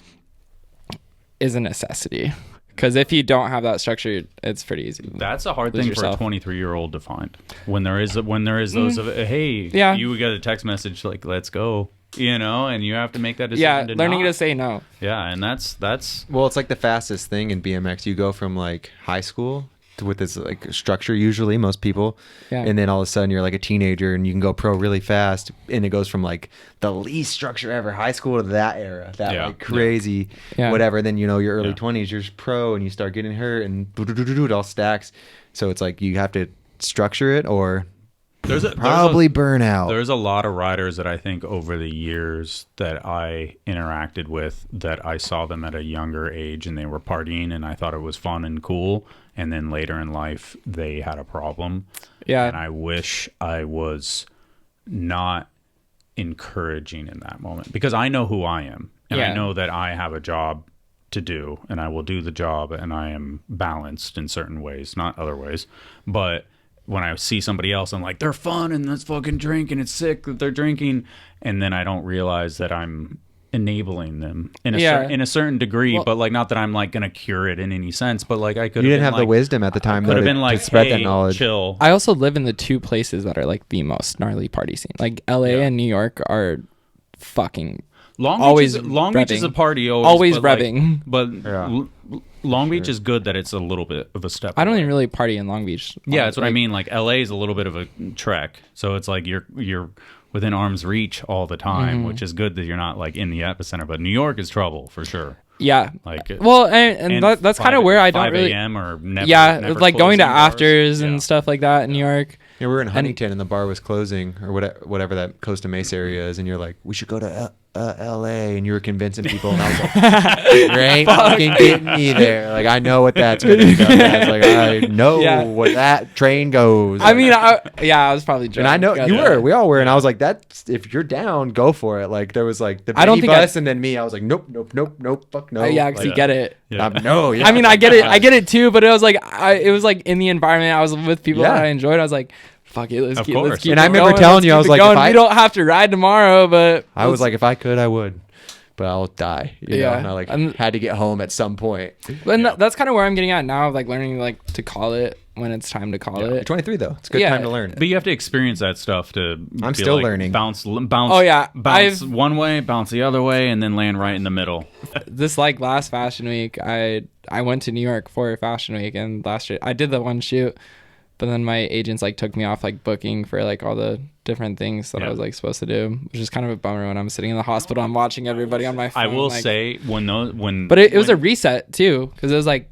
is a necessity. Because if you don't have that structure, it's pretty easy. That's a hard thing for a 23-year-old to find. When there is those of, hey, you got a text message like, let's go, and you have to make that decision. Yeah, learning to say no. Yeah, and that's well, it's like the fastest thing in BMX. You go from like high school with this like structure, usually most people, and then all of a sudden you're like a teenager and you can go pro really fast, and it goes from like the least structure ever, high school, to that era, like crazy whatever. Then your early 20s, you're pro and you start getting hurt and it all stacks. So it's like you have to structure it or probably burn out. There's a lot of riders that I think over the years that I interacted with, that I saw them at a younger age and they were partying and I thought it was fun and cool, and then later in life they had a problem. Yeah. And I wish I was not encouraging in that moment, because I know who I am, and I know that I have a job to do, and I will do the job, and I am balanced in certain ways, not other ways. But when I see somebody else, I'm like, they're fun and let's fucking drink, and it's sick that they're drinking, and then I don't realize that I'm enabling them in a certain degree, but like, not that I'm like gonna cure it in any sense, but like I could. You didn't have the wisdom at the time. Could have been like, to spread that knowledge. Chill. I also live in the two places that are like the most gnarly party scene. Like LA and New York are fucking Long Beach is a party always revving. Long Beach is good that it's a little bit of a step. I don't even really party in Long Beach. Yeah, that's what I mean. Like LA is a little bit of a trek, so it's like you're within arm's reach all the time, which is good that you're not like in the epicenter. But New York is trouble for sure. Yeah. Like, well, and that's kind of where I don't really. 5 a.m. or never. Yeah, never like going to bars. afters and stuff like that in New York. Yeah, we were in Huntington and the bar was closing, or whatever that Costa Mesa area is, and you're like, we should go to LA, and you were convincing people, and I was like, you ain't fucking getting me there. Like, I know what that's gonna be. Like, I know where that train goes. I mean, I was probably drunk. And I know you were. We all were. And I was like, that's, if you're down, go for it. Like, there was like the Benny bus, and then me. I was like, nope, fuck no. Yeah, because you get it. Yeah. No. Yeah. I mean, I get it too. But it was like, in the environment. I was with people that I enjoyed. I was like, fuck it, let's keep and I remember telling you, I was like, we don't have to ride tomorrow, but I was like, if I could, I would, but I'll die. You know? And I like had to get home at some point. And that's kind of where I'm getting at now, like learning like to call it when it's time to call it. You're 23 though; it's a good time to learn. But you have to experience that stuff to. I'm still learning. Bounce. Oh yeah, bounce one way, bounce the other way, and then land right in the middle. This like last Fashion Week, I went to New York for Fashion Week, and last year I did the one shoot. But then my agents like took me off like booking for like all the different things that I was like supposed to do, which is kind of a bummer. When I'm sitting in the hospital, I'm watching everybody on my phone. I will say but it was a reset too, because it was like,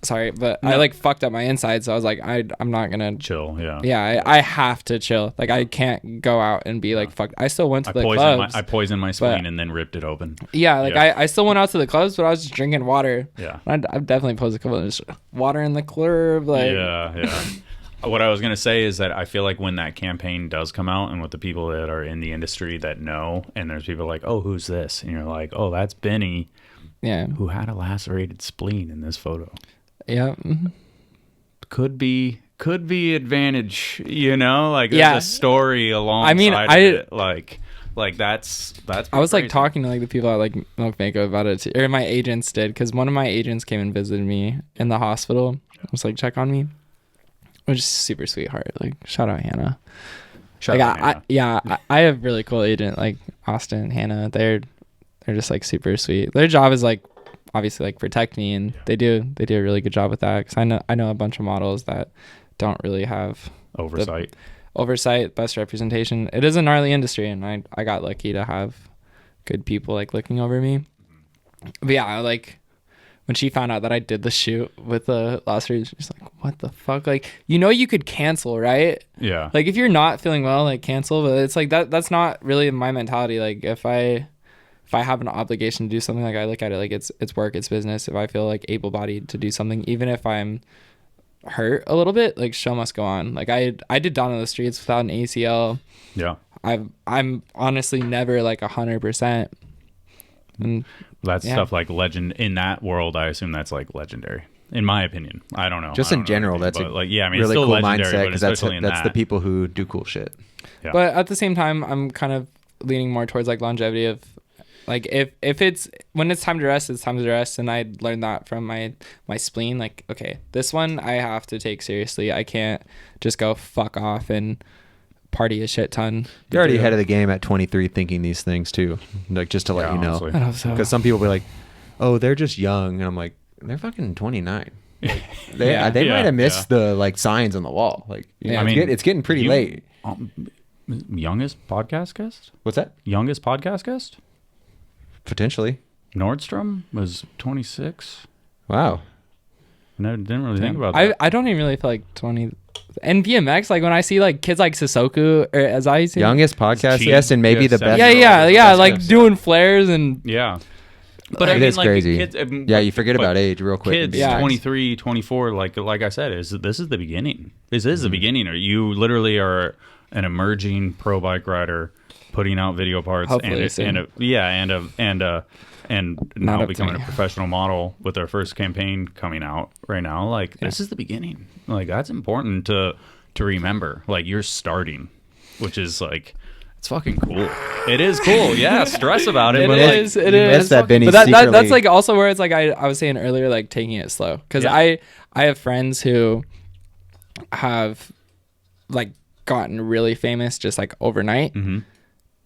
sorry, but I like fucked up my inside, so I was like, I'm not gonna chill. I have to chill. Like I can't go out and be like fucked. I still went to the clubs. I poisoned my spleen and then ripped it open. Yeah, like I still went out to the clubs, but I was just drinking water. Yeah, I've definitely posed a couple of just water in the club. Like yeah. What I was going to say is that I feel like when that campaign does come out, and with the people that are in the industry that know, and there's people like, oh, who's this? And you're like, oh, that's Benny, who had a lacerated spleen in this photo. Yeah. Could be advantage, like there's a story alongside it. Like that's I was crazy. Like talking to like the people at like Milk Mako about it too, or my agents did, because one of my agents came and visited me in the hospital. Was like, check on me. Which is super sweetheart. Like, shout out Hannah. I have really cool agent like Austin and Hannah. They're just like super sweet. Their job is like obviously like protect me, and they do a really good job with that, because I know a bunch of models that don't really have oversight. oversight, best representation. It is a gnarly industry, and I got lucky to have good people like looking over me. But yeah, like when she found out that I did the shoot with the last year, she's like, what the fuck? Like, you could cancel, right? Yeah. Like if you're not feeling well, like cancel, but it's like that's not really my mentality. Like if I have an obligation to do something, like I look at it like it's work, it's business. If I feel like able-bodied to do something, even if I'm hurt a little bit, like show must go on. Like I did Dawn on the Streets without an ACL. Yeah. I'm honestly never like 100%. And that's stuff like legend in that world. I assume that's like legendary, in my opinion. I don't know. Just in general, that's like I mean, really it's still cool legendary, mindset, because that's the people who do cool shit. Yeah. But at the same time, I'm kind of leaning more towards like longevity of like if it's when it's time to rest, it's time to rest. And I learned that from my spleen. Like, okay, this one I have to take seriously. I can't just go fuck off and party a shit ton. You're already ahead of the game at 23 thinking these things too. Like, just to let you know. Honestly. I hope so. Because some people be like, oh, they're just young. And I'm like, they're fucking 29. Like, they might have missed the like signs on the wall. Like, I mean, it's getting pretty late. Youngest podcast guest? What's that? Youngest podcast guest? Potentially. Nordstrom was 26. Wow. I didn't really think about that. I don't even really feel like 20. And BMX, like when I see like kids like Sissoko, or as I see, youngest podcast guest and maybe the best. Yeah, like doing flares and But it is like crazy. Kids, you forget about age real quick. Kids, 23, 24, like I said, this is the beginning. This is the beginning. You literally are an emerging pro bike rider, putting out video parts, and now becoming a professional model with our first campaign coming out right now. Like this is the beginning. Like that's important to remember. Like you're starting, which is like. It's fucking cool. It is cool. Yeah, stress about it. It is. That Benny but that's like also where it's like I was saying earlier, like taking it slow. Because I have friends who have like gotten really famous just like overnight. Mm-hmm.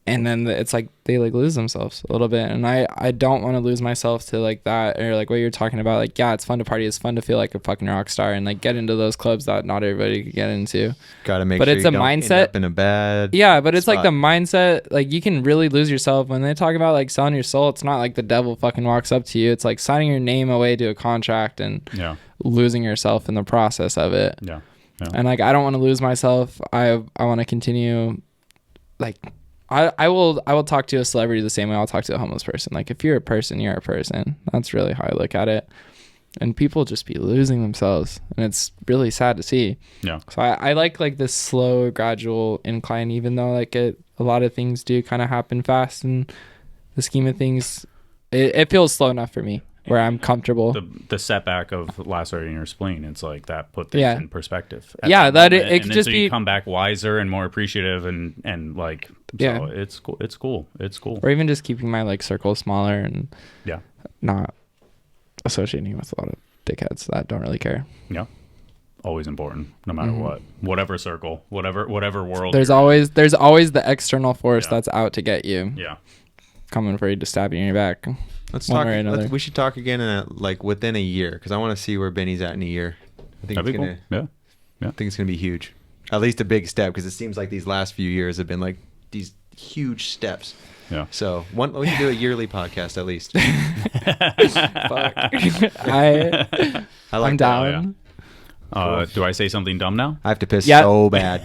And then it's like they like lose themselves a little bit. And I don't want to lose myself to like that, or like what you're talking about. Like, yeah, it's fun to party. It's fun to feel like a fucking rock star and like get into those clubs that not everybody could get into. Gotta make but sure it's you a don't mindset. End up in a bad but it's spot. like the mindset. Like you can really lose yourself when they talk about like selling your soul. It's not like the devil fucking walks up to you. It's like signing your name away to a contract and losing yourself in the process of it. Yeah. And like I don't want to lose myself. I want to continue like. I will talk to a celebrity the same way I'll talk to a homeless person. Like if you're a person, you're a person. That's really how I look at it. And people just be losing themselves, and it's really sad to see. Yeah. So I like this slow, gradual incline, even though like a lot of things do kind of happen fast in the scheme of things. It feels slow enough for me where I'm comfortable. The setback of lacerating your spleen, it's like that put things in perspective. That it could just be you come back wiser and more appreciative and like. So it's cool. It's cool. Or even just keeping my like circle smaller and not associating with a lot of dickheads that don't really care. Yeah, always important, no matter what, whatever circle, whatever world. There's always the external force that's out to get you. Yeah, coming for you to stab you in your back. Let's talk. We should talk again in like within a year, because I want to see where Benny's at in a year. I think that'd be cool. Yeah. I think it's gonna be huge. At least a big step, because it seems like these last few years have been like these huge steps. Yeah. So we can do a yearly podcast at least. Fuck. I'm down. Cool. Do I say something dumb now? I have to piss so bad.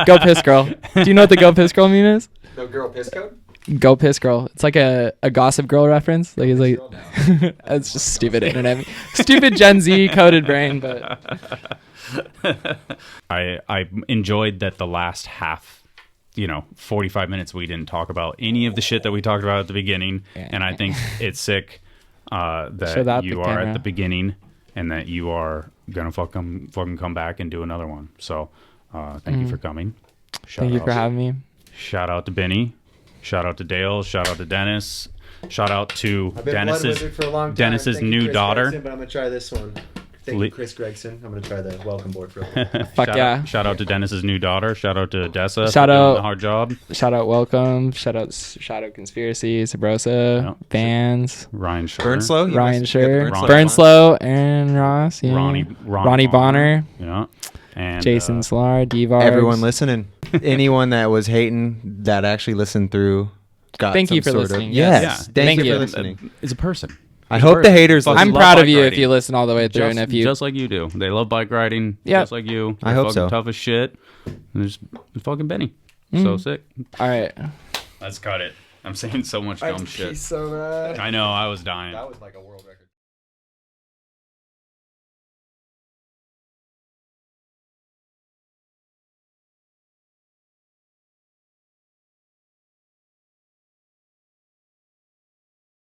Go piss girl. Do you know what the go piss girl meme is? No girl piss code? Go piss girl. It's like a Gossip Girl reference. Like it's like it's just stupid internet, stupid Gen Z coded brain. But I enjoyed that the last half. 45 minutes we didn't talk about any of the shit that we talked about at the beginning, and I think it's sick that you are at the beginning and that you are gonna fucking come back and do another one. So thank you for coming. Thank you for having me. Shout out to Benny. Shout out to Dale. Shout out to Dennis. Shout out to Dennis's new daughter. Gregson, but I'm gonna try this one. Thank you, Chris Gregson. I'm going to try the welcome board for a little bit. Fuck yeah. Shout out to Dennis's new daughter. Shout out to Dessa. Shout out. Doing a hard job. Shout out Welcome. Shout out Shadow Conspiracy. Sabrosa. Vans. Ryan Scher. Ryan Scher. Burnslow. Aaron Ross. Yeah. Ronnie Bonner. Yeah. And Jason Slar, Devars. Everyone listening. Anyone that was hating that actually listened through got Thank some you for sort listening. Of, yes. yes. Thank you for listening. Is a person. I hope the haters listen. I'm proud of you if you listen all the way through. And if you just like you do. They love bike riding just like you. They're I hope so. Tough as shit. And there's fucking Benny. So sick. All right. Let's cut it. I'm saying so much dumb shit. So bad. I know. I was dying. That was like a world record.